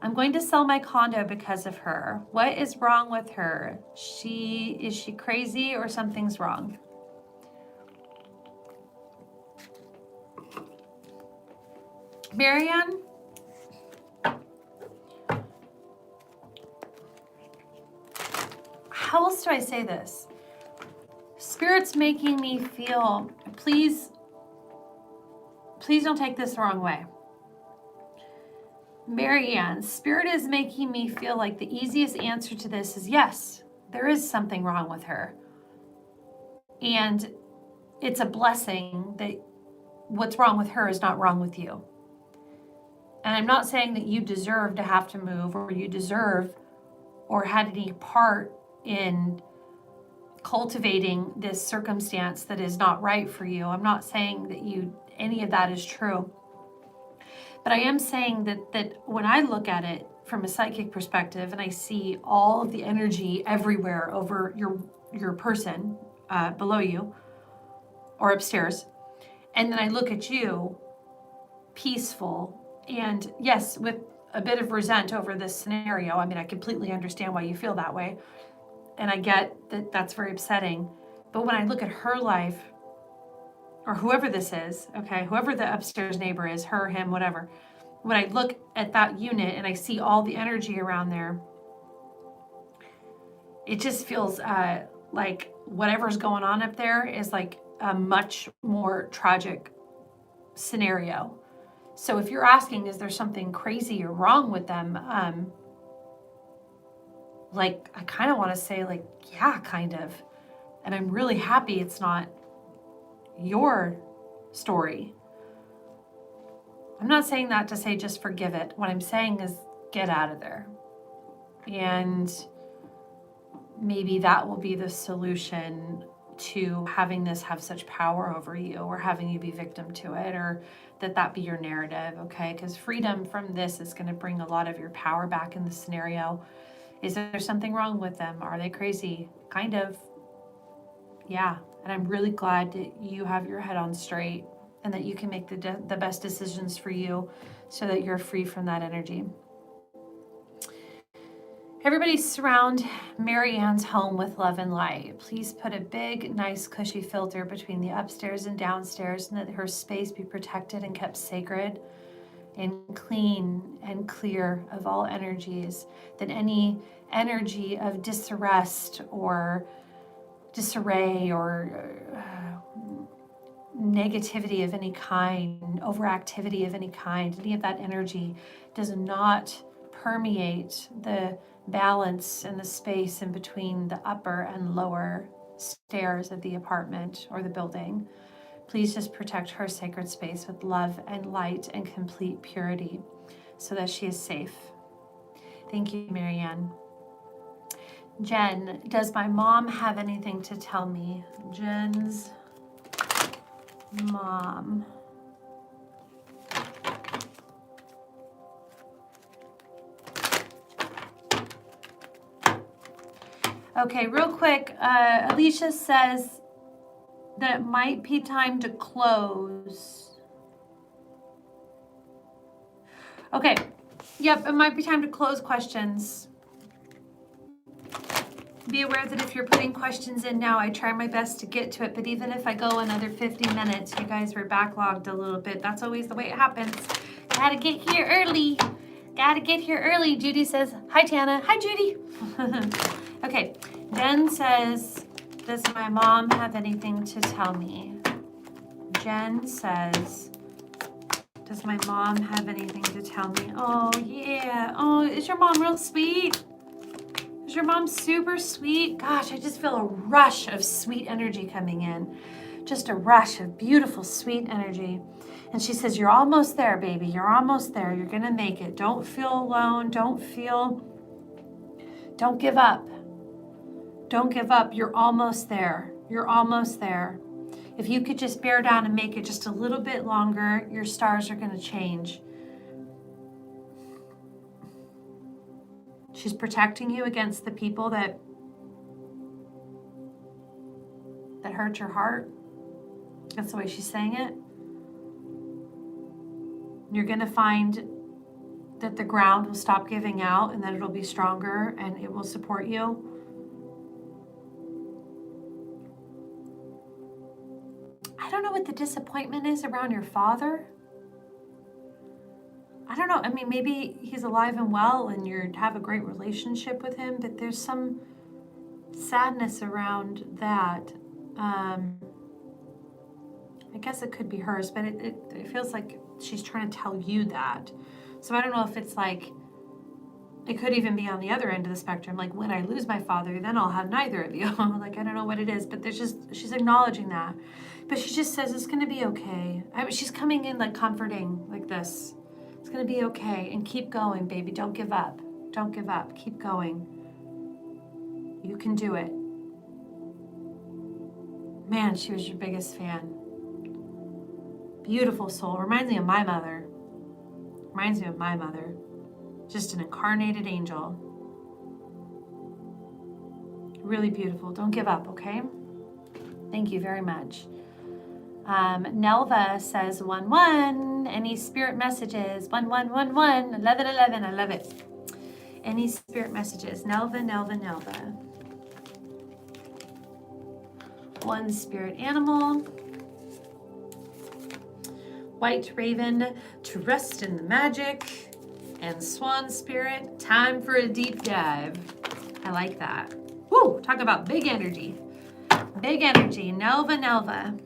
S1: I'm going to sell my condo because of her. What is wrong with her? Is she crazy or something's wrong? Mary Ann? How else do I say this? Spirit's making me feel, please don't take this the wrong way. Mary Ann, Spirit is making me feel like the easiest answer to this is yes, there is something wrong with her. And it's a blessing that what's wrong with her is not wrong with you. And I'm not saying that you deserve to have to move, or you deserve or had any part in cultivating this circumstance that is not right for you. I'm not saying that any of that is true. But I am saying that when I look at it from a psychic perspective and I see all of the energy everywhere over your person below you or upstairs, and then I look at you peaceful and yes, with a bit of resent over this scenario. I mean, I completely understand why you feel that way. And I get that that's very upsetting. But when I look at her life, or whoever this is, okay, whoever the upstairs neighbor is, her, him, whatever, when I look at that unit and I see all the energy around there, it just feels like whatever's going on up there is like a much more tragic scenario. So if you're asking, is there something crazy or wrong with them? Like, I kind of want to say, like, yeah, kind of. And I'm really happy it's not your story. I'm not saying that to say just forgive it. What I'm saying is get out of there. And maybe that will be the solution to having this have such power over you, or having you be victim to it, or that be your narrative, okay? Because freedom from this is going to bring a lot of your power back in the scenario. Is there something wrong with them? Are they crazy? Kind of. Yeah. And I'm really glad that you have your head on straight and that you can make the best decisions for you so that you're free from that energy. Everybody surround Mary Ann's home with love and light. Please put a big, nice, cushy filter between the upstairs and downstairs, and that her space be protected and kept sacred and clean and clear of all energies, that any energy of disarrest or disarray or negativity of any kind, overactivity of any kind, any of that energy does not permeate the balance and the space in between the upper and lower stairs of the apartment or the building. Please just protect her sacred space with love and light and complete purity so that she is safe. Thank you, Mary Ann. Jen, does my mom have anything to tell me? Jen's mom. Okay, real quick, Alicia says that it might be time to close. Okay, yep, it might be time to close questions. Be aware that if you're putting questions in now, I try my best to get to it, but even if I go another 50 minutes, you guys were backlogged a little bit. That's always the way it happens. Gotta get here early. Gotta get here early. Judy says, hi, Tana. Hi, Judy. Okay, Jen says, does my mom have anything to tell me? Jen says, does my mom have anything to tell me? Oh, yeah. Oh, is your mom real sweet? Is your mom super sweet? Gosh, I just feel a rush of sweet energy coming in. Just a rush of beautiful, sweet energy. And she says, you're almost there, baby. You're almost there. You're going to make it. Don't feel alone. Don't give up. Don't give up. You're almost there. You're almost there. If you could just bear down and make it just a little bit longer, your stars are going to change. She's protecting you against the people that hurt your heart. That's the way she's saying it. You're going to find that the ground will stop giving out and that it'll be stronger and it will support you. I don't know what the disappointment is around your father. I don't know. I mean, maybe he's alive and well and you have a great relationship with him, but there's some sadness around that. I guess it could be hers, but it feels like she's trying to tell you that. So I don't know if it's like, it could even be on the other end of the spectrum. Like, when I lose my father, then I'll have neither of you. Like, I don't know what it is, but she's acknowledging that. But she just says, it's going to be okay. She's coming in like comforting like this. It's going to be okay. And keep going, baby. Don't give up. Don't give up. Keep going. You can do it. Man, she was your biggest fan. Beautiful soul. Reminds me of my mother. Reminds me of my mother. Just an incarnated angel. Really beautiful. Don't give up, okay? Thank you very much. Nelva says 1-1. Any spirit messages? 1-1-1-1. 11-11. I love it. Any spirit messages? Nelva. One spirit animal. White raven, to rest in the magic. And swan spirit, time for a deep dive. I like that. Woo! Talk about big energy. Big energy. Nelva.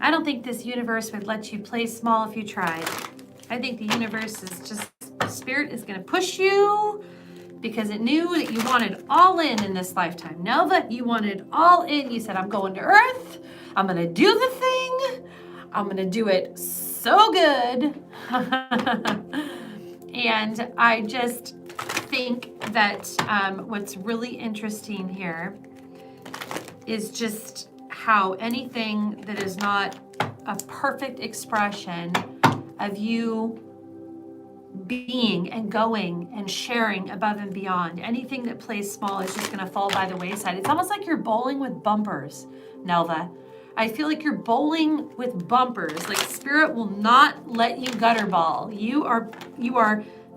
S1: I don't think this universe would let you play small if you tried. I think the universe is just, spirit is going to push you because it knew that you wanted all in this lifetime. Nelva, you wanted all in. You said, I'm going to Earth. I'm going to do the thing. I'm going to do it so good. And I just think that what's really interesting here is just how anything that is not a perfect expression of you being and going and sharing above and beyond, anything that plays small is just going to fall by the wayside. It's almost like you're bowling with bumpers, Nelva. I feel like you're bowling with bumpers. Like, spirit will not let you gutter ball. You are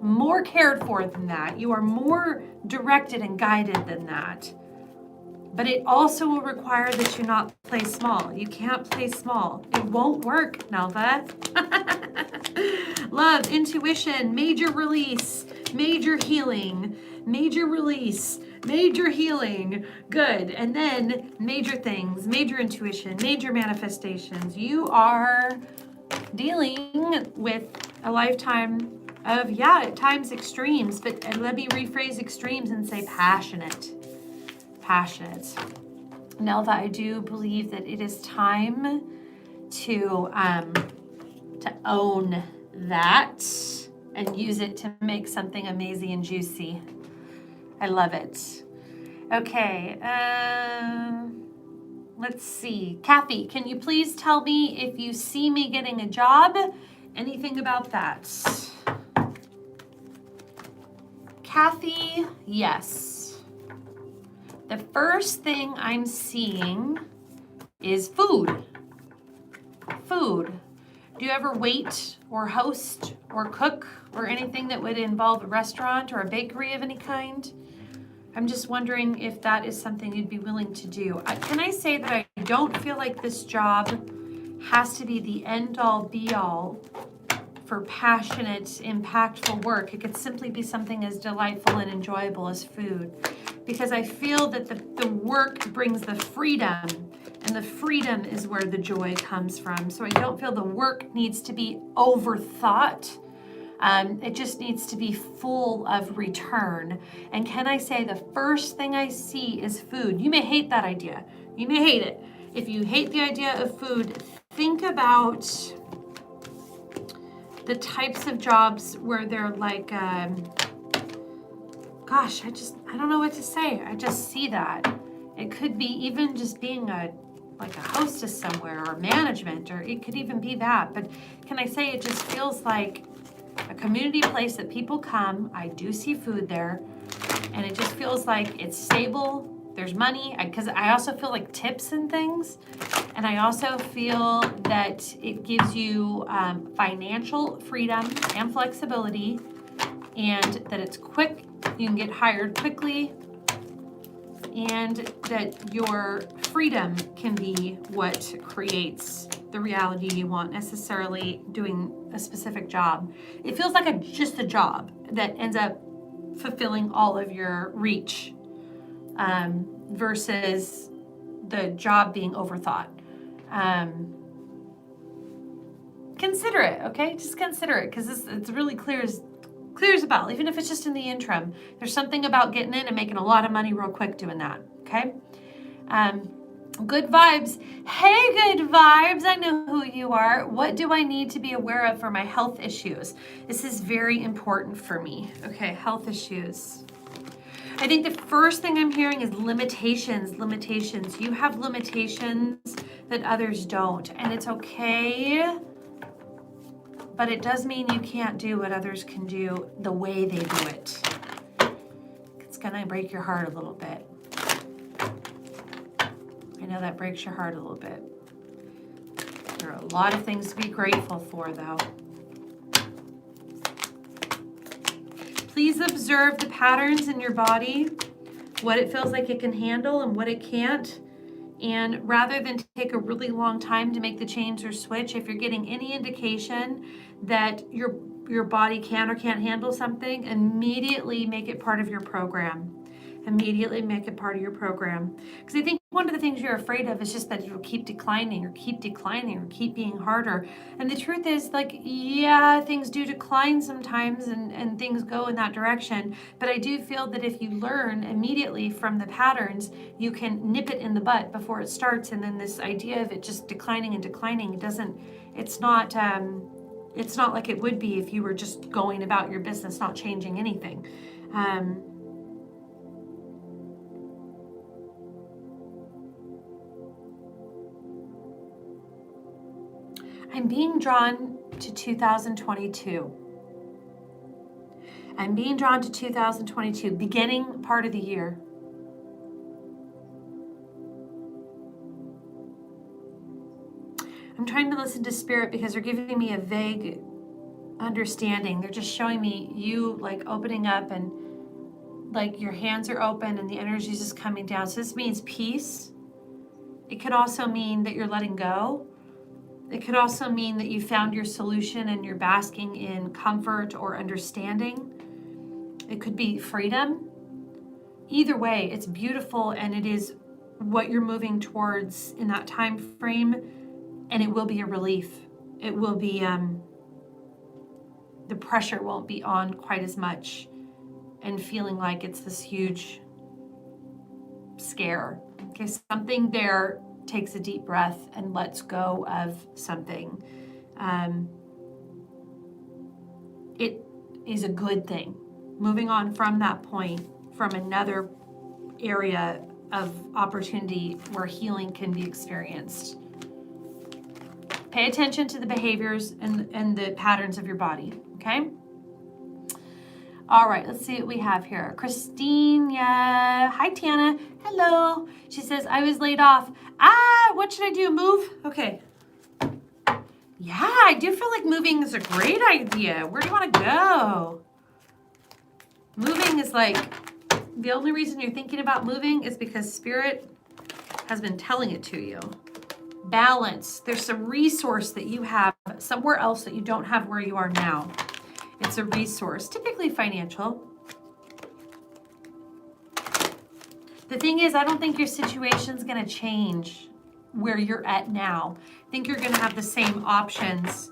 S1: more cared for than that. You are more directed and guided than that. But it also will require that you not play small. You can't play small. It won't work, Nelva. Love, intuition, major release, major healing, major release, major healing. Good. And then major things, major intuition, major manifestations. You are dealing with a lifetime of, at times extremes, but let me rephrase extremes and say passionate. Nelva, I do believe that it is time to own that and use it to make something amazing and juicy. I love it. Okay, let's see. Kathy, can you please tell me if you see me getting a job? Anything about that? Kathy, yes. The first thing I'm seeing is food. Food. Do you ever wait or host or cook or anything that would involve a restaurant or a bakery of any kind? I'm just wondering if that is something you'd be willing to do. Can I say that I don't feel like this job has to be the end-all be-all for passionate, impactful work. It could simply be something as delightful and enjoyable as food. Because I feel that the work brings the freedom, and the freedom is where the joy comes from. So I don't feel the work needs to be overthought. It just needs to be full of return. And can I say the first thing I see is food? You may hate that idea. You may hate it. If you hate the idea of food, think about the types of jobs where they're like, gosh, I don't know what to say. I just see that. It could be even just being like a hostess somewhere or management, or it could even be that. But can I say it just feels like a community place that people come. I do see food there, and it just feels like it's stable. There's money, because I also feel like tips and things. And I also feel that it gives you financial freedom and flexibility, and that it's quick. You can get hired quickly, and that your freedom can be what creates the reality you want, necessarily doing a specific job. It feels like just a job that ends up fulfilling all of your reach, versus the job being overthought. Consider it, okay? Just consider it, because it's really clear as a bell. Even if it's just in the interim, there's something about getting in and making a lot of money real quick doing that, okay? Good vibes. Hey, good vibes. I know who you are. What do I need to be aware of for my health issues? This is very important for me. Okay, health issues. I think the first thing I'm hearing is limitations. You have limitations that others don't, and it's okay, but it does mean you can't do what others can do the way they do it. It's gonna break your heart a little bit. I know that breaks your heart a little bit. There are a lot of things to be grateful for, though. Please observe the patterns in your body, what it feels like it can handle and what it can't. And rather than take a really long time to make the change or switch, if you're getting any indication that your body can or can't handle something, immediately make it part of your program. Immediately make it part of your program. Because I think one of the things you're afraid of is just that it'll keep declining or keep being harder. And the truth is, like, yeah, things do decline sometimes and things go in that direction. But I do feel that if you learn immediately from the patterns, you can nip it in the butt before it starts. And then this idea of it just declining, it's not like it would be if you were just going about your business, not changing anything. I'm being drawn to 2022. I'm being drawn to 2022, beginning part of the year. I'm trying to listen to Spirit because they're giving me a vague understanding. They're just showing me you like opening up and like your hands are open and the energy is just coming down. So this means peace. It could also mean that you're letting go. It could also mean that you found your solution and you're basking in comfort or understanding. It could be freedom. Either way, it's beautiful, and it is what you're moving towards in that time frame, and it will be a relief. It will be, the pressure won't be on quite as much and feeling like it's this huge scare. Okay, something there takes a deep breath and lets go of something. It is a good thing. Moving on from that point, from another area of opportunity where healing can be experienced. Pay attention to the behaviors and the patterns of your body, okay? All right, let's see what we have here. Christine, yeah. Hi, Tana. Hello. She says, I was laid off. What should I do? Move? Okay. Yeah, I do feel like moving is a great idea. Where do you want to go? Moving is like, the only reason you're thinking about moving is because Spirit has been telling it to you. Balance. There's some resource that you have somewhere else that you don't have where you are now. It's a resource, typically financial. The thing is, I don't think your situation's going to change where you're at now. I think you're going to have the same options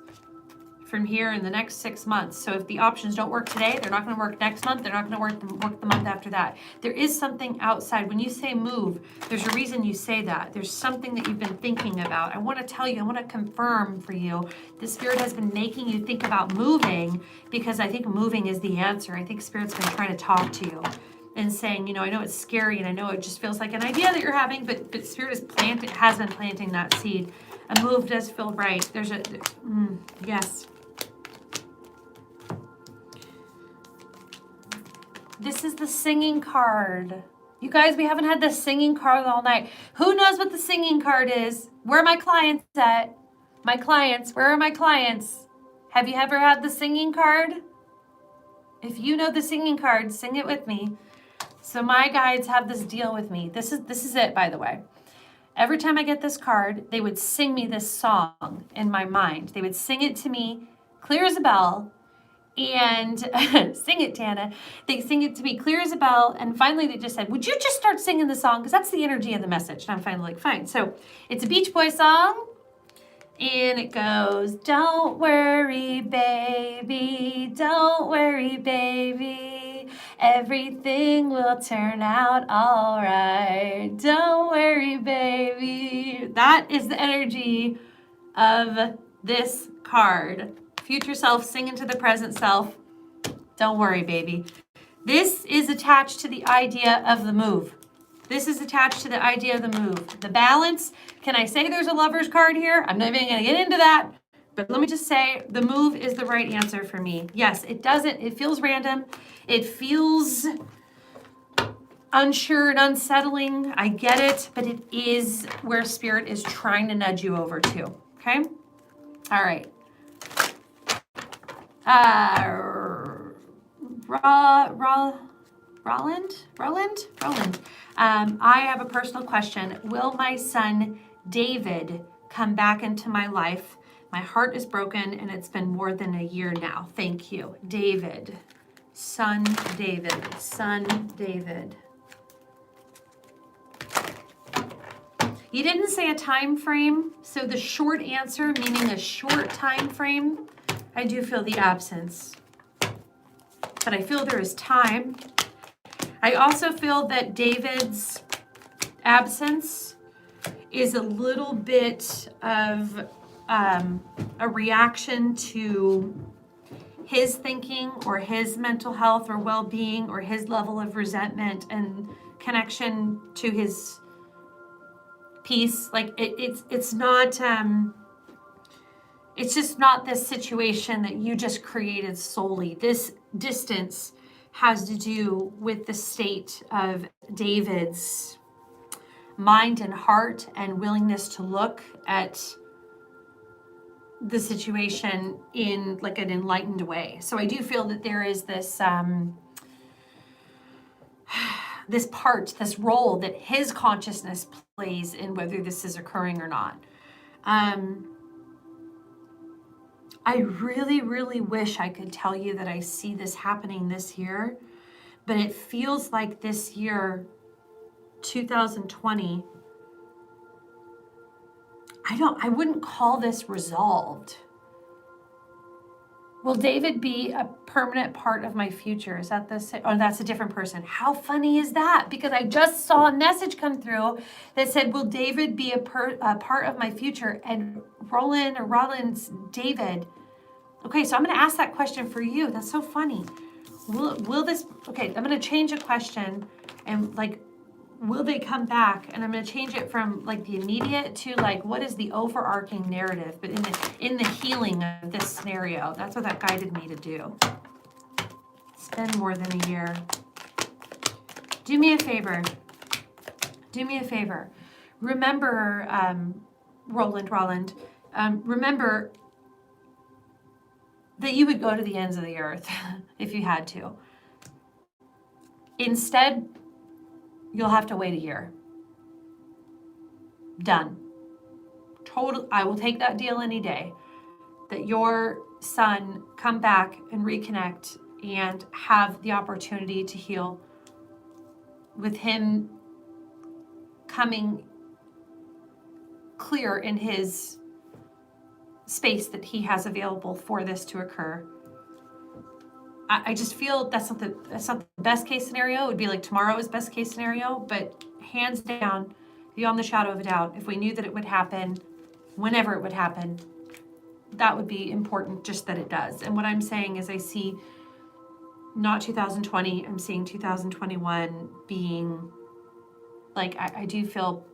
S1: from here in the next 6 months. So if the options don't work today, they're not going to work next month. They're not going to work the month after that. There is something outside. When you say move, there's a reason you say that. There's something that you've been thinking about. I want to tell you, I want to confirm for you, the Spirit has been making you think about moving because I think moving is the answer. I think Spirit's been trying to talk to you and saying, I know it's scary and I know it just feels like an idea that you're having, but Spirit has been planting that seed. A move does feel right. There's yes. This is the singing card. You guys, we haven't had the singing card all night. Who knows what the singing card is? Where are my clients at? My clients, where are my clients? Have you ever had the singing card? If you know the singing card, sing it with me. So my guides have this deal with me. This is it, by the way. Every time I get this card, they would sing me this song in my mind. They would sing it to me, clear as a bell, and sing it, Tana. They sing it to me clear as a bell, and finally they just said, would you just start singing the song? Because that's the energy of the message. And I'm finally like, fine. So it's a Beach Boy song, and it goes, don't worry, baby, don't worry, baby, everything will turn out all right. Don't worry, baby. That is the energy of this card. Future self singing to the present self. Don't worry, baby. This is attached to the idea of the move. This is attached to the idea of the move. The balance. Can I say there's a lover's card here? I'm not even going to get into that. But let me just say the move is the right answer for me. Yes, it feels random. It feels unsure and unsettling. I get it. But it is where Spirit is trying to nudge you over to. Okay? All right. Roland. I have a personal question. Will my son David come back into my life? My heart is broken and it's been more than a year now. Thank you. David. Son David. You didn't say a time frame, so the short answer, meaning a short time frame, I do feel the absence, but I feel there is time. I also feel that David's absence is a little bit of a reaction to his thinking or his mental health or well-being or his level of resentment and connection to his peace. Like it's not... It's just not this situation that you just created solely. This distance has to do with the state of David's mind and heart and willingness to look at the situation in like an enlightened way. So I do feel that there is this this role that his consciousness plays in whether this is occurring or not. I really, really wish I could tell you that I see this happening this year, but it feels like this year, 2020, I wouldn't call this resolved. Will David be a permanent part of my future? Is that the same? Oh, that's a different person. How funny is that? Because I just saw a message come through that said, will David be a part of my future? And Roland's David. Okay, so I'm going to ask that question for you. That's so funny. Will this, okay, I'm going to change a question and like, will they come back? And I'm going to change it from like the immediate to like, what is the overarching narrative? But in the healing of this scenario, that's what that guided me to do. It's been more than a year. Do me a favor. Do me a favor. Remember, Roland, remember that you would go to the ends of the earth if you had to. Instead, you'll have to wait a year. Done. Total. I will take that deal any day. That your son come back and reconnect and have the opportunity to heal, with him coming clear in his space that he has available for this to occur. I just feel that's not the best case scenario. It would be like tomorrow is best case scenario, but hands down, beyond the shadow of a doubt, if we knew that it would happen, whenever it would happen, that would be important, just that it does. And what I'm saying is I see not 2020, I'm seeing 2021 being like, I do feel,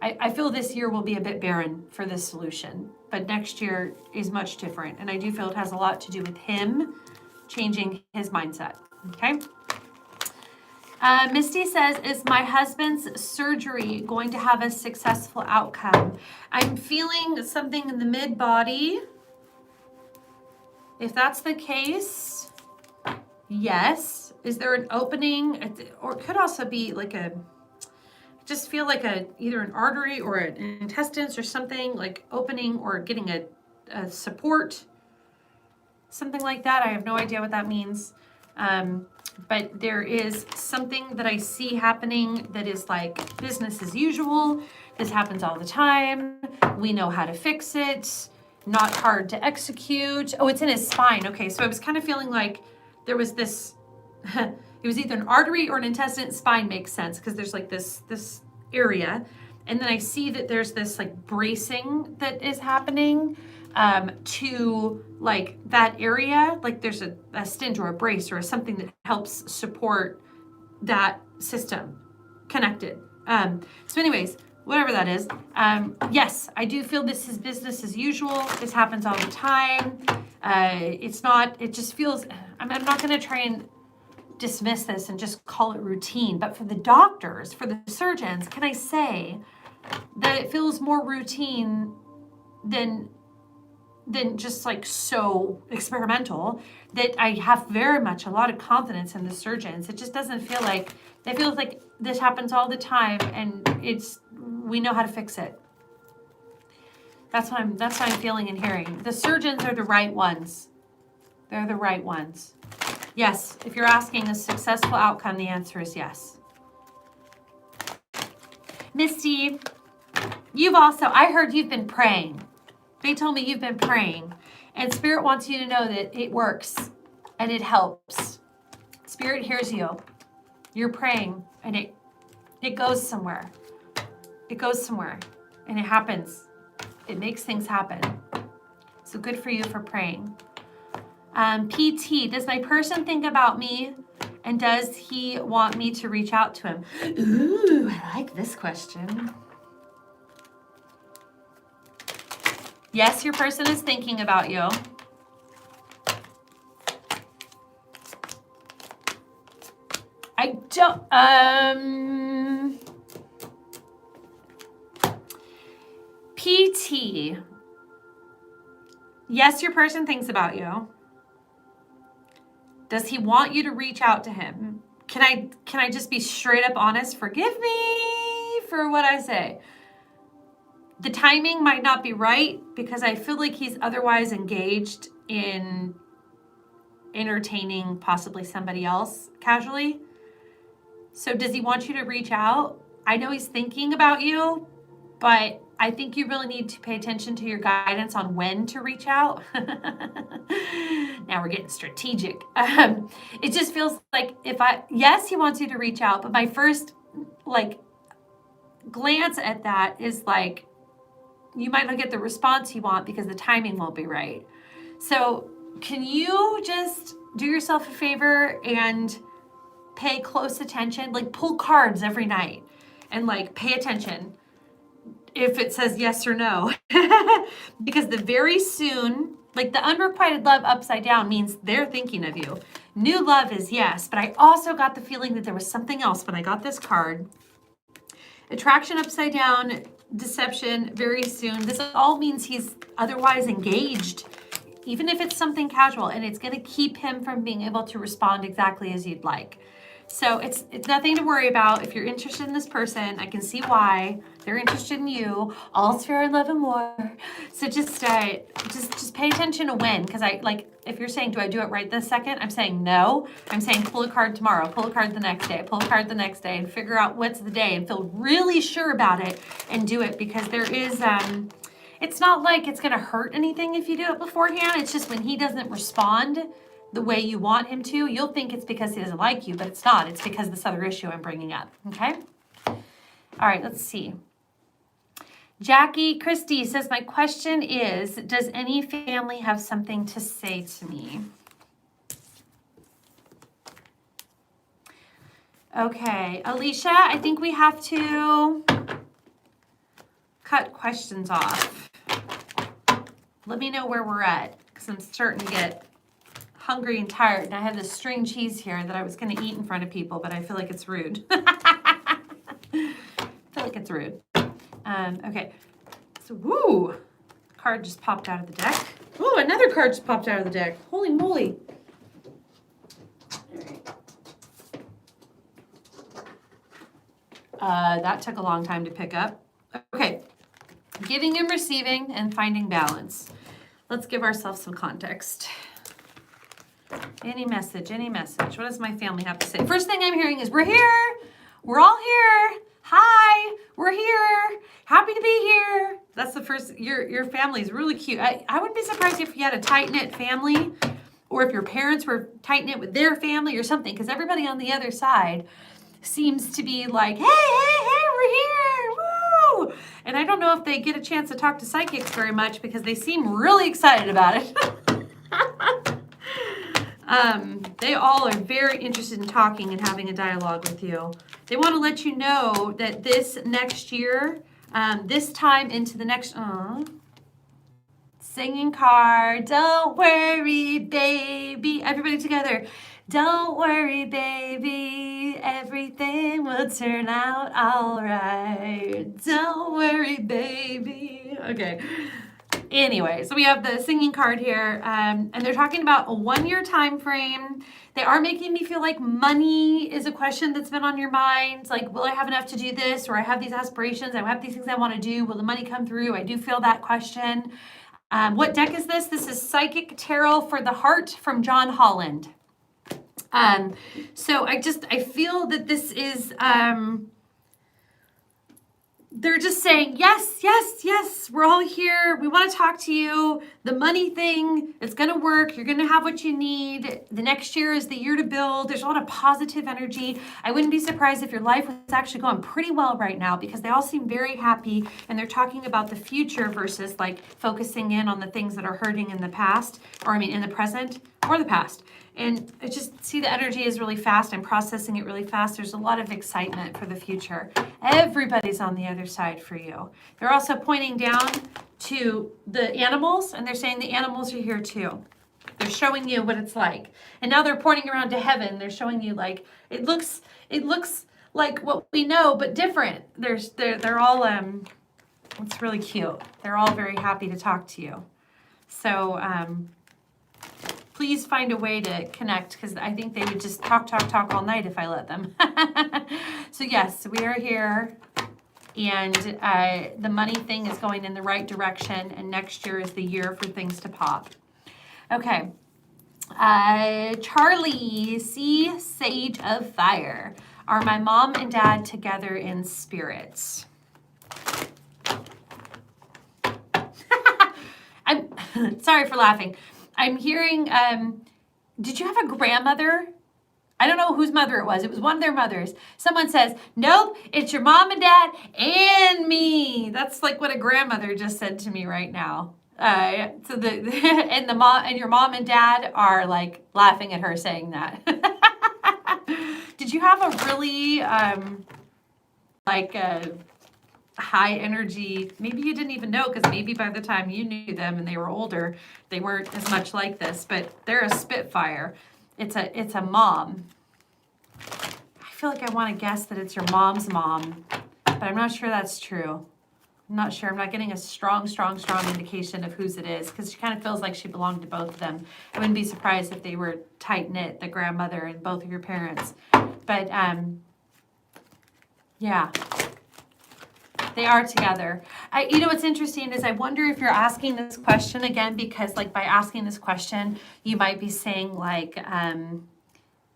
S1: I feel this year will be a bit barren for this solution, but next year is much different. And I do feel it has a lot to do with him changing his mindset, okay? Misty says, is my husband's surgery going to have a successful outcome? I'm feeling something in the mid-body. If that's the case, yes. Is there an opening? Or it could also be like just feel like either an artery or an intestines or something, like opening or getting a support, something like that. I have no idea what that means. But there is something that I see happening that is like business as usual. This happens all the time. We know how to fix it. Not hard to execute. Oh, it's in his spine. Okay, so I was kind of feeling like there was this, it was either an artery or an intestine. Spine makes sense because there's like this area. And then I see that there's this like bracing that is happening to like that area, like there's a stent or a brace or something that helps support that system connected. So anyways, whatever that is, yes, I do feel this is business as usual. This happens all the time. It just feels, I'm not going to try and dismiss this and just call it routine, but for the doctors, for the surgeons, can I say that it feels more routine than just like so experimental, that I have very much a lot of confidence in the surgeons. It just doesn't feel like, it feels like this happens all the time and we know how to fix it. That's what I'm feeling and hearing. The surgeons are the right ones. They're the right ones. Yes, if you're asking a successful outcome, the answer is yes. Misty, I heard you've been praying. They told me you've been praying, and Spirit wants you to know that it works and it helps. Spirit hears you. You're praying, and it goes somewhere. It goes somewhere, and it happens. It makes things happen. So good for you for praying. PT, does my person think about me, and does he want me to reach out to him? Ooh, I like this question. Yes, your person is thinking about you. I don't, PT. Yes, your person thinks about you. Does he want you to reach out to him? Can I just be straight up honest? Forgive me for what I say. The timing might not be right because I feel like he's otherwise engaged in entertaining possibly somebody else casually. So does he want you to reach out? I know he's thinking about you, but I think you really need to pay attention to your guidance on when to reach out. Now we're getting strategic. It just feels like yes, he wants you to reach out, but my first like glance at that is like, you might not get the response you want because the timing won't be right. So can you just do yourself a favor and pay close attention, like pull cards every night and like pay attention if it says yes or no. Because the very soon, Like the unrequited love upside down means they're thinking of you. New love is yes, but I also got the feeling that there was something else when I got this card. Attraction upside down, deception very soon. This all means he's otherwise engaged, even if it's something casual, and it's going to keep him from being able to respond exactly as you'd like. So it's nothing to worry about. If you're interested in this person, I can see why they're interested in you. All's fair in love and war. So just pay attention to when, because if you're saying, do I do it right this second? I'm saying no. I'm saying pull a card tomorrow, pull a card the next day, pull a card the next day, and figure out what's the day and feel really sure about it and do it, because there is it's not like it's going to hurt anything if you do it beforehand. It's just when he doesn't respond the way you want him to, you'll think it's because he doesn't like you, but it's not. It's because this other issue I'm bringing up, okay? All right, let's see. Jackie Christie says, my question is, does any family have something to say to me? Okay, Alicia, I think we have to cut questions off. Let me know where we're at, because I'm starting to get hungry and tired, and I have this string cheese here that I was going to eat in front of people, but I feel like it's rude. I feel like it's rude. Okay, so woo, card just popped out of the deck. Ooh, another card just popped out of the deck. Holy moly. That took a long time to pick up. Okay, giving and receiving and finding balance. Let's give ourselves some context. Any message, any message. What does my family have to say? First thing I'm hearing is, we're here. We're all here. Hi, we're here. Happy to be here. That's the first, your family is really cute. I wouldn't be surprised if you had a tight-knit family, or if your parents were tight-knit with their family or something, because everybody on the other side seems to be like, hey, we're here. Woo! And I don't know if they get a chance to talk to psychics very much, because they seem really excited about it. They all are very interested in talking and having a dialogue with you. They want to let you know that this next year, this time into the next, singing card, don't worry, baby. Everybody together. Don't worry, baby. Everything will turn out all right. Don't worry, baby. Okay. Anyway, so we have the singing card here, and they're talking about a 1-year time frame. They are making me feel like money is a question that's been on your mind. Like, will I have enough to do this? Or I have these aspirations. I have these things I want to do. Will the money come through? I do feel that question. What deck is this? This is Psychic Tarot for the Heart from John Holland. So I feel that this is, they're just saying, yes, we're all here. We want to talk to you. The money thing, it's going to work. You're going to have what you need. The next year is the year to build. There's a lot of positive energy. I wouldn't be surprised if your life was actually going pretty well right now, because they all seem very happy, and they're talking about the future versus like focusing in on the things that are hurting in the past, or in the present or the past. And I just see the energy is really fast. I'm processing it really fast. There's a lot of excitement for the future. Everybody's on the other side for you. They're also pointing down to the animals, and they're saying the animals are here too. They're showing you what it's like. And now they're pointing around to heaven. They're showing you like, it looks like what we know, but different. They're all, it's really cute. They're all very happy to talk to you. So, please find a way to connect, because I think they would just talk all night if I let them. So yes, we are here, and the money thing is going in the right direction, and next year is the year for things to pop. Okay. Charlie C. Sage of Fire. Are my mom and dad together in spirits? I'm sorry for laughing. I'm hearing, did you have a grandmother? I don't know whose mother it was. It was one of their mothers. Someone says, nope, it's your mom and dad and me. That's like what a grandmother just said to me right now. So and your mom and dad are like laughing at her saying that. Did you have a really, high energy. Maybe you didn't even know, because maybe by the time you knew them and they were older, they weren't as much like this, but they're a Spitfire. It's a mom. I feel like I want to guess that it's your mom's mom, but I'm not sure that's true. I'm not sure. I'm not getting a strong indication of whose it is, because she kind of feels like she belonged to both of them. I wouldn't be surprised if they were tight-knit, the grandmother and both of your parents. But, yeah, they are together. You know, what's interesting is I wonder if you're asking this question again, because, like, by asking this question, you might be saying, like,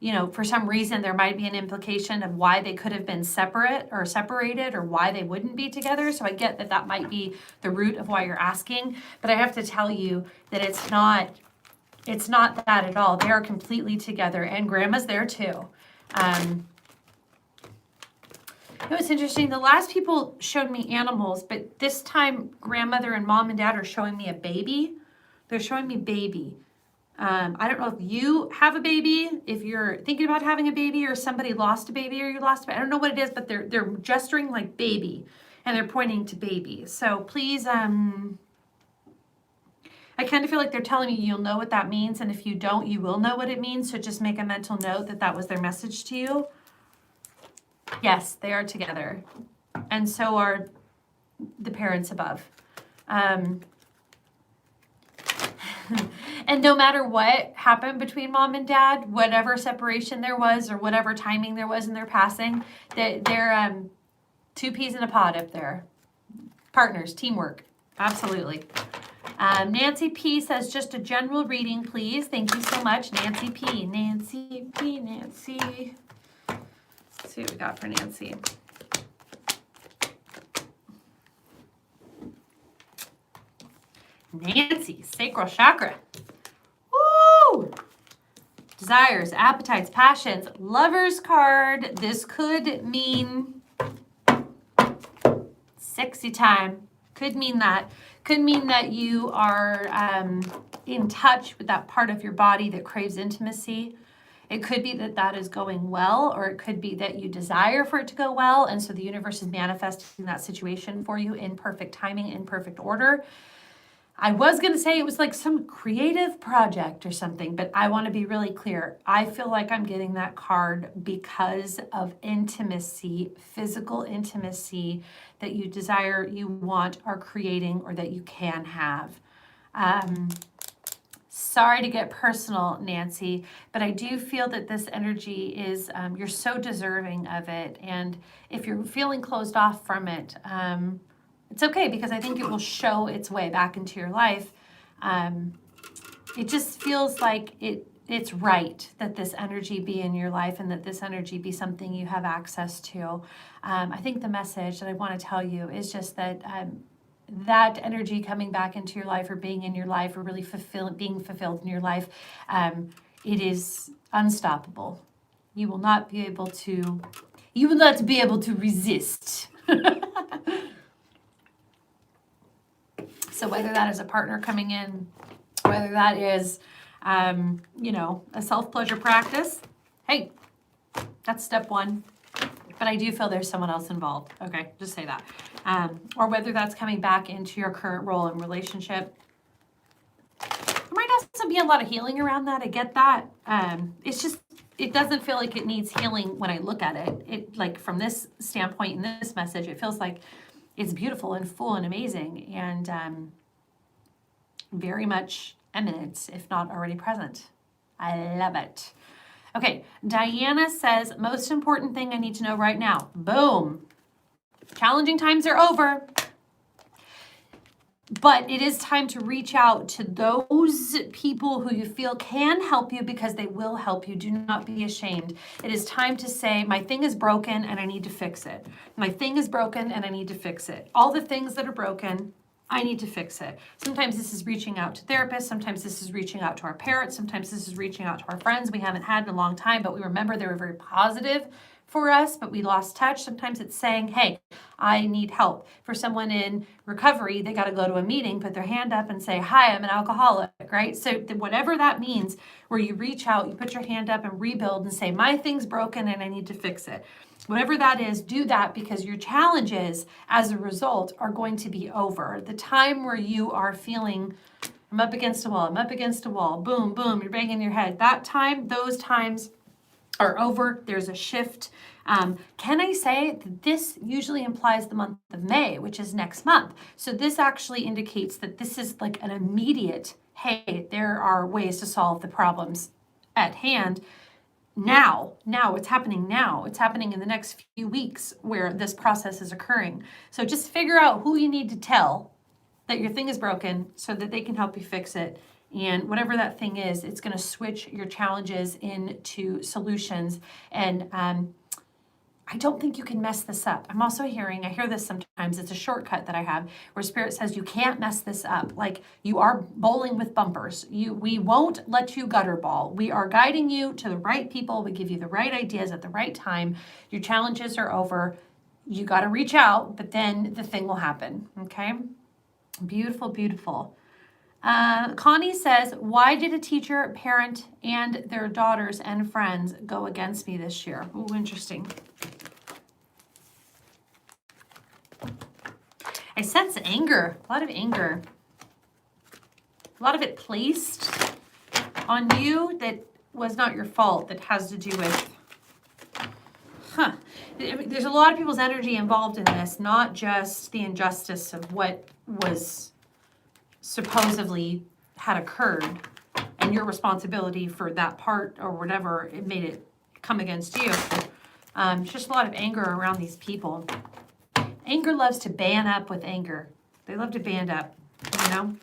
S1: you know, for some reason there might be an implication of why they could have been separate or separated, or why they wouldn't be together. So I get that that might be the root of why you're asking, but I have to tell you that it's not that at all. They are completely together, and grandma's there too. You know, it's interesting. The last people showed me animals, but this time grandmother and mom and dad are showing me a baby. They're showing me baby. I don't know if you have a baby, if you're thinking about having a baby, or somebody lost a baby, or you lost a baby. I don't know what it is, but they're gesturing like baby, and they're pointing to baby. So please, I kind of feel like they're telling you you'll know what that means, and if you don't, you will know what it means. So just make a mental note that that was their message to you. Yes, they are together, and so are the parents above. And no matter what happened between mom and dad, whatever separation there was or whatever timing there was in their passing, they're two peas in a pod up there. Partners, teamwork, absolutely. Nancy P says, just a general reading, please. Thank you so much, Nancy P. Nancy P. Nancy. Let's see what we got for Nancy. Nancy, sacral chakra. Woo! Desires, appetites, passions, lover's card. This could mean sexy time. Could mean that. Could mean that you are in touch with that part of your body that craves intimacy. It could be that that is going well, or it could be that you desire for it to go well, and so the universe is manifesting that situation for you in perfect timing, in perfect order. I was going to say it was like some creative project or something, but I want to be really clear. I feel like I'm getting that card because of intimacy, physical intimacy that you desire, you want, are creating, or that you can have. Sorry to get personal, Nancy, but I do feel that this energy is, you're so deserving of it. And if you're feeling closed off from it, it's okay, because I think it will show its way back into your life. It just feels like it's right that this energy be in your life, and that this energy be something you have access to. I think the message that I want to tell you is just that that energy coming back into your life, or being in your life, or really being fulfilled in your life, it is unstoppable. You will not be able to resist. So whether that is a partner coming in, whether that is, you know, a self-pleasure practice, hey, that's step one. But I do feel there's someone else involved. Okay, just say that. Or whether that's coming back into your current role and relationship. There might also be a lot of healing around that. I get that. It's just, it doesn't feel like it needs healing when I look at it. It, like, from this standpoint in this message, it feels like it's beautiful and full and amazing, and very much eminent, if not already present. I love it. Okay, Diana says, most important thing I need to know right now. Boom. Challenging times are over. But it is time to reach out to those people who you feel can help you, because they will help you. Do not be ashamed. It is time to say, my thing is broken and I need to fix it. My thing is broken and I need to fix it. All the things that are broken, I need to fix it. Sometimes this is reaching out to therapists. Sometimes this is reaching out to our parents. Sometimes this is reaching out to our friends we haven't had in a long time, but we remember they were very positive for us, but we lost touch. Sometimes it's saying, hey, I need help. For someone in recovery, they got to go to a meeting, put their hand up and say, hi, I'm an alcoholic, right? So whatever that means, where you reach out, you put your hand up and rebuild and say, my thing's broken and I need to fix it. Whatever that is, do that, because your challenges as a result are going to be over. The time where you are feeling, I'm up against a wall, I'm up against a wall, boom, boom, you're banging your head. That time, those times are over. There's a shift. Can I say that this usually implies the month of May, which is next month. So this actually indicates that this is like an immediate, hey, there are ways to solve the problems at hand. Now, it's happening now. It's happening in the next few weeks where this process is occurring. So just figure out who you need to tell that your thing is broken so that they can help you fix it. And whatever that thing is, it's going to switch your challenges into solutions. And I don't think you can mess this up. I'm also hearing, I hear this sometimes, it's a shortcut that I have, where Spirit says you can't mess this up. Like you are bowling with bumpers. We won't let you gutter ball. We are guiding you to the right people. We give you the right ideas at the right time. Your challenges are over. You got to reach out, but then the thing will happen. Okay? Beautiful, beautiful. Connie says, why did a teacher, parent, and their daughters and friends go against me this year? Oh, interesting. I sense anger, a lot of anger. A lot of it placed on you that was not your fault, that has to do with, there's a lot of people's energy involved in this, not just the injustice of what was supposedly had occurred and your responsibility for that part or whatever it made it come against you. Just a lot of anger around these people. Anger loves to band up with anger. They love to band up, you know?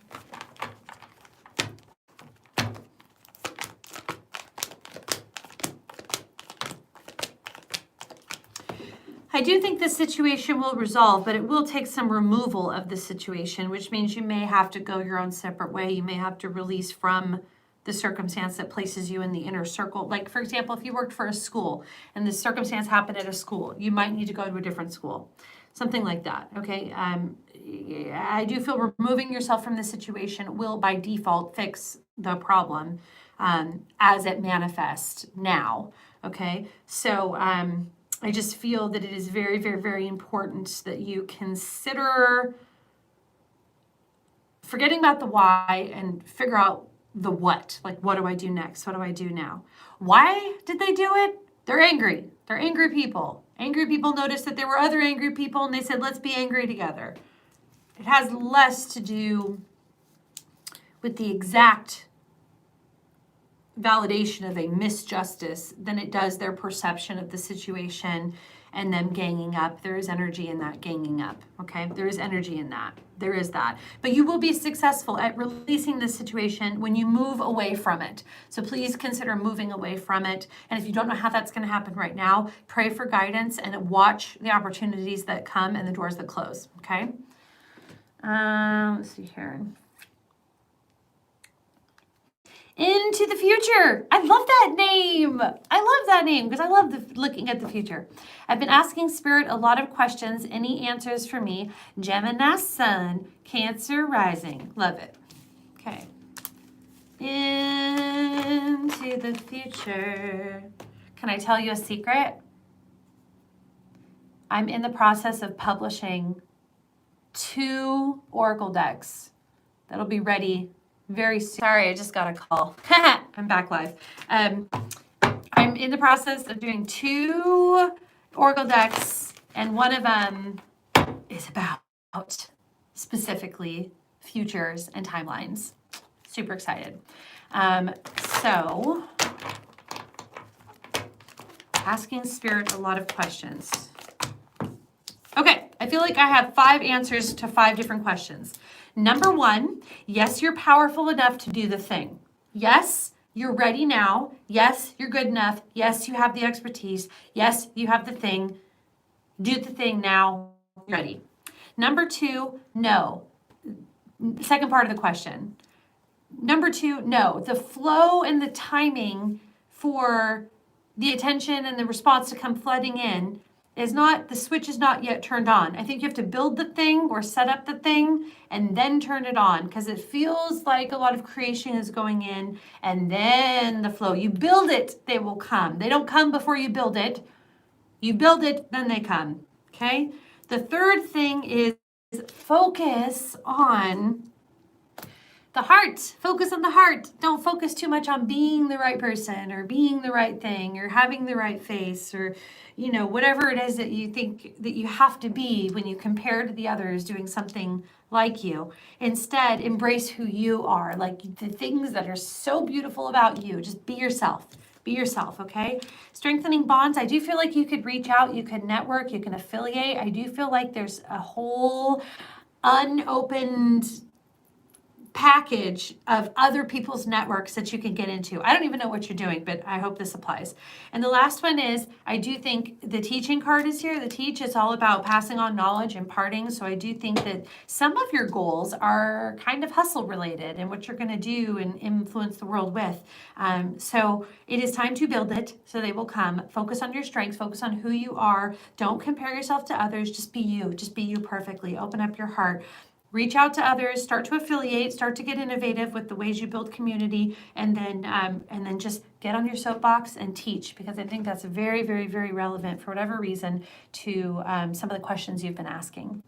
S1: I do think this situation will resolve, but it will take some removal of the situation, which means you may have to go your own separate way. You may have to release from the circumstance that places you in the inner circle. Like, for example, if you worked for a school and this circumstance happened at a school, you might need to go to a different school. Something like that, okay? I do feel removing yourself from the situation will, by default, fix the problem as it manifests now, okay? So I just feel that it is very, very, very important that you consider forgetting about the why and figure out the what. Like, what do I do next? What do I do now? Why did they do it? They're angry. They're angry people. Angry people noticed that there were other angry people and they said, let's be angry together. It has less to do with the exact validation of a misjustice than it does their perception of the situation and them ganging up. There is energy in that ganging up, okay? There is energy in that. There is that. But you will be successful at releasing this situation when you move away from it. So please consider moving away from it. And if you don't know how that's going to happen right now, pray for guidance and watch the opportunities that come and the doors that close, okay? Let's see here. Into the future. I love that name. I love that name because I love looking at the future. I've been asking Spirit a lot of questions. Any answers for me? Gemini Sun, Cancer Rising. Love it. Okay. Into the future. Can I tell you a secret? I'm in the process of publishing 2 Oracle decks that'll be ready very soon. Sorry, I just got a call. I'm back live. I'm in the process of doing 2 Oracle decks, and one of them is about specifically futures and timelines. Super excited. So, asking Spirit a lot of questions. Okay, I feel like I have 5 answers to 5 different questions. Number 1, yes, you're powerful enough to do the thing. Yes, you're ready now. Yes, you're good enough. Yes, you have the expertise. Yes, you have the thing. Do the thing now. You're ready. Number 2, no. Second part of the question. Number 2, no. The flow and the timing for the attention and the response to come flooding in is not, the switch is not yet turned on. I think you have to build the thing or set up the thing and then turn it on, because it feels like a lot of creation is going in and then the flow. You build it, they will come. They don't come before you build it. You build it, then they come. Okay? The third thing is focus on the heart. Focus on the heart. Don't focus too much on being the right person or being the right thing or having the right face or, you know, whatever it is that you think that you have to be when you compare to the others doing something like you. Instead, embrace who you are, like the things that are so beautiful about you. Just be yourself. Be yourself, okay? Strengthening bonds. I do feel like you could reach out, you could network, you can affiliate. I do feel like there's a whole unopened package of other people's networks that you can get into. I don't even know what you're doing, but I hope this applies. And the last one is, I do think the teaching card is here. The teach is all about passing on knowledge, imparting. So I do think that some of your goals are kind of hustle related and what you're going to do and influence the world with. So it is time to build it so they will come. Focus on your strengths, focus on who you are. Don't compare yourself to others. Just be you perfectly. Open up your heart. Reach out to others, start to affiliate, start to get innovative with the ways you build community, and then just get on your soapbox and teach, because I think that's very, very, very relevant for whatever reason to some of the questions you've been asking.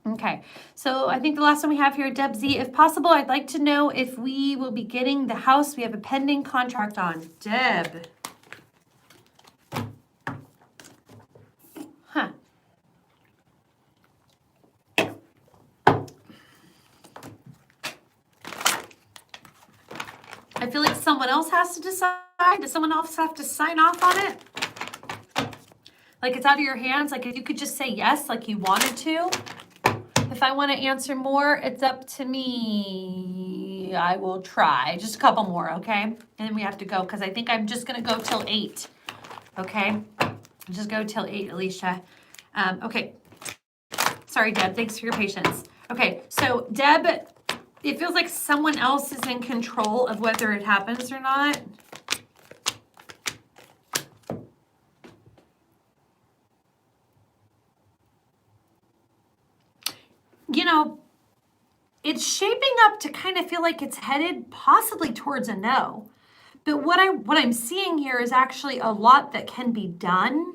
S1: Okay, so I think the last one we have here, Deb Z, if possible, I'd like to know if we will be getting the house we have a pending contract on. Deb. Huh. I feel like someone else has to decide. Does someone else have to sign off on it? Like it's out of your hands? Like if you could just say yes, like you wanted to? If I want to answer more, it's up to me. I will try. Just a couple more, okay? And then we have to go, because I think I'm just going to go till 8. Okay? Just go till 8, Alicia. Okay. Sorry, Deb. Thanks for your patience. Okay, so Deb, it feels like someone else is in control of whether it happens or not. You know, it's shaping up to kind of feel like it's headed possibly towards a no. But what I'm seeing here is actually a lot that can be done.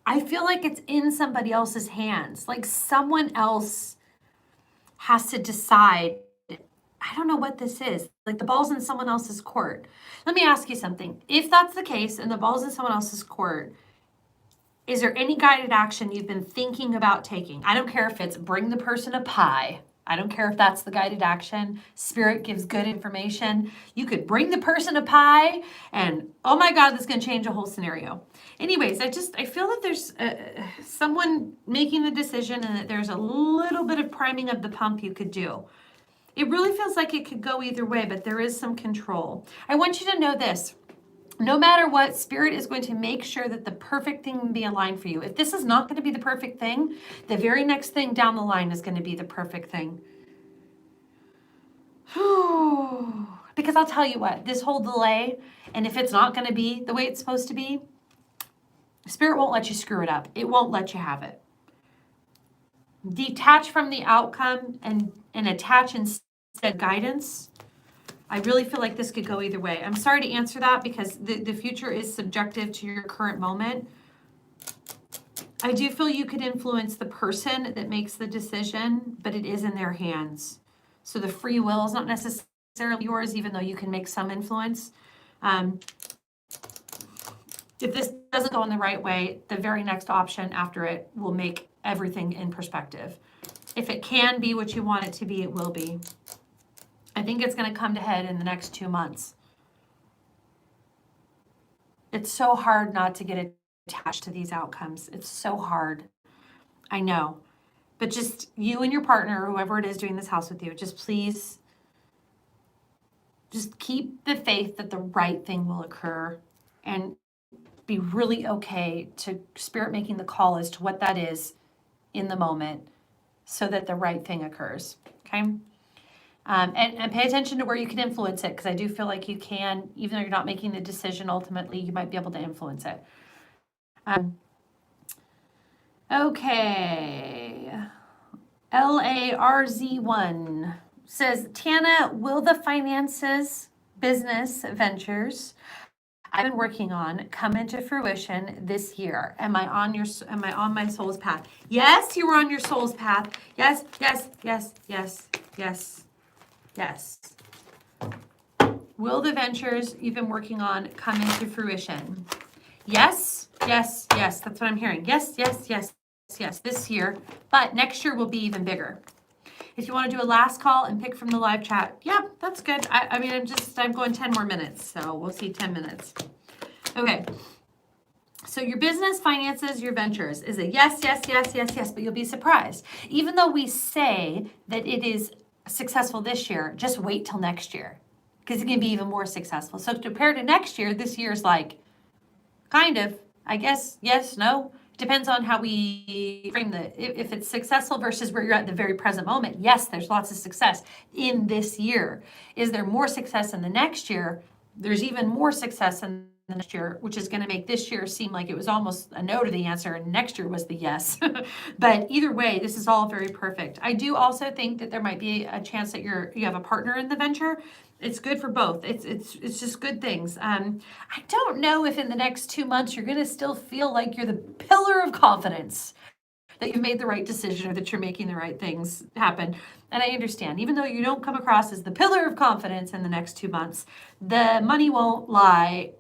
S1: I feel like it's in somebody else's hands. Like someone else has to decide. I don't know what this is. Like the ball's in someone else's court. Let me ask you something. If that's the case and the ball's in someone else's court, is there any guided action you've been thinking about taking? I don't care if it's bring the person a pie. I don't care if that's the guided action. Spirit gives good information. You could bring the person a pie and, oh my God, that's going to change a whole scenario. Anyways, I feel that there's someone making the decision and that there's a little bit of priming of the pump you could do. It really feels like it could go either way, but there is some control. I want you to know this. No matter what, Spirit is going to make sure that the perfect thing will be aligned for you. If this is not going to be the perfect thing, the very next thing down the line is going to be the perfect thing. Because I'll tell you what, this whole delay, and if it's not going to be the way it's supposed to be, Spirit won't let you screw it up. It won't let you have it. Detach from the outcome and attach instead guidance. I really feel like this could go either way. I'm sorry to answer that because the future is subjective to your current moment. I do feel you could influence the person that makes the decision, but it is in their hands. So the free will is not necessarily yours, even though you can make some influence. If this doesn't go in the right way, the very next option after it will make everything in perspective. If it can be what you want it to be, it will be. I think it's going to come to head in the next 2 months. It's so hard not to get attached to these outcomes. It's so hard. I know. But just you and your partner, or whoever it is doing this house with you, just please, just keep the faith that the right thing will occur and be really okay to Spirit making the call as to what that is in the moment so that the right thing occurs. Okay? And pay attention to where you can influence it, because I do feel like you can, even though you're not making the decision, ultimately you might be able to influence it. Okay. LARZ1 says, Tana, will the finances, business ventures I've been working on come into fruition this year? Am I on my soul's path? Yes, you were on your soul's path. Yes, yes, yes, yes, yes, yes. Will the ventures you've been working on come into fruition? Yes, yes, yes. That's what I'm hearing. Yes, yes, yes, yes, this year. But next year will be even bigger. If you want to do a last call and pick from the live chat, yeah, that's good. I mean, I'm going 10 more minutes, so we'll see 10 minutes. Okay. So your business, finances, your ventures is a yes, yes, yes, yes, yes, but you'll be surprised. Even though we say that it is successful this year, just wait till next year, because it can be even more successful. So compared to next year, this year's like, kind of, I guess, yes, no. Depends on how we frame if it's successful versus where you're at the very present moment. Yes, there's lots of success in this year. Is there more success in the next year? There's even more success in the next year, which is going to make this year seem like it was almost a no to the answer, and next year was the yes. But either way, this is all very perfect. I do also think that there might be a chance that you have a partner in the venture. It's good for both. It's just good things. I don't know if in the next 2 months you're going to still feel like you're the pillar of confidence, that you've made the right decision or that you're making the right things happen. And I understand, even though you don't come across as the pillar of confidence in the next 2 months, the money won't lie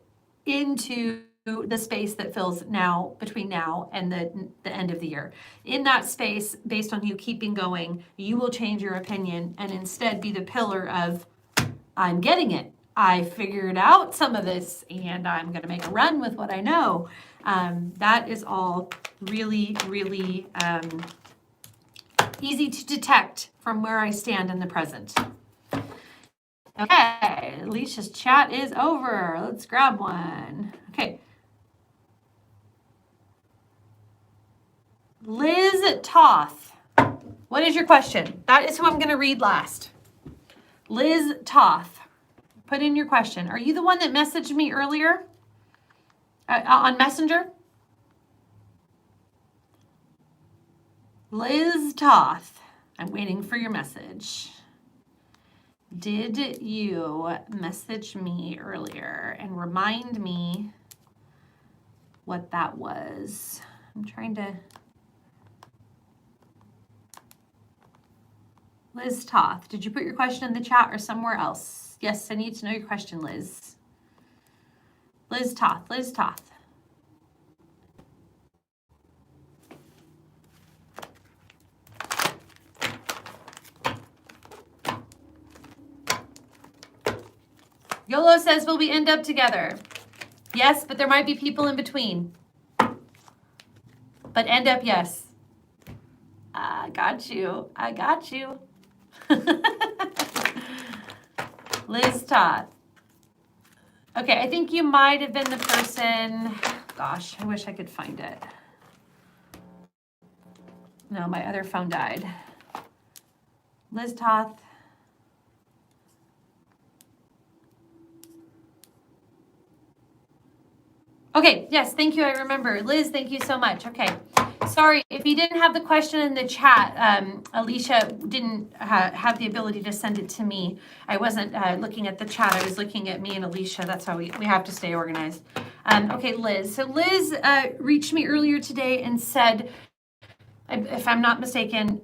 S1: into the space that fills now between now and the end of the year. In that space, based on you keeping going, you will change your opinion and instead be the pillar of, I'm getting it. I figured out some of this and I'm going to make a run with what I know. That is all really, really easy to detect from where I stand in the present. Okay, Alicia's chat is over. Let's grab one. Okay. Liz Toth, what is your question? That is who I'm going to read last. Liz Toth, put in your question. Are you the one that messaged me earlier on Messenger? Liz Toth, I'm waiting for your message. Did you message me earlier and remind me what that was? I'm trying to... Liz Toth, did you put your question in the chat or somewhere else? Yes, I need to know your question, Liz. Liz Toth, Liz Toth. YOLO says, will we end up together? Yes, but there might be people in between. But end up, yes. I got you. I got you. Liz Toth. Okay, I think you might have been the person. Gosh, I wish I could find it. No, my other phone died. Liz Toth. Okay, yes, thank you. I remember. Liz, thank you so much. Okay. Sorry, if you didn't have the question in the chat, Alicia didn't have the ability to send it to me. I wasn't looking at the chat. I was looking at me and Alicia. That's how we have to stay organized. Okay, Liz. So Liz reached me earlier today and said, if I'm not mistaken,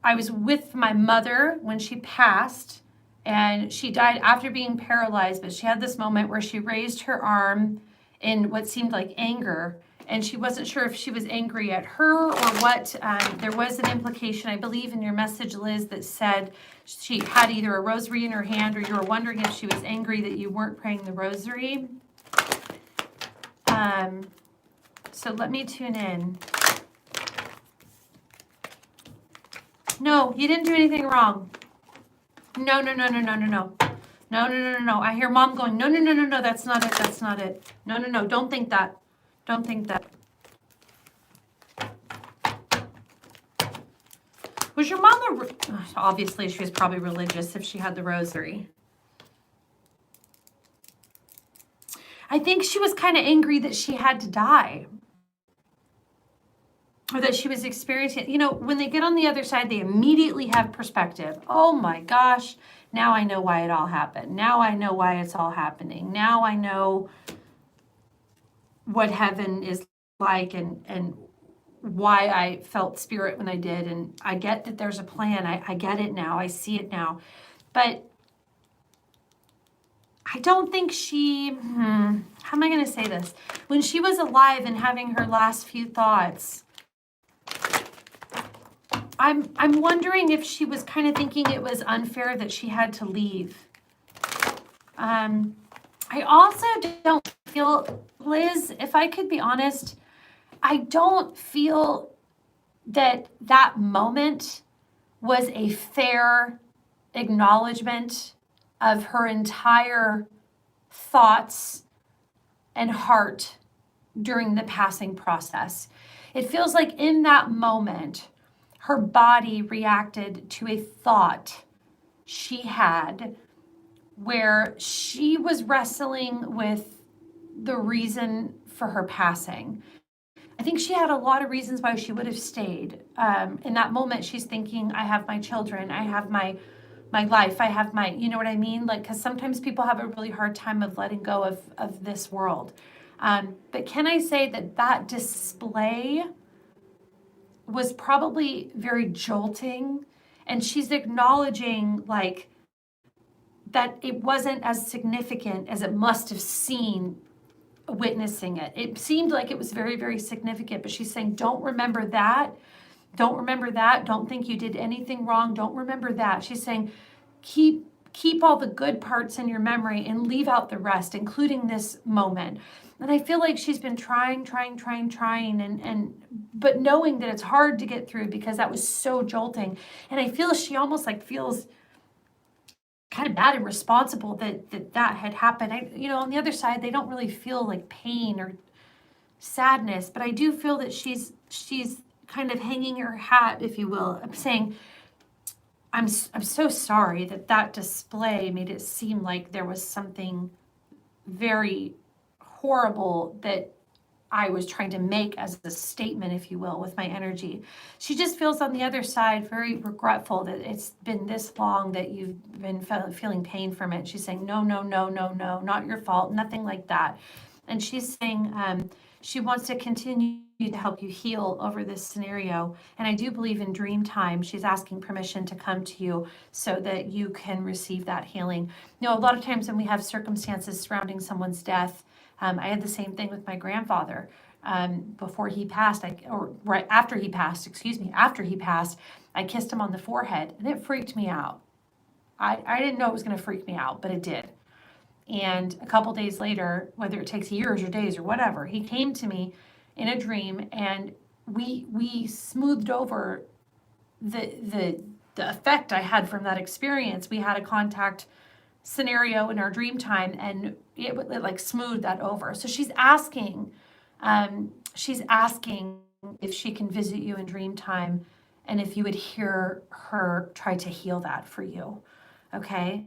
S1: I was with my mother when she passed, and she died after being paralyzed, but she had this moment where she raised her arm in what seemed like anger, and she wasn't sure if she was angry at her or what. There was an implication, I believe, in your message, Liz, that said she had either a rosary in her hand or you were wondering if she was angry that you weren't praying the rosary. So let me tune in. No, you didn't do anything wrong. No. No. I hear mom going, no, that's not it, that's not it. No, don't think that. Don't think that. Was your mom obviously she was probably religious if she had the rosary. I think she was kind of angry that she had to die. Or that she was experiencing, when they get on the other side, they immediately have perspective. Oh my gosh, now I know why it all happened. Now I know why it's all happening. Now I know what heaven is like and why I felt spirit when I did. And I get that there's a plan. I get it now. I see it now. But I don't think how am I going to say this? When she was alive and having her last few thoughts, I'm wondering if she was kind of thinking it was unfair that she had to leave. I also don't feel, Liz, if I could be honest, I don't feel that moment was a fair acknowledgement of her entire thoughts and heart during the passing process. It feels like in that moment, her body reacted to a thought she had where she was wrestling with the reason for her passing. I think she had a lot of reasons why she would have stayed. In that moment, she's thinking, I have my children, I have my life, I have my, you know what I mean? Like, because sometimes people have a really hard time of letting go of this world. But can I say that display was probably very jolting, and she's acknowledging like that it wasn't as significant as it must have seemed witnessing it. It seemed like it was very, very significant, but she's saying, don't remember that. Don't remember that. Don't think you did anything wrong. Don't remember that. She's saying, keep all the good parts in your memory and leave out the rest, including this moment. And I feel like she's been trying, but knowing that it's hard to get through because that was so jolting. And I feel she almost like feels kind of bad and responsible that had happened. On the other side, they don't really feel like pain or sadness, but I do feel that she's kind of hanging her hat, if you will. I'm saying, I'm so sorry that display made it seem like there was something very horrible that I was trying to make as a statement, if you will, with my energy. She just feels on the other side very regretful that it's been this long that you've been feeling pain from it. She's saying, no, not your fault, nothing like that. And she's saying she wants to continue to help you heal over this scenario. And I do believe in dream time, she's asking permission to come to you so that you can receive that healing. A lot of times when we have circumstances surrounding someone's death, I had the same thing with my grandfather. Before he passed, after he passed, I kissed him on the forehead, and it freaked me out. I didn't know it was going to freak me out, but it did. And a couple days later, whether it takes years or days or whatever, he came to me in a dream, and we smoothed over the effect I had from that experience. We had a contact scenario in our dream time, and it like smoothed that over. So she's asking if she can visit you in dream time, and if you would hear her try to heal that for you. Okay.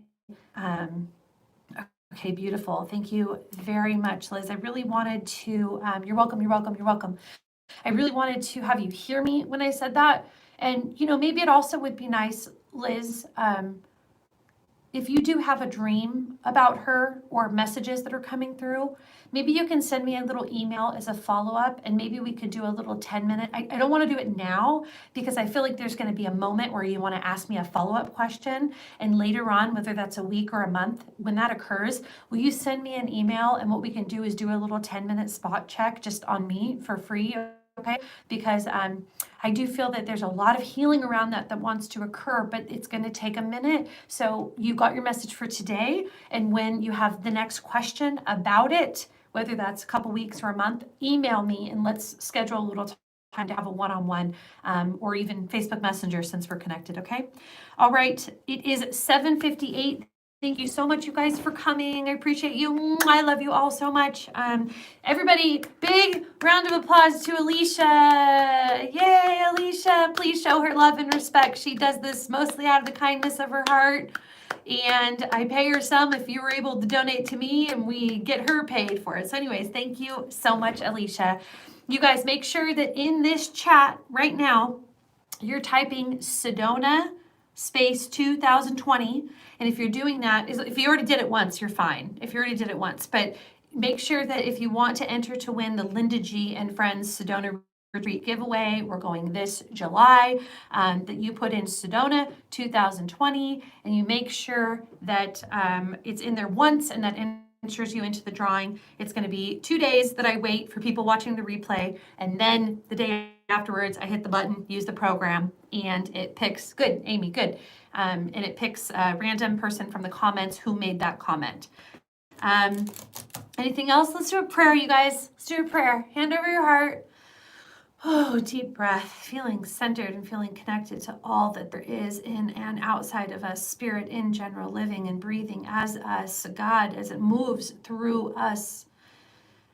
S1: Okay, beautiful. Thank you very much, Liz. I really wanted to, you're welcome. I really wanted to have you hear me when I said that. And, maybe it also would be nice, Liz, if you do have a dream about her or messages that are coming through, maybe you can send me a little email as a follow-up, and maybe we could do a little 10-minute. I don't want to do it now because I feel like there's going to be a moment where you want to ask me a follow-up question. And later on, whether that's a week or a month, when that occurs, will you send me an email? And what we can do is do a little 10-minute spot check just on me for free. Okay, because I do feel that there's a lot of healing around that wants to occur, but it's going to take a minute. So you got your message for today, and when you have the next question about it, whether that's a couple weeks or a month, email me and let's schedule a little time to have a one-on-one or even Facebook Messenger since we're connected. Okay, all right. It is 7:58. Thank you so much, you guys, for coming. I appreciate you. I love you all so much. Everybody, big round of applause to Alicia. Yay, Alicia. Please show her love and respect. She does this mostly out of the kindness of her heart. And I pay her some if you were able to donate to me, and we get her paid for it. So anyways, thank you so much, Alicia. You guys, make sure that in this chat right now, you're typing Sedona space 2020. And if you're doing that, if you already did it once, you're fine. If you already did it once, but make sure that if you want to enter to win the Linda G and Friends Sedona Retreat giveaway, we're going this July, that you put in Sedona 2020, and you make sure that it's in there once, and that enters you into the drawing. It's going to be 2 days that I wait for people watching the replay, and then the day afterwards I hit the button, use the program, and it picks, good, Amy, good, and it picks a random person from the comments who made that comment. Anything else? Let's do a prayer, you guys. Let's do a prayer. Hand over your heart. Oh, deep breath, feeling centered and feeling connected to all that there is in and outside of us, spirit in general, living and breathing as us, God, as it moves through us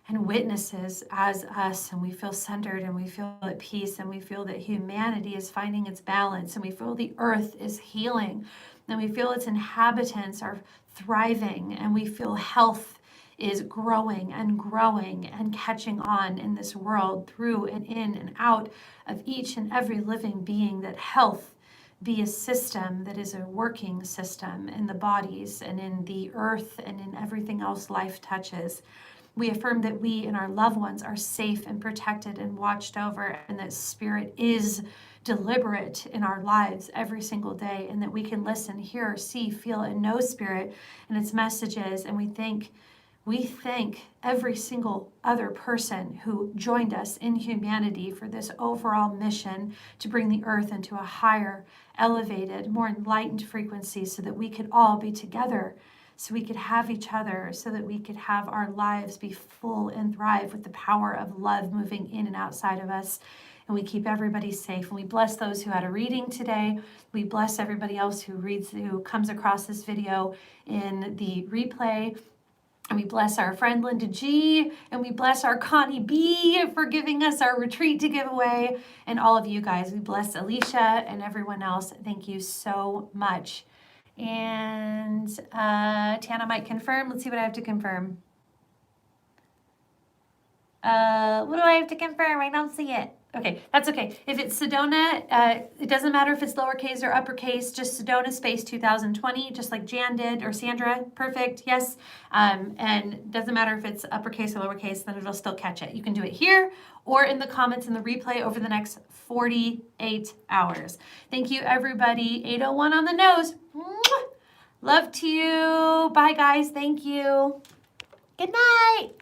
S1: and witnesses as us, and we feel centered and we feel at peace, and we feel that humanity is finding its balance, and we feel the earth is healing, and we feel its inhabitants are thriving, and we feel health is growing and catching on in this world, through and in and out of each and every living being, that health be a system that is a working system in the bodies and in the earth and in everything else life touches. We affirm that we and our loved ones are safe and protected and watched over, and that spirit is deliberate in our lives every single day, and that we can listen, hear, see, feel, and know spirit and its messages. And we thank every single other person who joined us in humanity for this overall mission to bring the earth into a higher, elevated, more enlightened frequency, so that we could all be together, so we could have each other, so that we could have our lives be full and thrive with the power of love moving in and outside of us. And we keep everybody safe. And we bless those who had a reading today. We bless everybody else who comes across this video in the replay. And we bless our friend Linda G, and we bless our Connie B for giving us our retreat to give away. And all of you guys, we bless Alicia and everyone else. Thank you so much. And Tana might confirm. Let's see what I have to confirm. What do I have to confirm? I don't see it. Okay, that's okay. If it's Sedona, it doesn't matter if it's lowercase or uppercase, just Sedona space 2020, just like Jan did, or Sandra. Perfect, yes. And doesn't matter if it's uppercase or lowercase, then it'll still catch it. You can do it here or in the comments in the replay over the next 48 hours. Thank you, everybody. 801 on the nose. Mwah! Love to you. Bye, guys. Thank you. Good night.